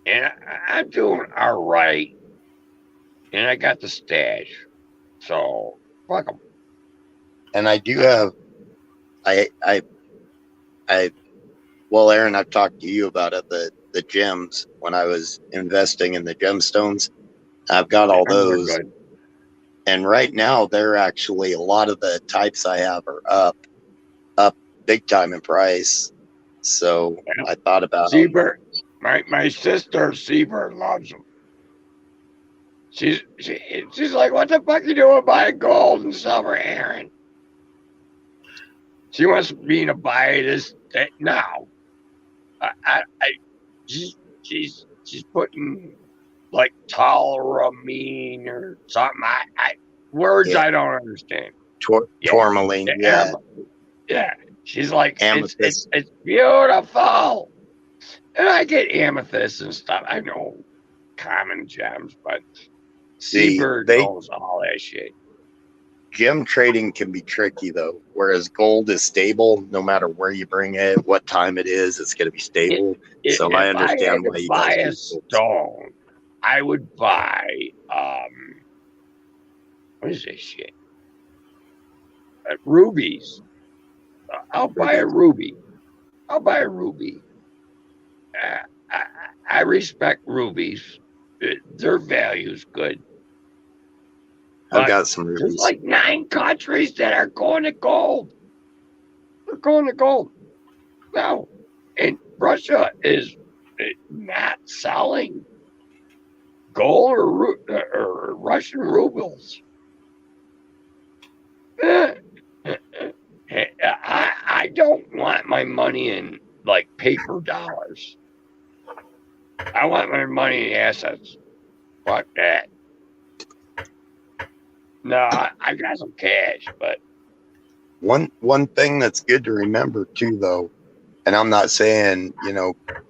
and I'm doing all right. And I got the stash. So, fuck them.
And I do have, well, Aaron, I've talked to you about it, the gems when I was investing in the gemstones. I've got all those. And right now, they're actually, a lot of the types I have are up big time in price. So I thought about
Seabird. My sister Seabird loves them. She's like, what the fuck you doing buying gold and silver, Aaron? She wants me to buy this now. She's putting like toleramine or something. Words I don't understand.
Tourmaline,
yeah. She's like,
amethyst.
It's beautiful. And I get amethyst and stuff. I know common gems, but Seabird knows all that shit.
gem trading can be tricky though, whereas gold is stable no matter where you bring it, what time it is, it's going to be stable. So I
If I had
understand
to
why you
buy
guys
a
do gold.
stone, I would buy what is this shit? Rubies. I'll buy a ruby. I'll buy a ruby. I respect rubies. Their value's good.
I've
But
got some
there's
rubies.
like 9 countries that are going to gold. They're going to gold. Now, and Russia is not selling gold or Russian rubles. I don't want my money in like paper dollars. I want my money in assets. Fuck that. No, I got some cash, but
One thing that's good to remember too, though, and I'm not saying,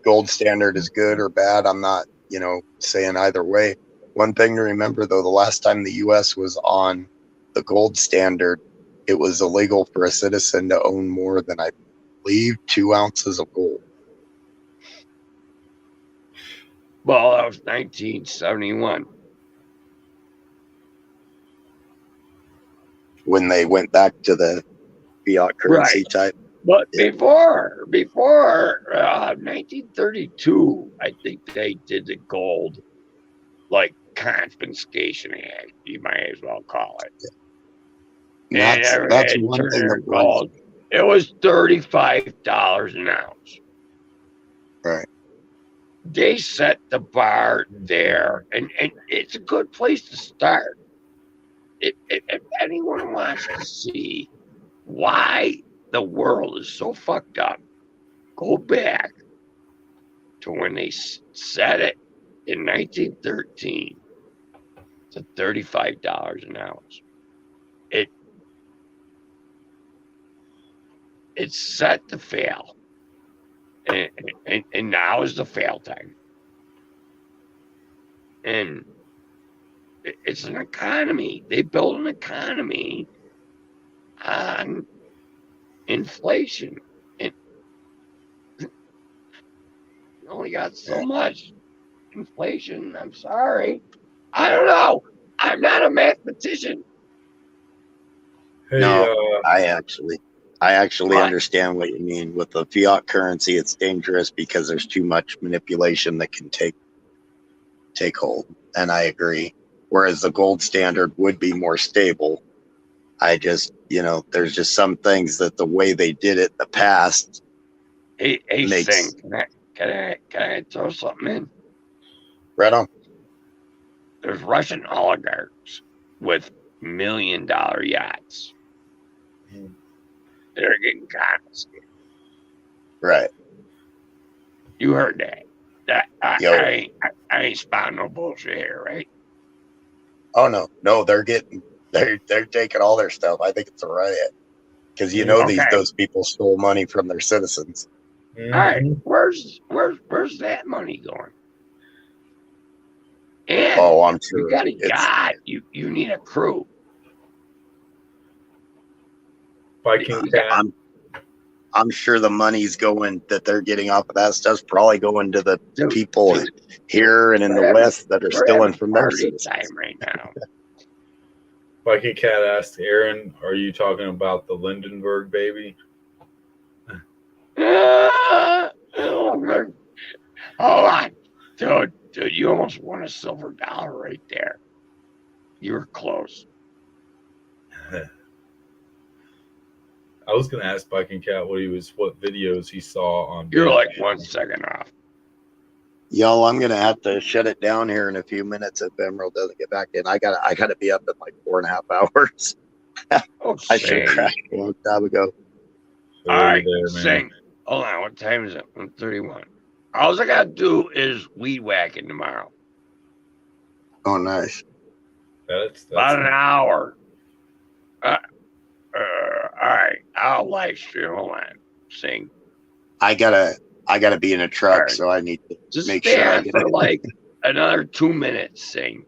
gold standard is good or bad. I'm not, saying either way. One thing to remember though, the last time the US was on the gold standard, it was illegal for a citizen to own more than, I believe, 2 ounces of gold.
well, that was 1971.
When they went back to the fiat currency type.
But before 1932, I think they did the gold like confiscation act. You might as well call it.
And that's one thing that
gold. It was $35 an ounce.
Right.
They set the bar there, and it's a good place to start. If anyone wants to see why the world is so fucked up, go back to when they set it in 1913 to $35 an ounce. It's set to fail, and now is the fail time. And it's an economy. They build an economy on inflation. And you only got so much inflation. I'm sorry. I don't know. I'm not a mathematician.
Hey,
No, I actually understand what you mean. With the fiat currency, it's dangerous because there's too much manipulation that can take hold. And I agree. Whereas the gold standard would be more stable. I just, there's just some things that the way they did it in the past.
Hey, Sing, can I throw something in?
Right on.
There's Russian oligarchs with $1 million yachts. They're getting confiscated.
Right.
You heard that. I ain't spouting no bullshit here, right?
Oh no, they're taking all their stuff. I think it's a riot because those people stole money from their citizens.
Mm-hmm. All right, where's that money going? And
I'm sure
you got a yacht. You need a crew.
Viking Cat.
I'm sure the money's going that they're getting off of that stuff's probably going to the people here and in the West that are stealing from their citizens.
Time right now.
Viking Cat asked Aaron, "Are you talking about the Lindenberg baby?"
Hold on, dude, you almost won a silver dollar right there. You were close.
I was gonna ask Viking Cat what videos he saw on.
You're like 1 second off.
Y'all, I'm gonna have to shut it down here in a few minutes if Emerald doesn't get back in. I gotta be up in like 4.5 hours. I should have crashed a long time ago.
All right, Sing. Hold on, what time is it? 1:31. All I gotta do is weed whacking tomorrow.
Oh, nice.
That's
about an hour. All right, I'll live stream. Hold on, Sing.
I gotta be in a truck, right. So I need to
just
make
stay
sure
on
I get
for
it.
like another 2 minutes, Sing.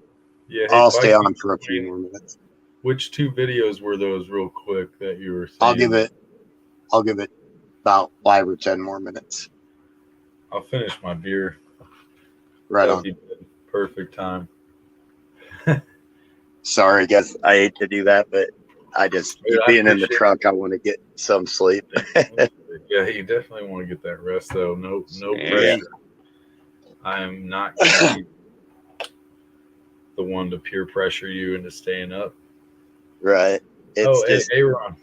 Yeah,
I'll stay on for a few more minutes.
Which 2 videos were those, real quick, that you were saying?
I'll give it about 5 or 10 more minutes.
I'll finish my beer.
Right
That'll
on.
be perfect time.
Sorry, guys. I hate to do that, but I just being in the truck, I want to get some sleep.
Yeah, you definitely want to get that rest, though. No pressure. I am not going to be the one to peer pressure you into staying up.
Right. It's just.
Hey, Ron.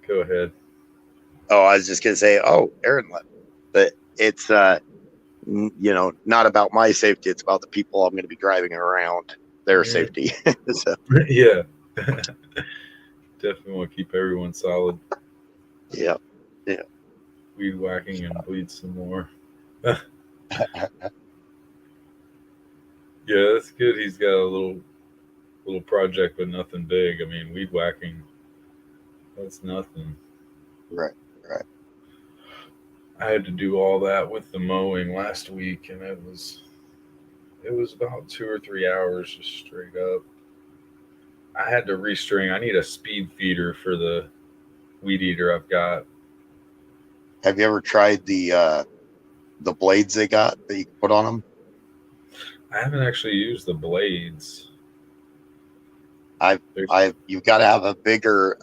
Go ahead.
Oh, I was just gonna say. Oh, Aaron left, but it's not about my safety. It's about the people I'm going to be driving around, their safety. So.
Yeah. Definitely want to keep everyone solid.
Yeah.
Weed whacking and bleed some more. Yeah, that's good. He's got a little project, but nothing big. I mean, weed whacking, that's nothing.
Right.
I had to do all that with the mowing last week, and it was about 2 or 3 hours just straight up. I had to restring. I need a speed feeder for the weed eater I've got.
Have you ever tried the blades they got that you can put on them?
I haven't actually used the blades.
You've got to have a bigger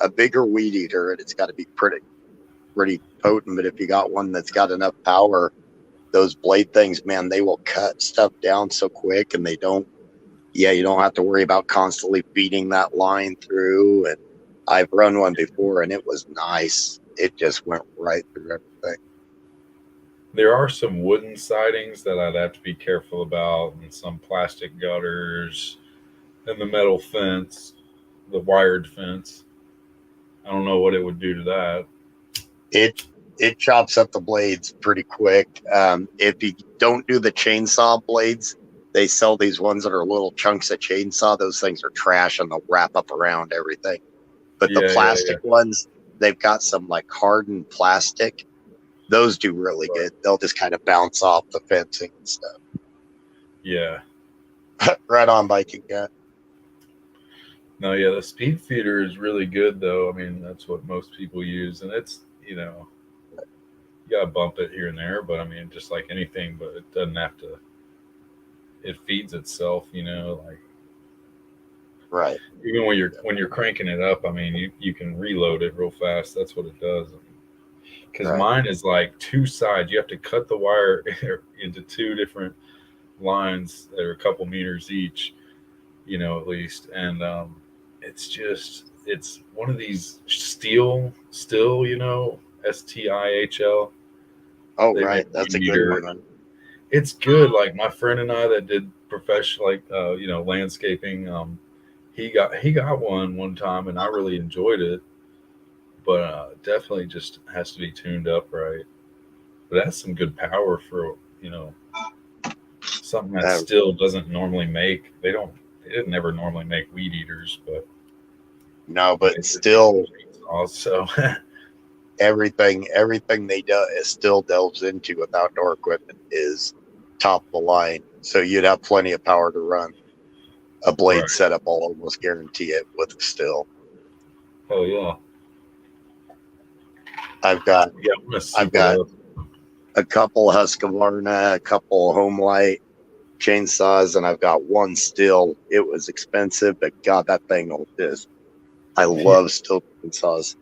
weed eater, and it's got to be pretty potent. But if you got one that's got enough power, those blade things, man, they will cut stuff down so quick, and you don't have to worry about constantly feeding that line through. And I've run one before, and it was nice. It just went right through everything.
There are some wooden sidings that I'd have to be careful about, and some plastic gutters, and the metal fence, the wired fence. I don't know what it would do to that.
It chops up the blades pretty quick. If you don't do the chainsaw blades, they sell these ones that are little chunks of chainsaw. Those things are trash, and they'll wrap up around everything. But the plastic ones, they've got some like hardened plastic. Those do really good. They'll just kind of bounce off the fencing and stuff.
Yeah.
Right on, biking guy.
No, yeah, the speed feeder is really good, though. I mean, that's what most people use, and it's, you gotta bump it here and there, but I mean, just like anything, but it doesn't have to. It feeds itself, like.
Right.
Even when you're cranking it up, I mean, you can reload it real fast. That's what it does. Because mine is like 2 sides. You have to cut the wire into 2 different lines that are a couple meters each, at least. And it's one of these still, STIHL.
Oh, right. That's a good one.
It's good. Like my friend and I that did professional, landscaping, he got one time, and I really enjoyed it. But definitely just has to be tuned up right. But that's some good power for something that still doesn't normally make. They didn't never normally make weed eaters, but
no, but still,
also
everything they do still delves into with outdoor equipment is top of the line. So you'd have plenty of power to run a blade setup. I'll almost guarantee it with still.
Oh yeah.
I've got a couple Husqvarna, a couple Homelight chainsaws, and I've got one still. It was expensive, but God, that thing will just. I love still chainsaws.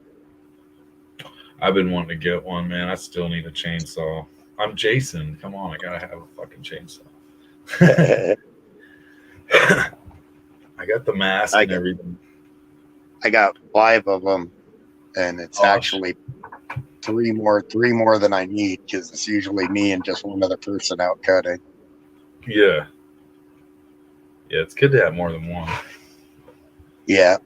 I've
been wanting to get one, man. I still need a chainsaw. I'm Jason. Come on, I gotta have a fucking chainsaw. I got the mask and everything.
I got 5 of them, and it's actually 3 more than I need, because it's usually me and just one other person out cutting.
Yeah, it's good to have more than one.
Yeah.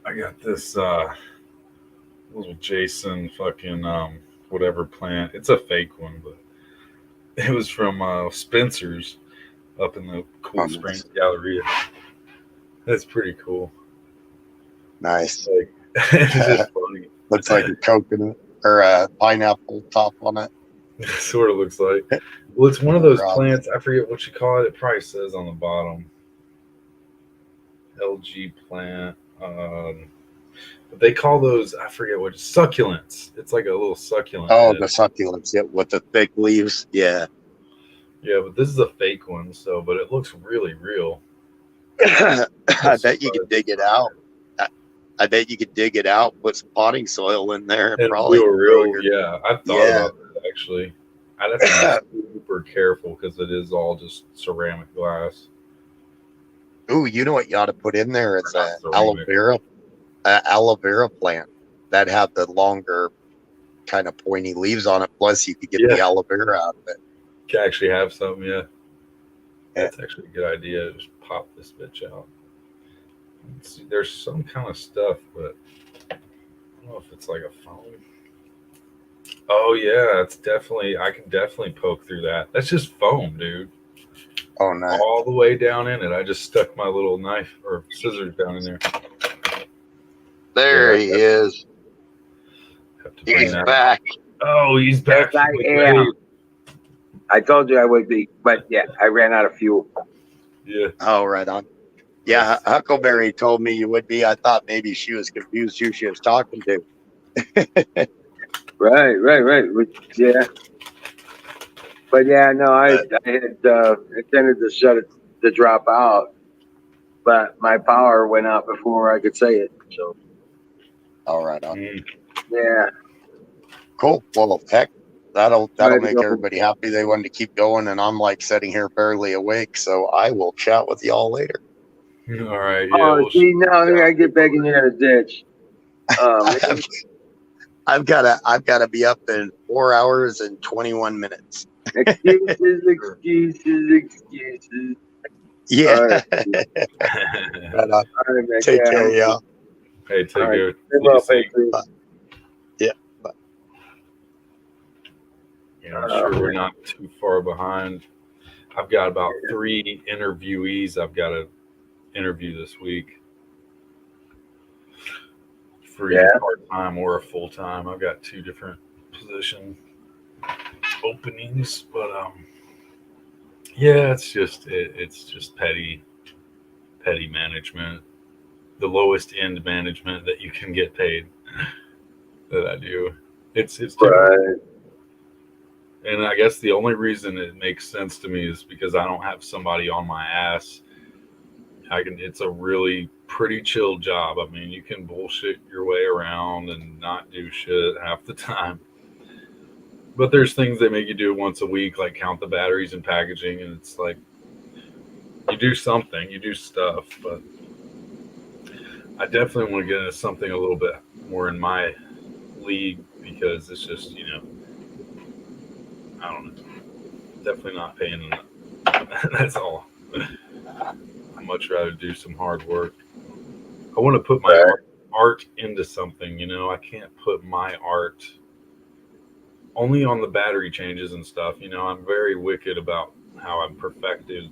I got this little Jason fucking whatever plant. It's a fake one, but it was from Spencer's up in the Cool Springs Galleria. That's pretty cool.
Nice.
It's just funny.
Looks like a coconut or a pineapple top on it.
Sort of looks like. Well, it's one of those plants. I forget what you call it. It probably says on the bottom. LG plant. But they call those, I forget what, succulents. It's like a little succulent.
Oh,
head.
the succulents, yeah, with the thick leaves. Yeah.
Yeah, but this is a fake one, but it looks really real.
I bet you could dig it out. I bet you could dig it out, put some potting soil in there, and probably
do a real, yeah. I've thought about that actually. I'd have to be super careful because it is all just ceramic glass.
Ooh, you know what you ought to put in there is an aloe vera plant that have the longer kind of pointy leaves on it. Plus, you could get the aloe vera out of it.
You can actually have some, yeah. That's actually a good idea. Just pop this bitch out. Let's see, there's some kind of stuff, but I don't know if it's like a foam. Oh yeah, it's definitely. I can definitely poke through that. That's just foam, dude.
Oh, nice.
All the way down in it. I just stuck my little knife or scissors down in there.
There he is. He's back.
Oh, he's back.
Yes, I am. I told you I would be, but yeah, I ran out of fuel.
Yeah.
Oh, right on. Yeah, Huckleberry told me you would be. I thought maybe she was confused who she was talking to.
Right. Yeah. But yeah, no, I had intended to shut it to drop out, but my power went out before I could say it. So.
All right on.
Yeah.
Cool. Well, heck, that'll make everybody happy. They wanted to keep going, and I'm like sitting here barely awake. So I will chat with y'all later.
All right.
Yeah. Oh, see, now I get back in the ditch.
I've gotta be up in 4 hours and 21 minutes.
Excuses.
Yeah.
Right.
Right, take care, y'all.
Hey, take care.
Bye. Yeah. Bye.
Yeah, I'm sure we're not too far behind. I've got about 3 interviewees I've got to interview this week for either part-time or a full-time. I've got 2 different position openings, but yeah, it's just petty management, the lowest end management that you can get paid that I do. It's
right.
And I guess the only reason it makes sense to me is because I don't have somebody on my ass. It's a really pretty chill job. I mean, you can bullshit your way around and not do shit half the time. But there's things they make you do once a week, like count the batteries and packaging, and it's like you do something, you do stuff. But I definitely want to get into something a little bit more in my league because it's just, I don't know, definitely not paying enough. That's all. I'd much rather do some hard work. I want to put my art into something, I can't put my art only on the battery changes and stuff. I'm very wicked about how I'm perfected,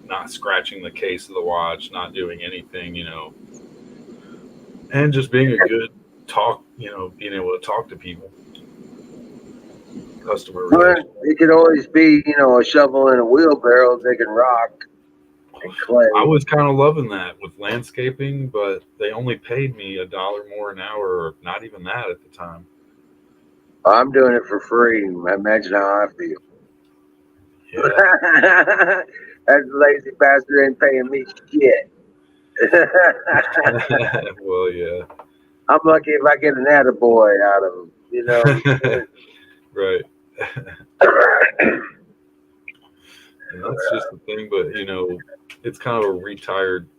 not scratching the case of the watch, not doing anything, and just being a good being able to talk to people. Customer relations.
It could always be, a shovel and a wheelbarrow digging rock and clay.
I was kind of loving that with landscaping, but they only paid me $1 more an hour, or not even that at the time.
I'm doing it for free. Imagine how I feel.
Yeah.
That lazy bastard ain't paying me shit.
Well, yeah.
I'm lucky if I get an attaboy out of him,
Right. And that's just the thing, but it's kind of a retired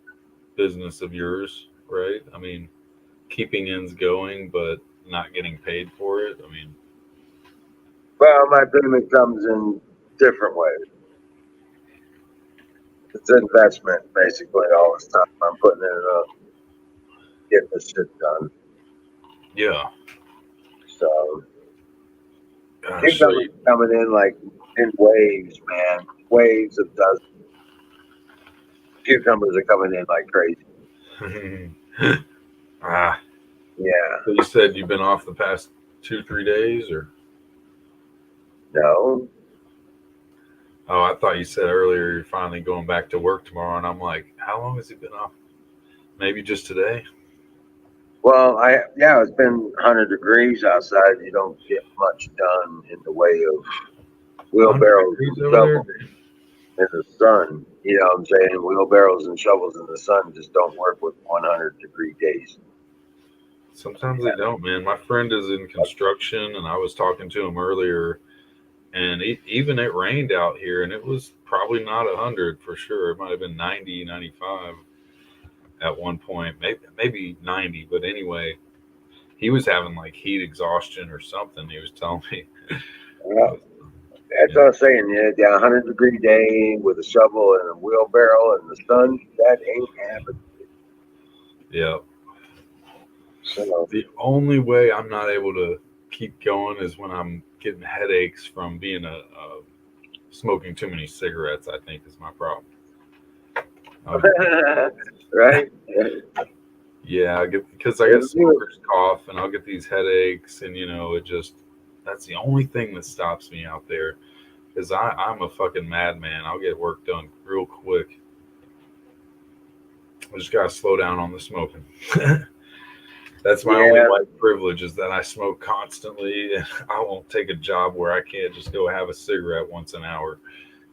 business of yours, right? I mean, keeping ends going, but not getting paid for it. I mean,
well, my payment comes in different ways. It's investment, basically, all this time I'm putting in getting this shit done.
Yeah.
So, cucumbers coming in like in waves, man. Waves of dozens. Cucumbers are coming in like crazy. Yeah.
So you said you've been off the past 2-3 days, or?
No.
Oh, I thought you said earlier you're finally going back to work tomorrow, and I'm like, how long has he been off? Maybe just today.
Well, it's been 100 degrees outside. You don't get much done in the way of
100
wheelbarrows
degrees
and
over
shovels in the sun. You know what I'm saying? Wheelbarrows and shovels in the sun just don't work with 100-degree days.
Sometimes they don't, man. My friend is in construction, and I was talking to him earlier, and even it rained out here, and it was probably not 100 for sure. It might have been 90, 95 at one point, maybe 90. But anyway, he was having like heat exhaustion or something. He was telling me.
That's what I was saying. Yeah, 100-degree day with a shovel and a wheelbarrow in the sun, that ain't happening.
Yeah.
So,
The only way I'm not able to keep going is when I'm getting headaches from being smoking too many cigarettes. I think is my problem.
right?
Yeah, because I get smoker's cough and I'll get these headaches, and that's the only thing that stops me out there. Because I'm a fucking madman. I'll get work done real quick. I just gotta slow down on the smoking. That's my only white privilege, is that I smoke constantly, and I won't take a job where I can't just go have a cigarette once an hour.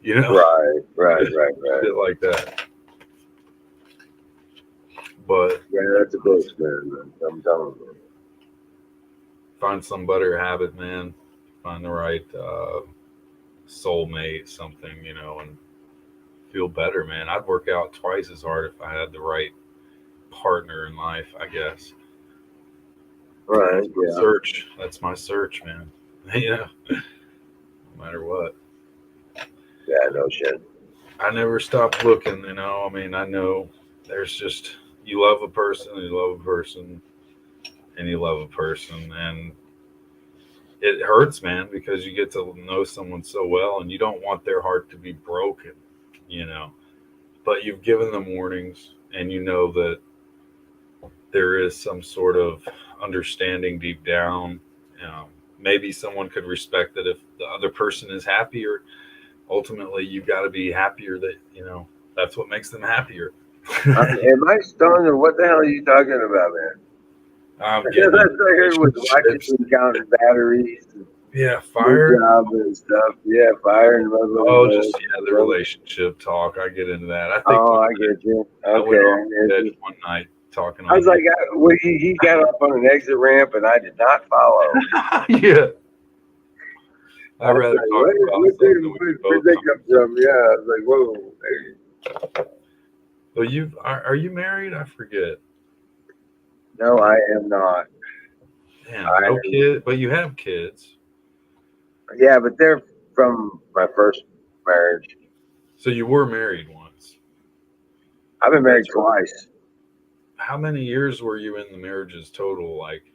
Right.
Shit like that. But
yeah, that's a close man. I'm telling you.
Find some better habit, man. Find the right soulmate, something, and feel better, man. I'd work out twice as hard if I had the right partner in life, I guess.
Right.
That's my search, man. No matter what.
Yeah, no shit.
I never stop looking, I mean, I know there's just, you love a person, and you love a person, and you love a person, and it hurts, man, because you get to know someone so well, and you don't want their heart to be broken, but you've given them warnings, and you know that there is some sort of understanding deep down. Maybe someone could respect that if the other person is happier, ultimately you've got to be happier, that that's what makes them happier.
Am I stoned, or what the hell are you talking about, man?
I'm getting
with watching counting batteries.
Yeah, fire
job and stuff. Yeah, fire and
the relationship talk. I get into that. I think.
I get you. Okay.
I went off one night talking.
I was like, he got up on an exit ramp, and I did not follow.
Yeah. I'd rather talk about something
where they come from. Yeah, I was like, whoa. Hey.
Well, are you married? I forget.
No, I am not.
Damn, no kid, but you have kids.
Yeah, but they're from my first marriage.
So you were married once.
I've been married twice.
How many years were you in the marriages total? Like,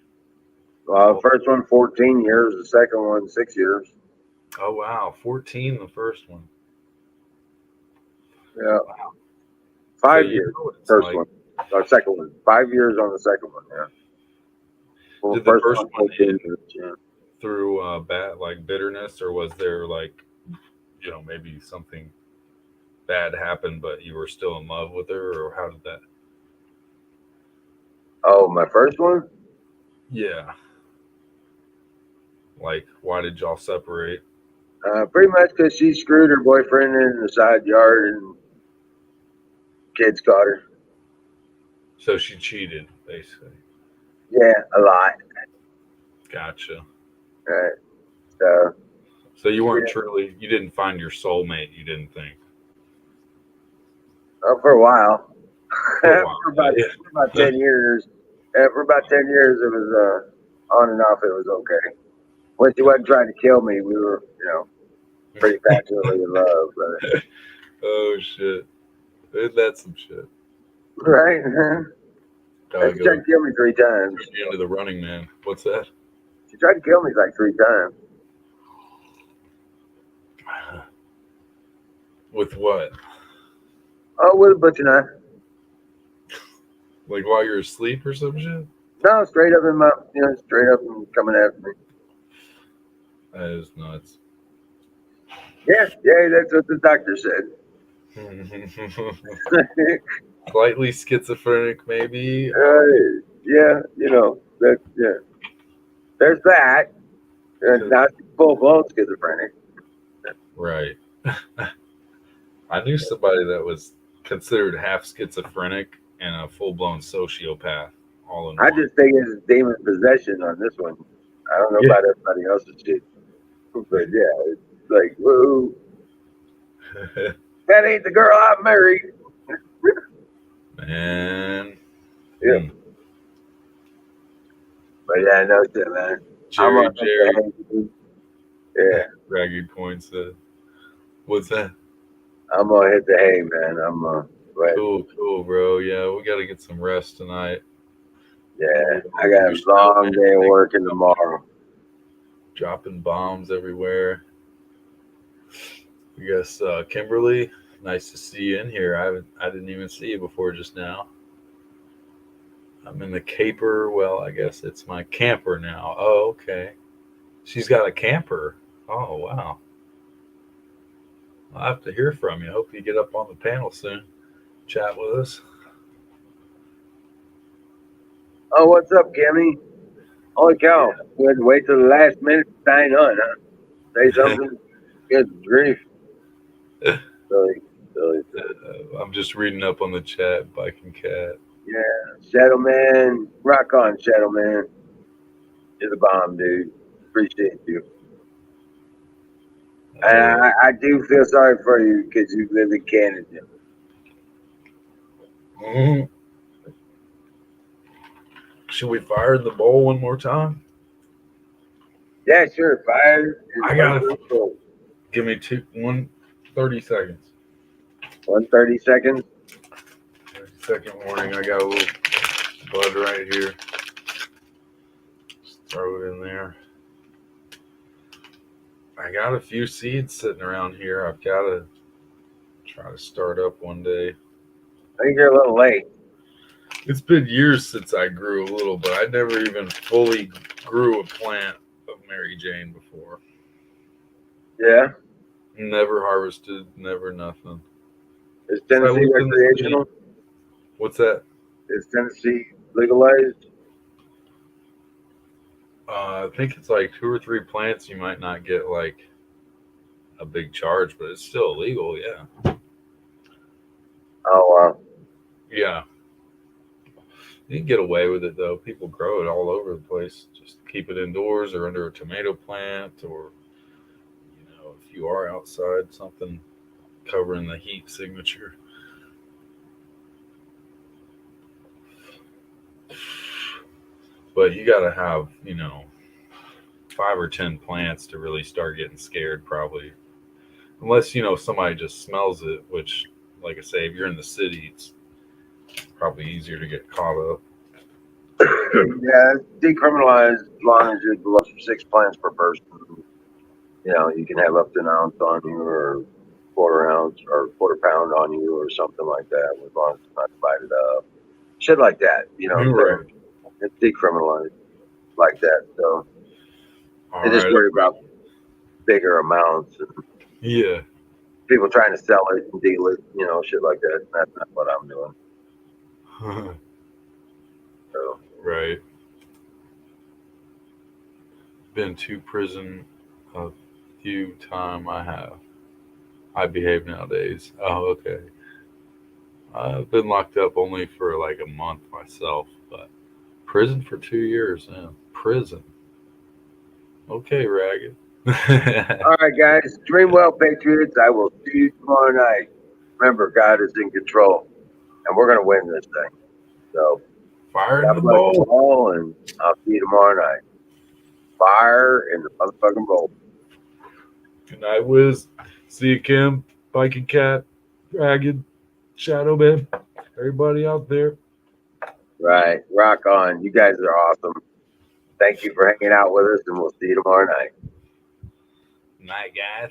well, the first one 14 years, the second one 6 years.
Oh wow, 14 the first one.
Yeah. Wow. 5 years. First one. Or second one. 5 years on the second one. Yeah. Well,
did the first one end through bad, like bitterness, or was there like, maybe something bad happened, but you were still in love with her, or how did that?
Oh, my first one?
Yeah. Like, why did y'all separate?
Pretty much because she screwed her boyfriend in the side yard, and kids caught her.
So she cheated, basically.
Yeah, a lot.
Gotcha.
Right.
So you weren't truly, you didn't find your soulmate, you didn't think?
For a while. For about 10 years. For about 10 years, it was on and off. It was okay. When she wasn't trying to kill me, we were, pretty passionately in love. But...
Oh shit! That's some shit.
Right. She tried to kill me 3 times.
Into the running man. What's that?
She tried to kill me like 3 times.
With what?
Oh, with a butcher knife.
Like while you're asleep or some shit?
No, straight up in my, straight up and coming after me.
That is nuts.
Yeah, that's what the doctor said.
Slightly schizophrenic, maybe.
Yeah, that, yeah. There's that. Not full blown schizophrenic.
Right. I knew somebody that was considered half schizophrenic and a full blown sociopath all in
I
one.
just think it's demon possession on this one. I don't know
Yeah.
about everybody else's shit, but yeah, it's like, whoa, that ain't the girl I married.
Man.
Yeah.
Hmm.
But yeah, no shit, man. I'm
Jerry,
on
Jerry,
yeah,
Ragged Coin said. What's that?
I'm gonna hit the hay, man. I'm but
Cool, bro. Yeah, we got to get some rest tonight.
yeah, I got a long day of working tomorrow.
Dropping bombs everywhere. I guess Kimberly, nice to see you in here. I didn't even see you before just now. I'm in the caper. Well, I guess it's my camper now. Oh, okay. She's got a camper. Oh, wow. I'll have to hear from you. Hope you get up on the panel soon. Chat with us.
Oh, what's up, Kimmy? Holy cow! We had to wait till the last minute to sign on, huh? Say something. Good grief. Silly.
I'm just reading up on the chat, Bike and Cat.
Yeah, Shadow Man. Rock on, Shadow Man. You're the bomb, dude. Appreciate you. And I do feel sorry for you because you live in Canada.
Mhm. Should we fire the bowl one more time?
Yeah, sure. Fire.
I got it. Give me 30 seconds.
130 seconds.
30-second warning. I got a little bud right here. Just throw it in there. I got a few seeds sitting around here. I've got to try to start up one day.
I think you're a little late.
It's been years since I grew a little, but I never even fully grew a plant of Mary Jane before.
Yeah.
Never harvested, never nothing.
Is Tennessee recreational?
What's that?
Is Tennessee legalized?
I think it's like 2 or 3 plants. You might not get like a big charge, but it's still illegal. Yeah.
Oh, wow.
Yeah. You can get away with it though. People grow it all over the place. Just keep it indoors or under a tomato plant, or if you are outside, something covering the heat signature. But you got to have 5 or 10 plants to really start getting scared, probably. Unless somebody just smells it, which, like I say, if you're in the city, it's probably easier to get caught up.
Yeah, it's decriminalized as long as you're below 6 plants per person. You can have up to an ounce on you, or quarter ounce, or quarter pound on you, or something like that, as long as it's not divided up. Shit like that.
Right.
It's decriminalized like that. So
All
they just
right.
worry about bigger amounts and
Yeah.
people trying to sell it and deal it, shit like that. That's not what I'm doing. So
Right. Been to prison a few times. I behave nowadays. Oh, okay. I've been locked up only for like a month myself, but prison for 2 years. Yeah. Prison. Okay, Ragged.
all right, guys, dream well, Patriots. I will see you tomorrow night. Remember, God is in control, and we're gonna win this thing. So
Fire in
God
the
bless you
bowl.
all, and I'll see you tomorrow night. Fire in the motherfucking bowl.
Good night, Wiz. See you, Kim. Bike and Cat. Ragged. Shadow Man. Everybody out there.
Right, rock on. You guys are awesome. Thank you for hanging out with us, and we'll see you tomorrow night.
Night, guys.